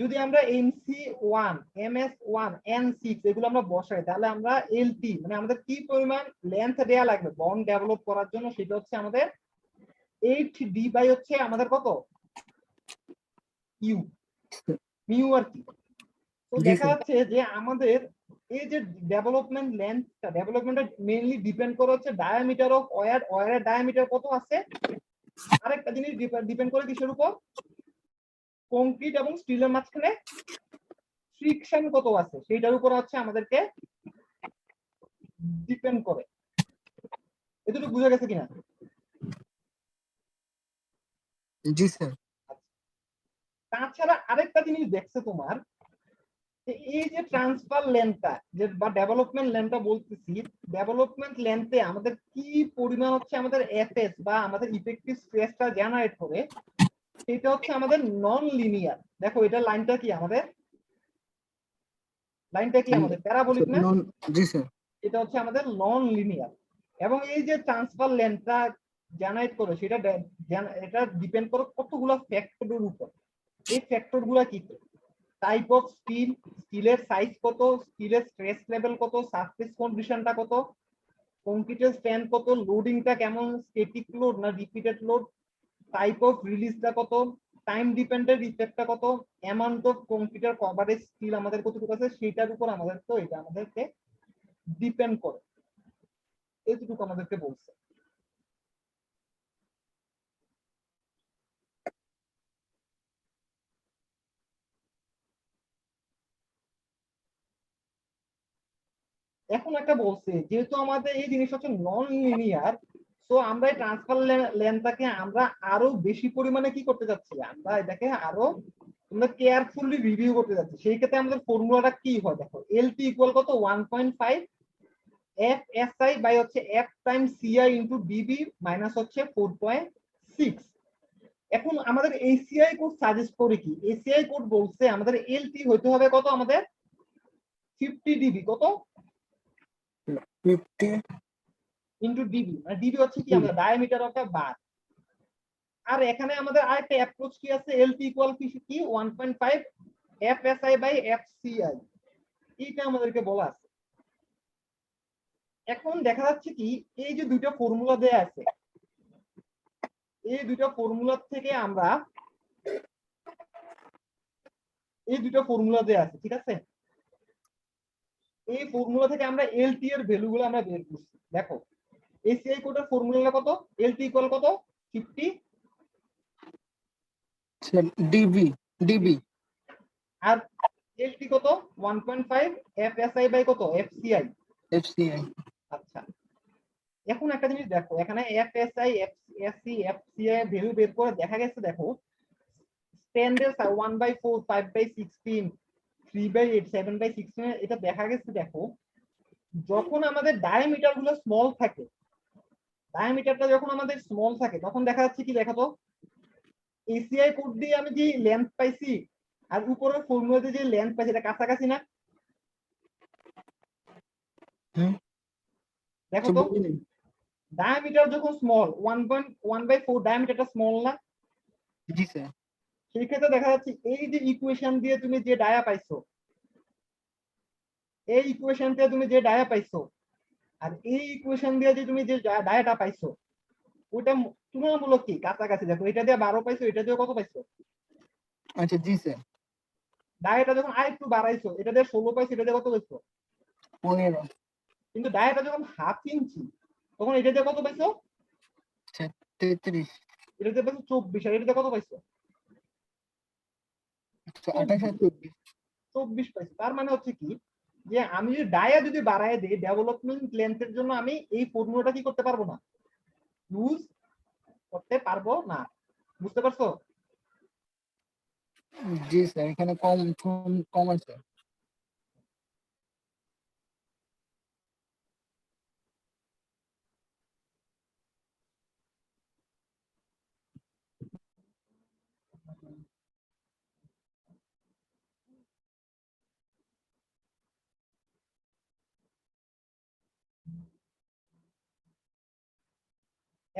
যদি আমরা MC1 MS1 N6 এগুলো আমরা বসাই, তাহলে আমরা এলটি মানে আমাদের কি পরিমাণ লেন্থ দেয়া লাগবে বন্ড ডেভেলপ করার জন্য, সেটা হচ্ছে আমাদের 8D বাই হচ্ছে আমাদের কত? ইউ, মিউ আর কি। তো জি দেখা স্যার। যাচ্ছে যে আমাদের এই যে ডেভেলপমেন্ট লেন্থটা, ডেভেলপমেন্টটা মেইনলি ডিপেন্ড করে হচ্ছে ডায়ামিটার অফ ওয়্যার। ওয়্যারের ডায়ামিটার কত আছে? আরেকটা জিনিস ডিপেন্ড করে কিসের উপর? কংক্রিট এবং স্টিলের মাঝখানে ফ্রিকশন কত আছে সেইটার উপর হচ্ছে আমাদেরকে ডিপেন্ড করে। এতটুকু বুঝা গেছে কিনা? জি স্যার। তাছাড়া আরেকটা জিনিস দেখছে তোমার, যে এই যে ট্রান্সফার লেন্থটা যে বা ডেভেলপমেন্ট লেন্থটা বলতেছি, ডেভেলপমেন্ট লেন্থে আমাদের কি পরিমাণ হচ্ছে আমাদের এফএস বা আমাদের ইফেক্টিভ স্ট্রেসটা জেনারেট করে, সেটা হচ্ছে আমাদের নন লিনিয়ার। দেখো এটা লাইনটা কি আমাদের? লাইনটা কি আমাদের প্যারাবোলিক না? জি স্যার। এটা হচ্ছে আমাদের নন লিনিয়ার। এবং এই যে ট্রান্সফার লেন্থটা জেনারেট করে, সেটা এটা ডিপেন্ড করে কতগুলো ফ্যাক্টরের উপর। এই ফ্যাক্টর গুলা কি? টাইপ অফ স্টিল, স্টিলের সাইজ কত, স্টিলের স্ট্রেস লেভেল কত, সারফেস কন্ডিশনটা কত, কংক্রিটের স্ট্রেন্থ কত, লোডিংটা কেমন, স্ট্যাটিক লোড না রিপিটেড লোড, টাইপ অফ রিলিজটা কত, টাইম ডিপেন্ডেন্ট ইফেক্টটা কত, অ্যামাউন্ট অফ কংক্রিটের কভারেজ স্টিল আমাদের কতটুকু আছে, সেটার উপর আমাদের তো এটা আমাদেরকে ডিপেন্ড করে। এইটুকু আমাদেরকে বলছে। এখন একটা বলছে যেহেতু আমাদের এই জিনিস হচ্ছে নন লিনিয়ার, তো আমরা এই ট্রান্সফার লেন্থটাকে আমরা আরো বেশি পরিমাণে কি করতে যাচ্ছি? আমরা এটাকে আরো আমরা কেয়ারফুলি রিভিউ করতে যাচ্ছি। সেই ক্ষেত্রে আমাদের ফর্মুলাটা কি হয়? দেখো এলটি ইকুয়াল কত? 1.5 এফএসআই বাই হচ্ছে F time CI into DB minus হচ্ছে 4.6। এখন আমাদের এসিআই কোড সাজেস্ট করে কি? এসিআই কোড বলছে আমাদের এলটি হইতে হবে কত? আমাদের 50 ডিবি। কত? 50 ইনটু ডিবি, মানে ডিবি হচ্ছে কি আমাদের ডায়ামিটার অফ আ বার। আর এখানে আমাদের আরেকটা অ্যাপ্রোচ কি আছে, এলপি ইকুয়াল কি 1.5 এফএসআই বাই এফসিআই, এইটা আমাদেরকে বলা আছে। এখন দেখা যাচ্ছে কি এই যে দুইটা ফর্মুলা দেয়া আছে, এই দুইটা ফর্মুলা থেকে আমরা দেয়া আছে, ঠিক আছে, এই ফর্মুলা থেকে আমরা এলটি এর ভ্যালুগুলো আমরা বের করছি। দেখো এসিআই কোডের ফর্মুলা কত, এলটি ইকুয়াল কত 50 ডিবি ডিবি আর এলটি কত 1.5 এফএসআই বাই কত এফসিআই। এফসিআই। আচ্ছা, এখন একটা জিনিস দেখো, এখানে এফএসআই এফএসসি এফসিআই ভ্যালু বের করে দেখা গেছে, দেখো স্ট্যান্ডার্ড 1/4 5/16 3/8 7/16 এটা দেখা গেছে। দেখো যখন আমাদের ডায়ামিটার গুলো স্মল থাকে, ডায়ামিটারটা যখন আমাদের স্মল থাকে তখন দেখা যাচ্ছে কি, দেখো তো এসিআই কোড দিয়ে আমি যে লেন্থ পাইছি আর উপরের ফর্মুলাতে যে লেন্থ পাইছি এটা কাছাকাছি না? দেখো তো ডায়ামিটার যখন স্মল 1/4 ডায়ামিটারটা স্মল না? জি স্যার। সেই ক্ষেত্রে দেখা যাচ্ছে এই যে ইকুয়েশন দিয়ে তুমি যে ডায়া পাইছো, এই ইকুয়েশন দিয়ে তুমি যে ডায়া পাইছো আর এই ইকুয়েশন দিয়ে যে তুমি যে ডায়াটা পাইছো ওটা তুলনামূলক কি কাছাকাছি। দেখো এটা দিয়ে 12 পাইছো, এটা দিয়ে কত পাইছো? আচ্ছা জি স্যার। ডায়াটা যখন আরেকটু বাড়াইছো, এটা দিয়ে 16 পাইছো, এটা দিয়ে কত পাইছো? 15। কিন্তু ডায়াটা যখন হাফ ইঞ্চি তখন এটা দিয়ে কত পাইছো? 33। এটা দিয়ে পাইছো 24, আর এটা দিয়ে কত পাইছো? 28 আর 24। 24 পাইছো। তার মানে হচ্ছে কি যে আমি যদি ডায়া যদি বাড়ায় দিই ডেভেলপমেন্ট লেন্থের জন্য আমি এই ফর্মুলাটা কি করতে পারবো না, ইউজ করতে পারবো না। বুঝতে পারছো? জি স্যার, এখানে কম কম আছে।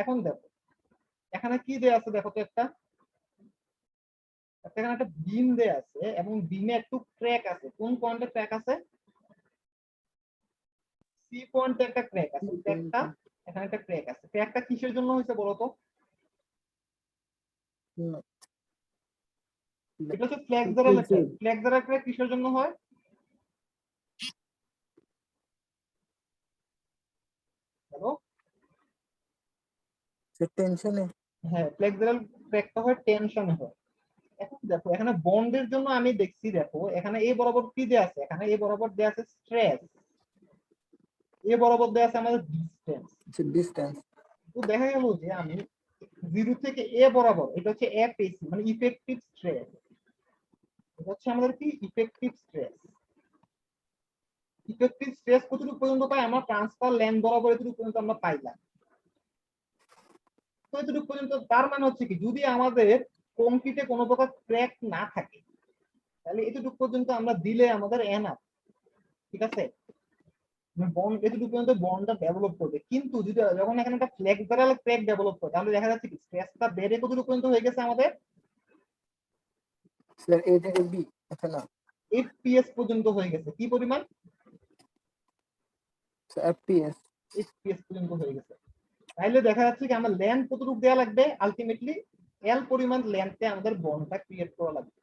এখন দেখো এখানে কি দেয়া আছে, দেখো তো এখানে একটা বিম দেয়া আছে এবং বিমে একটু ক্র্যাক আছে। কোন পয়েন্টে ক্র্যাক আছে? সি পয়েন্টে একটা ক্র্যাক আছে। ক্র্যাকটা এখানে একটা ক্র্যাক আছে। ক্র্যাকটা কিসের জন্য হয়েছে বলো তো? এটা হচ্ছে ফ্লেক্সারাল ক্র্যাক। ফ্লেক্সারাল ক্র্যাক কিসের জন্য হয়? হ্যালো, টেনশনে। হ্যাঁ, ফ্লেক্সারাল ক্র্যাকটা হয় টেনশনে হয়। এখন দেখো এখানে বন্ডের জন্য আমি দেখছি, দেখো এখানে এ বরাবর কি দেয়া আছে, এখানে এ বরাবর দেয়া আছে স্ট্রেস, এ বরাবর দেয়া আছে আমাদের ডিসটেন্স। ডিসটেন্স। তো দেখা গেল যে আমি 0 থেকে এ বরাবর, এটা হচ্ছে এফএসি মানে ইফেক্টিভ স্ট্রেস, এটা হচ্ছে আমাদের কি ইফেক্টিভ স্ট্রেস। ইফেক্টিভ স্ট্রেস কতটুকু পর্যন্ত পাই আমরা? ট্রান্সফার লেন্থ বরাবর এতটুকু পর্যন্ত আমরা পাইলাম। তো এতটুকু পর্যন্ত তার মানে হচ্ছে কি, যদি আমাদের কংক্রিটে কোনো প্রকার ক্র্যাক না থাকে তাহলে এতটুকু পর্যন্ত আমরা দিলে আমাদের এনাফ, ঠিক আছে, বন্ড এতটুকু পর্যন্ত বন্ডটা ডেভেলপ করবে। কিন্তু যদি যখন এখানে একটা ফ্লেক্সারাল ক্র্যাক ডেভেলপ করে তাহলে দেখা যাচ্ছে কি স্ট্রেসটা বেড়ে কতটুকু পর্যন্ত হয়ে গেছে আমাদের? স্যার এ থেকে বি। আচ্ছা না, এফপিএস পর্যন্ত হয়ে গেছে। কি পরিমাণ? এফপিএস। এফপিএস পর্যন্ত হয়ে গেছে। তাইলে দেখা যাচ্ছে কি আমার লেন্থ কতটুকু দেওয়া লাগবে? আলটিমেটলি এল পরিমাণ লেন্থে আমাদের বন্ডটা ক্রিয়েট করা লাগবে।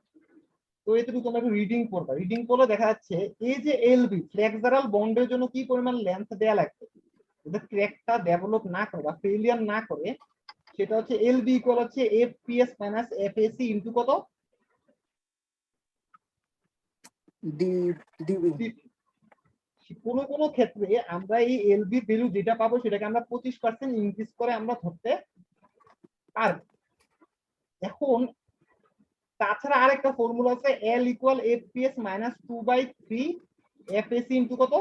তো এটুকু তোমরা একটু রিডিং করবা। রিডিং করলে দেখা যাচ্ছে এই যে এলবি ফ্লেক্সারাল বন্ডের জন্য কি পরিমাণ লেন্থ দেওয়া লাগবে যদি ক্র্যাকটা ডেভেলপ না করে বা ফেলিয়ার না করে, সেটা হচ্ছে এলবি ইকুয়াল হচ্ছে এফপিএস মাইনাস এফএসি ইনটু কত? ডিবি। কোন কোন ক্ষেত্রে আমরা এই এলবি ভ্যালু যেটা পাবো সেটাকে আমরা 25% ইনক্রিজ করে আমরা ধরতে পারবো। এখন তাছাড়া আরেকটা ফর্মুলা আছে L equal FPS minus 2/3 FAC into কত?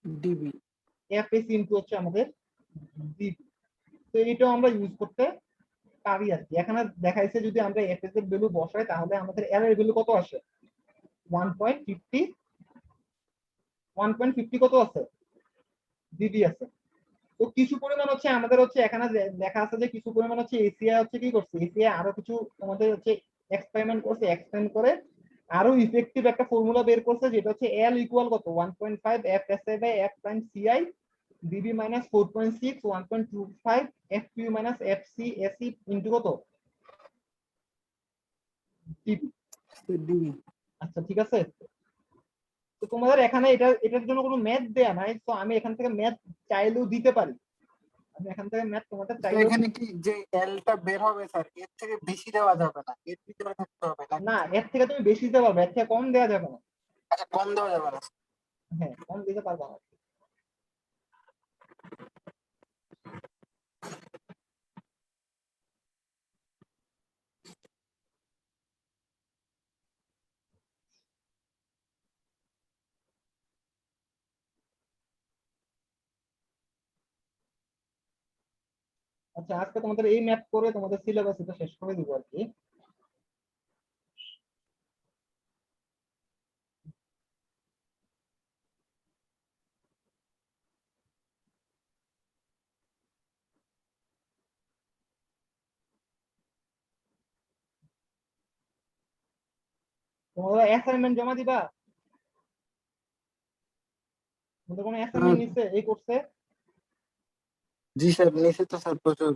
ডিবি। এফএসি ইনটু হচ্ছে আমাদের ডিবি। তো এটাও আমরা ইউজ করতে পারি আর কি। এখানে দেখাইছে যদি আমরা এফএস এর ভ্যালু বসাই তাহলে আমাদের এল এর ভ্যালু কত আসে? 1.50 1.50 কত আছে, ডিবি আছে। তো কিছু পরিমাণ হচ্ছে আমাদের হচ্ছে এখানে লেখা আছে যে কিছু পরিমাণ হচ্ছে এসিআই হচ্ছে কি করছে, এসিআই আরো কিছু তোমাদের হচ্ছে এক্সপেরিমেন্ট করছে, এক্সপেন্ড করে আরো ইফেক্টিভ একটা ফর্মুলা বের করছে, যেটা হচ্ছে এল ইকুয়াল কত 1.5 F S A by F prime CI DB minus 4.6 1.25 F Q minus F C AC into কত ডিবি। ডিবি। আচ্ছা ঠিক আছে, তো তোমাদের এখানে এটার জন্য কোনো ম্যাথ দেয়া নাই, তো আমি এখান থেকে ম্যাথ চাইলেও দিতে পারি, আমি এখান থেকে ম্যাথ তোমাদের তো চাইলেও এখানে কি যে এলটা বের হবে স্যার, এর থেকে বেশি দেওয়া যাবে না, এর ভিতরে থাকতে হবে নাকি? না, এর থেকে তুমি বেশি দিতে পারবে, এর থেকে কম দেওয়া যাবে না। আচ্ছা, কম দেওয়া যাবে না। হ্যাঁ, কম দিতে পারবা না। আচ্ছা, আজকে তোমাদের এই ম্যাথ করে তোমাদের সিলেবাস এটা শেষ করে দিব আর কি। তোমরা অ্যাসাইনমেন্ট জমা দিবা, তোমাদের কোনো অ্যাসাইনমেন্ট নিচ্ছে এই কোর্সে? জি স্যার, নিচে তো স্যার প্রচুর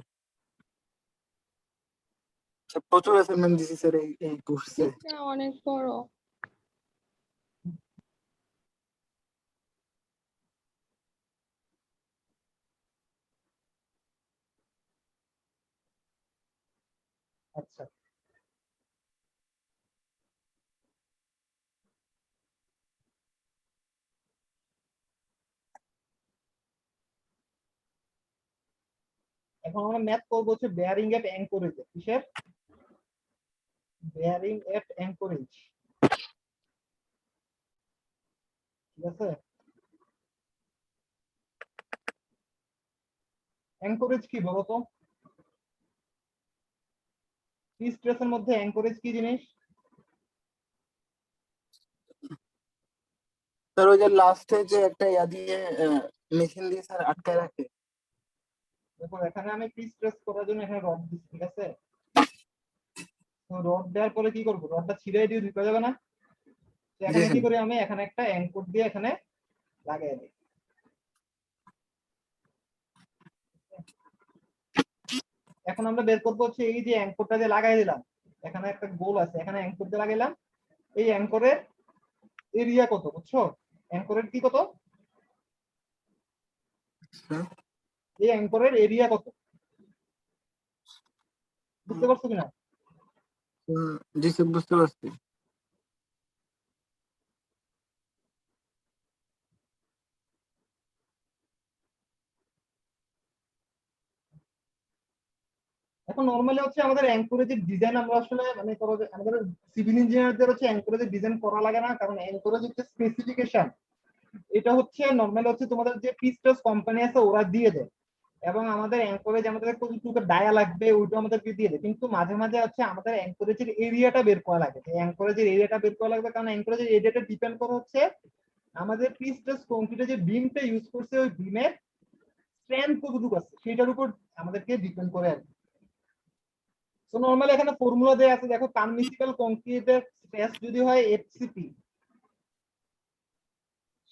প্রচুর অ্যাসাইনমেন্ট দিছি স্যার এই কোর্সে। এটা অনেক বড়। আচ্ছা, এখন আমরা ম্যাথ করবো হচ্ছে বেয়ারিং এট অ্যাঙ্করেজ। কিসের? বেয়ারিং এট অ্যাঙ্করেজ, ঠিক আছে। অ্যাঙ্করেজ কি বলো তো? ফ্রি স্ট্রেসের মধ্যে অ্যাঙ্করেজ কি জিনিস? স্যার ওই যে লাস্টে যে একটা ইয়া দিয়ে মেশিন দিয়ে স্যার আটকায় রাখে। দেখো এখানে আমি ফ্রি স্ট্রেস করার জন্য এখানে রড দিচ্ছি, ঠিক আছে। তো রড দেওয়ার পরে কি করবো, রডটা ছিঁড়ে দিয়ে ঢুকে যাবে না? তো জি এখানে কি স্যার। করি, আমি এখানে একটা অ্যাঙ্কর দিয়ে এখানে লাগাই দিই। এখন আমরা বের করবো হচ্ছে এই যে অ্যাঙ্করটা যে লাগাই দিলাম, এখানে একটা গোল আছে, এখানে অ্যাঙ্কর দিয়ে লাগাইলাম, এই অ্যাঙ্করের এরিয়া কত বুঝছো? অ্যাঙ্করের কি কত, এই অ্যাঙ্করের এরিয়া কত, বুঝতে পারছো কিনা? জি স্যার, বুঝতে পারছি। এখন নরমালি হচ্ছে আমাদের অ্যাঙ্করেজের ডিজাইন আমরা আসলে মানে করো যে আমাদের সিভিল ইঞ্জিনিয়ারদের হচ্ছে অ্যাঙ্করেজের ডিজাইন করা লাগে না, কারণ অ্যাঙ্করেজের যে স্পেসিফিকেশন এটা হচ্ছে নরমালি হচ্ছে তোমাদের যে পিস্টস কোম্পানি আছে ওরা দিয়ে দেয়, এবং আমাদের অ্যাঙ্করেজ আমাদের কতটুকু ডায়া লাগবে ওইটা আমাদেরকে দিয়ে দেয়, কিন্তু মাঝে মাঝে হচ্ছে আমাদের অ্যাঙ্করেজের এরিয়াটা বের করা লাগে, অ্যাঙ্করেজের এরিয়াটা বের করা লাগবে, কারণ অ্যাঙ্করেজের এরিয়াটা ডিপেন্ড করে হচ্ছে আমাদের পিস্টস কংক্রিটে যে বিমটা ইউজ করছে ওই বিমের স্ট্রেংথ কতটুকু আছে সেটার উপর আমাদেরকে ডিপেন্ড করে আর কি। তো নরমালি এখানে ফর্মুলা দেয়া আছে, দেখো পারমিসিবল কংক্রিটের স্ট্রেস যদি হয় এফসিপি,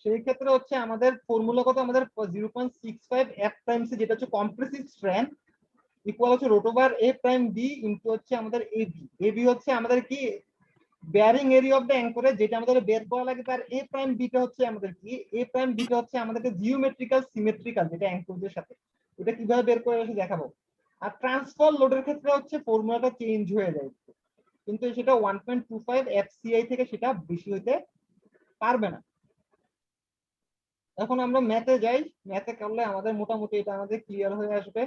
সেই ক্ষেত্রে হচ্ছে আমাদের ফর্মুলা কত, আমাদের 0.65 এফ টাইমস যেটা হচ্ছে কম্প্রেসিভ স্ট্রেংথ ইকুয়াল হচ্ছে root over a prime B into হচ্ছে আমাদের এবি। এবি হচ্ছে আমাদের কি bearing area of the anchorage, যেটা আমাদের বের করা লাগে, তার এ প্রাইম বিটা হচ্ছে আমাদের কি, এ প্রাইম বিটা হচ্ছে আমাদেরকে জিওমেট্রিক্যাল সিমেট্রিক্যাল যেটা অ্যাঙ্করেজের সাথে, এটা কিভাবে বের করে এসে দেখাবো। আর ট্রান্সফার লোডের ক্ষেত্রে হচ্ছে ফর্মুলাটা চেঞ্জ হয়ে যায়, কিন্তু সেটা 1.25 এফসিআই থেকে সেটা বেশি হইতে পারবে না। এখন আমরা ম্যাথে যাই, ম্যাথে করলে আমাদের মোটামুটি এটা আমাদের ক্লিয়ার হয়ে আসবে।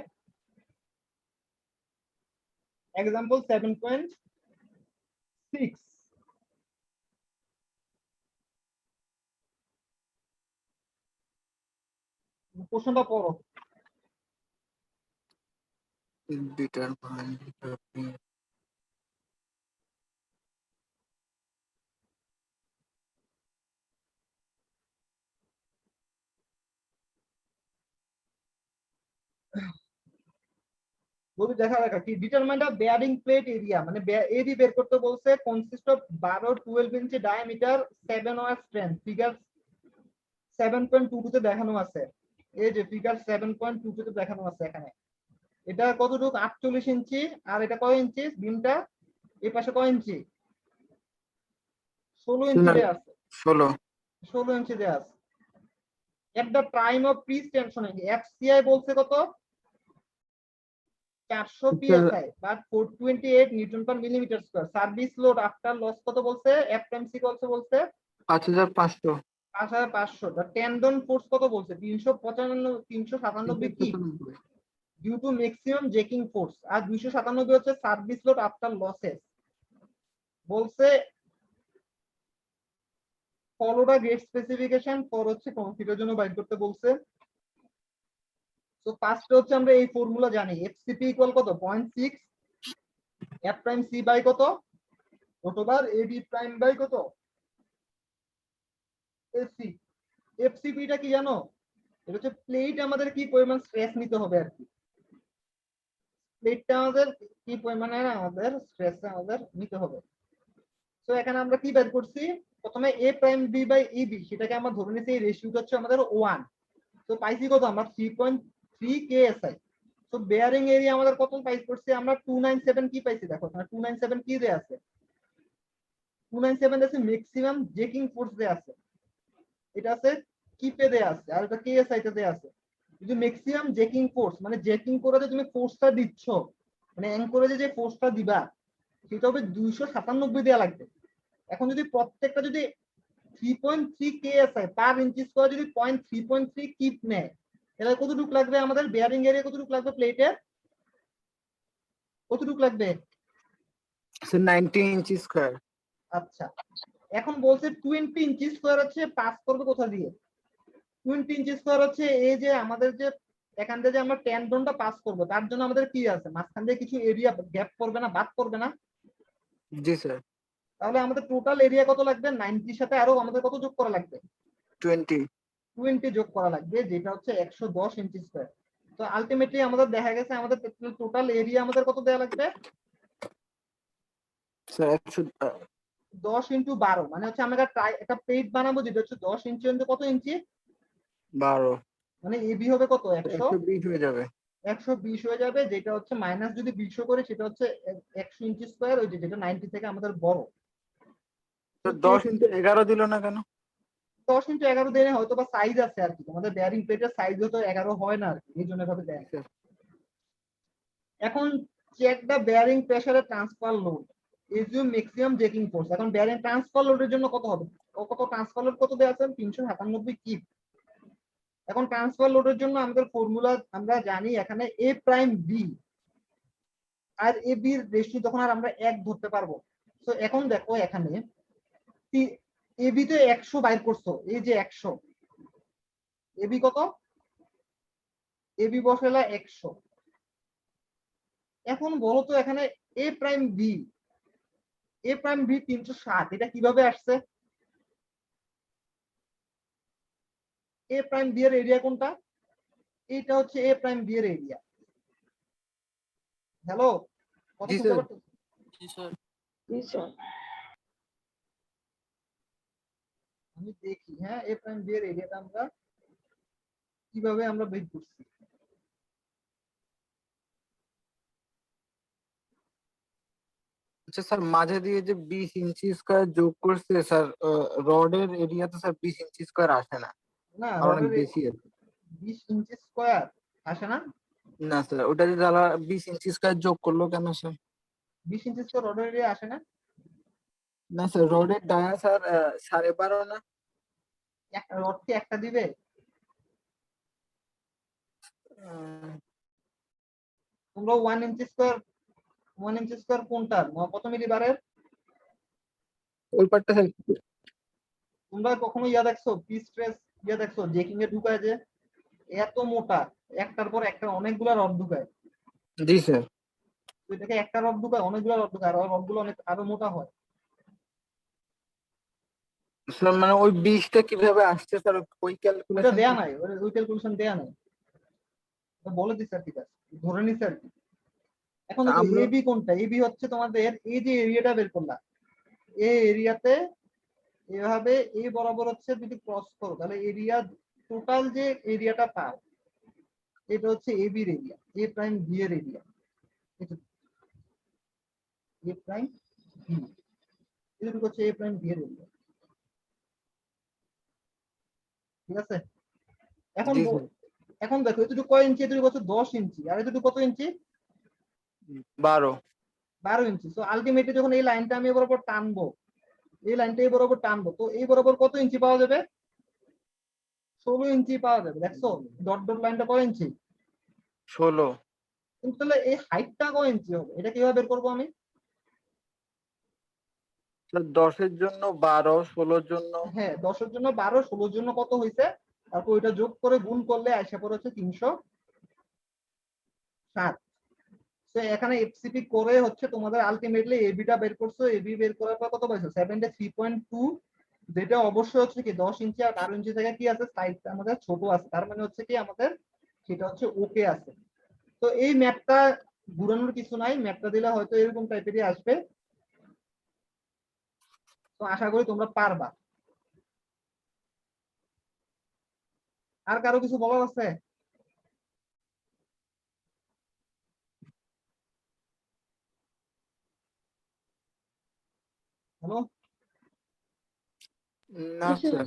এক্সাম্পল 7.6, কোশ্চেনটা পড়ো। ডিটারমাইন বলি দেখা কি determine the bearing plate area, মানে এডি বের করতে বলছে, consist of 12 inch diameter 7 wire strength. Figure 7.22 তে দেখানো আছে, এই যে ফিগার 7.22 তে দেখানো আছে এখানে। এটা কতটুকু? 48 ইঞ্চি। আর এটা কয় ইঞ্চি বিমটা? এই পাশে কয় ইঞ্চি? 16 ইঞ্চি দেয়া আছে। 16 ইঞ্চি দেয়া আছে। At the time of piece tensioning FCI বলছে কত? 400 psi but 428 newton per millimetre square. Service load after loss কত বলছে? এফএমসি বলছে 5500। 5500। দ্য টেন্ডন ফোর্স কত বলছে? 397 কি? Due to maximum jacking force. আর 297 হচ্ছে সার্ভিস লোড আফটার লসেস। বলছে follow the gate specification for হচ্ছে কংক্রিটের জন্য বাইর করতে বলছে। তো ফার্স্টে হচ্ছে আমরা এই ফর্মুলা জানি, এফসিপি ইকুয়াল কত? 0.6 এফ প্রাইম সি বাই কত? অটোবার এডি প্রাইম বাই কত? এসি। এফসিপিটা কি জানো? এটা হচ্ছে প্লেট আমাদের কি পরিমাণ স্ট্রেস নিতে হবে আর কি। প্লেটটা আমাদের কি পরিমাণে আমাদের স্ট্রেস আমাদের নিতে হবে। তো এখানে আমরা কি বের করছি? প্রথমে A prime B by E B, সেটাকে আমরা ধরে নিয়েছি এই রেশিওটা হচ্ছে আমাদের 1। তো পাইছি কত আমরা? 3.3 কেএসআই। তো বেয়ারিং এরিয়া আমাদের কত পাইস করছি আমরা? 297 কি পাইছি দেখো, 297 কি দেয়া আছে? 297 আছে ম্যাক্সিমাম জেকিং ফোর্স দেয়া আছে, এটা আছে কিপে দেয়া আছে, আর এটা কেএসআই তে দেয়া আছে। যদি ম্যাক্সিমাম জেকিং ফোর্স মানে জেকিং করে যে তুমি ফোর্সটা দিচ্ছ, মানে অ্যাঙ্করেজে যে ফোর্সটা দিবা সেটা হবে 297 দেয়া লাগবে। এখন যদি প্রত্যেকটা যদি 3.3 কেএসআই পার ইঞ্চি স্কয়ার যদি 3.3 কিপ নেয়, তাহলে কতটুকু লাগবে আমাদের? বেয়ারিং এরিয়া কতটুকু লাগবে প্লেটের? কতটুকু লাগবে? 90 ইঞ্চি স্কয়ার। আচ্ছা, এখন বলছে 20 ইঞ্চি স্কয়ার হচ্ছে পাস করবে কোথা দিয়ে? 20 ইঞ্চি স্কয়ার হচ্ছে এই যে আমাদের যে এখান থেকে যে আমরা টেন্ডনটা পাস করব, তার জন্য আমাদের কি আছে? মাঝখান দিয়ে কিছু এরিয়া গ্যাপ করবে না, বাদ করবে না? জি স্যার। তাহলে আমাদের টোটাল এরিয়া কত লাগবে? 90 সাথে আরো আমাদের কত যোগ করা লাগবে? 20 যোগ করা লাগবে, যেটা হচ্ছে 110 ইঞ্চি স্কয়ার। তো আলটিমেটলি আমাদের দেখা গেছে আমাদের টোটাল এরিয়া আমাদের কত দেয়া লাগবে? স্যার 10 ইনটু 12, মানে হচ্ছে আমরা একটা প্লেট বানাবো যেটা হচ্ছে 10 ইঞ্চি ইনটু কত ইঞ্চি? 12, মানে এবি হবে কত? 120 হয়ে যাবে। 120 হয়ে যাবে, যেটা হচ্ছে মাইনাস যদি 20 করে সেটা হচ্ছে 100 ইঞ্চি স্কয়ার, ওই যেটা 90 থেকে আমাদের বড়। তো 10 ইনটু 11 দিল না কেন? 10 ইনটু 11 দিনে হয়তো বা সাইজ আছে আর কি, তোমাদের বেয়ারিং প্লেটের সাইজ হয়তো 11 হয় না আর কি, এই জন্য ভাবে দেয়। এখন চেক দা বেয়ারিং প্রেসারে transfer load assume maximum jacking force. এখন বেয়ারিং ট্রান্সফার লোডের জন্য কত হবে? কত ট্রান্সফার লোড কত দেয়া আছে? 397 কিপ। এখন ট্রান্সফার লোডের জন্য আমাদের ফর্মুলা আমরা জানি, এখানে এ prime B R A B এর রেশিও তখন আর আমরা 1 ধরতে পারবো। তো এখন দেখো এখানে এ বি তে 100 বাইর করছো, এই যে 100, এ বি কত? A B বসাইলা 100। এখন বলো তো এখানে এ প্রাইম বি 360, এটা কিভাবে আসছে? এ প্রাইম বি এর এরিয়া কোনটা? এটা হচ্ছে এ প্রাইম বি এর এরিয়া। হ্যালো, কথা শুনতে পাচ্ছ? আমি দেখি, হ্যাঁ, এ প্রাইম বি এর এরিয়াটা আমরা কিভাবে আমরা বের করছি। আচ্ছা স্যার, মাঝে দিয়ে যে 20 ইঞ্চি স্কয়ার যোগ করছে স্যার, রডের এরিয়া তো স্যার 20 ইঞ্চি স্কয়ার আসে না, না, আর অনেক রডের বেশি আছে। 20 ইঞ্চি স্কয়ার আসে না? না স্যার, ওটা যে যারা 20 ইঞ্চি স্কয়ার যোগ করলো কেন স্যার? 20 ইঞ্চি স্কয়ার রডের এরিয়া আসে না? না স্যার, রডের ডায়া স্যার 12.5 না? একটা রড কি একটা দিবে? তোমরা 1 ইঞ্চি স্কয়ার কোনটা? কত মিলিবারের? ওই পার্টটা স্যার। তোমরা কখনো ইয়া দেখছো পিস স্ট্রেস ইয়া দেখছো জেকিং এ ঢুকায় যে এত মোটা, একটার পর একটা অনেকগুলা রড ঢুকায়? জি স্যার। তো এটাকে একটা রড ঢুকায়, অনেকগুলা রড ঢুকায়, আর রডগুলো অনেক আরো মোটা হয়। স্যার মানে ওই 20টা কিভাবে আসছে স্যার, ওই ওটা ক্যালকুলেশন দেয়া নাই, ওই ক্যালকুলেশন দেয়া নাই, তো বলে দিচ্ছে আর কি, ধরে নিচ্ছে আর কি। এখন দেখো আমরা- এবি কোনটা? এবি হচ্ছে তোমাদের এই যে এরিয়াটা বের করলাম, এই এরিয়াতে এভাবে এই বরাবর হচ্ছে যদি ক্রস করো তাহলে এরিয়া টোটাল যে এরিয়াটা পাও এটা হচ্ছে এবি এর এরিয়া, এ প্রাইম বি এর এরিয়া, এ প্রাইম বি এটুকু হচ্ছে এ প্রাইম বি এর এরিয়া। ঠিক আছে? এখন জি, স্যার। এখন দেখো এটুকু কয় ইঞ্চি? এটুকু হচ্ছে 10 ইঞ্চি, আর এটুকু কত ইঞ্চি? 12। 12 ইঞ্চি। তো আলটিমেটলি যখন এই লাইনটা আমি বরাবর টানবো, এই লাইনটা এই বরাবর টানবো, তো এই বরাবর কত ইঞ্চি পাওয়া যাবে? 16 ইঞ্চি পাওয়া যাবে। দেখছো ডট ডট লাইনটা কয় ইঞ্চি? 16। কিন্তু তাহলে এই হাইটটা কয় ইঞ্চি হবে? এটা কিভাবে বের করবো আমি? স্যার 10 এর জন্য 12, 16 এর জন্য হ্যাঁ, 10 এর জন্য 12, 16 এর জন্য কত হয়েছে? তারপর ওইটা যোগ করে গুণ করলে আসে পড়ে হচ্ছে 360। তো এখানে এফসিপি করে হচ্ছে তোমাদের আলটিমেটলি এবিটা বের করছো, এবি বের করার পর কত পাইছো? 73.2, যেটা অবশ্যই হচ্ছে কি 10 ইঞ্চি আর 12 ইঞ্চি থেকে কি আছে সাইজটা আমাদের ছোট আছে, তার মানে হচ্ছে কি আমাদের সেটা হচ্ছে ওকে আছে। তো এই ম্যাপটা ঘুরানোর কিছু নাই, ম্যাপটা দিলে হয়তো এরকম টাইপেরই আসবে। তো আশা করি তোমরা পারবা। আর কারো কিছু বলার আছে? হ্যালো, না স্যার।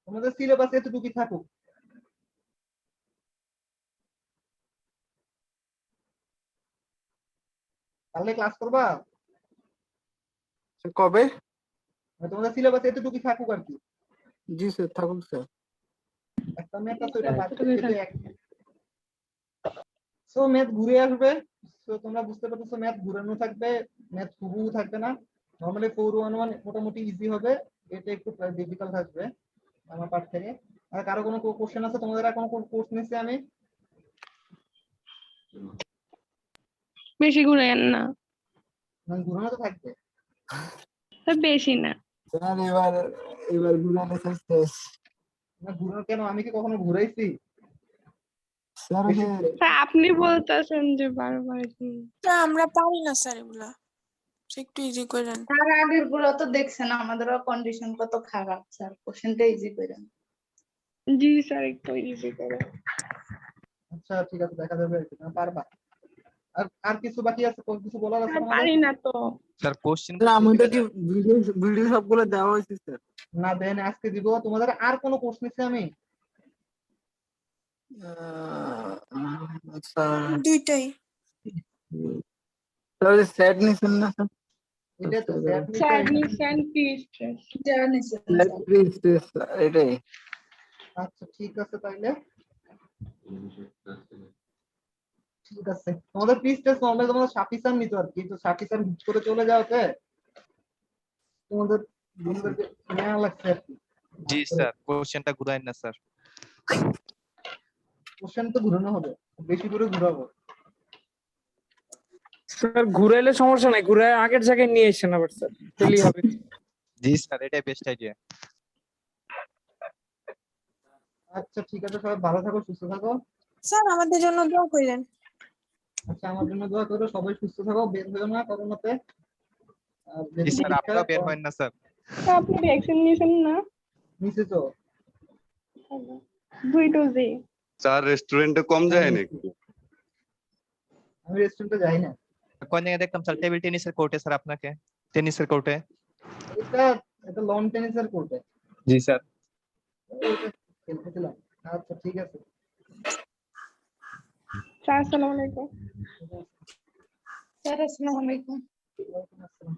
তোমাদের সিলেবাসে এতটুকুই থাকুক। কালকে ক্লাস করবা? স্যার কবে? তোমাদের সিলেবাসে এতটুকুই থাকুক আর কি। জি স্যার, থাকুন স্যার। একটা ম্যাথ আছে ওটা বাদ এতটুকুই দিতে সো ম্যাথ ঘুরে আসবে। তো তোমরা বুঝতে পারতেছো ম্যাথ ঘুরানো থাকবে, ম্যাথ হুবহু থাকবে না। নরমালি 411 মোটামুটি ইজি হবে, এটা একটু ডিফিকাল্ট থাকবে আমার পার্ট থেকে। আর কারো কোনো কোশ্চেন আছে? তোমাদের আর কোনো কোর্স নিচ্ছে আমি? বেশি ঘুরাইয়েন না মানে ঘুরানো তো থাকবে। স্যার, বেশি না। স্যার এবার ঘুরালে স্যার শেষ। না ঘুরানো কেন? আমি কি কখনো ঘুরাইছি? স্যার বেশি স্যার আপনি বলতেছেন যে বারবার না আমরা পারি না স্যার এগুলা, একটু ইজি করেন। তার আগের গুলো তো দেখছেন আমাদেরও কন্ডিশন কত খারাপ স্যার, কোশ্চেনটা ইজি করেন। জি স্যার, একটু ইজি করে। আচ্ছা ঠিক আছে, দেখা যাবে আর কি। না পারবা। আর আর কিছু বাকি আছে? কোন কিছু বলার আছে স্যার তোমাদের? পারি না তো। স্যার কোশ্চেন স্যার আমাদের কি ভিডিও সবগুলো দেওয়া হয়েছে স্যার? না দেন, আজকে দিব। তোমাদের আর কোনো কোর্স নিচ্ছে আমি? স্যার দুইটাই। স্যার স্যাড নিছেন না স্যার? এটা তো স্যাট স্যাডনেস এন্ড পিস স্ট্রেস। এটাই। আচ্ছা ঠিক আছে তাইলে। ঠিক আছে, তোমাদের পিস টেস্ট নরমালি তোমাদের সাফিসান নিত আর কি, তো সাফিসান হিট করে চলে যাওয়াতে তোমাদের তোমাদেরকে নেওয়া লাগছে আর কি। জি স্যার, কোশ্চেনটা ঘুরাইন না স্যার। কোশ্চেন তো ঘুরানো হবে, বেশি করে ঘুরাবো। স্যার ঘুরাইলে সমস্যা নাই, ঘুরাই আগের জায়গায় নিয়ে এসেন আবার স্যার, তাহলেই হবে। জি স্যার, এটাই বেস্ট আইডিয়া। আচ্ছা ঠিক আছে, সবাই ভালো থাকো, সুস্থ থাকো। স্যার আমাদের জন্য দোয়া করেন। আচ্ছা আমার জন্য দোয়া করো, সবাই সুস্থ থাকো, বের হয়েও না করোনাতে। আর জি যেহেতু স্যার, পরীক্ষা, আপনারা বের হন না স্যার। স্যার আপনি ভ্যাকসিন নিয়েছেন না? নিচে তো 2 ডোজে। স্যার রেস্টুরেন্টে কম যায় নাকি? আমি রেস্টুরেন্টে যাই না। কোন জায়গায় দেখতাম স্যার? টেবিল টেনিসের কোর্টে স্যার, আপনাকে টেনিসের কোর্টে। এটা এটা লন টেনিসের কোর্টে। জি স্যার। ওইটা খেলতেছিলাম। আচ্ছা ঠিক আছে। স্যার আসসালামু আলাইকুম। স্যার আসসালামু আলাইকুম। ওয়ালাইকুম আসসালাম।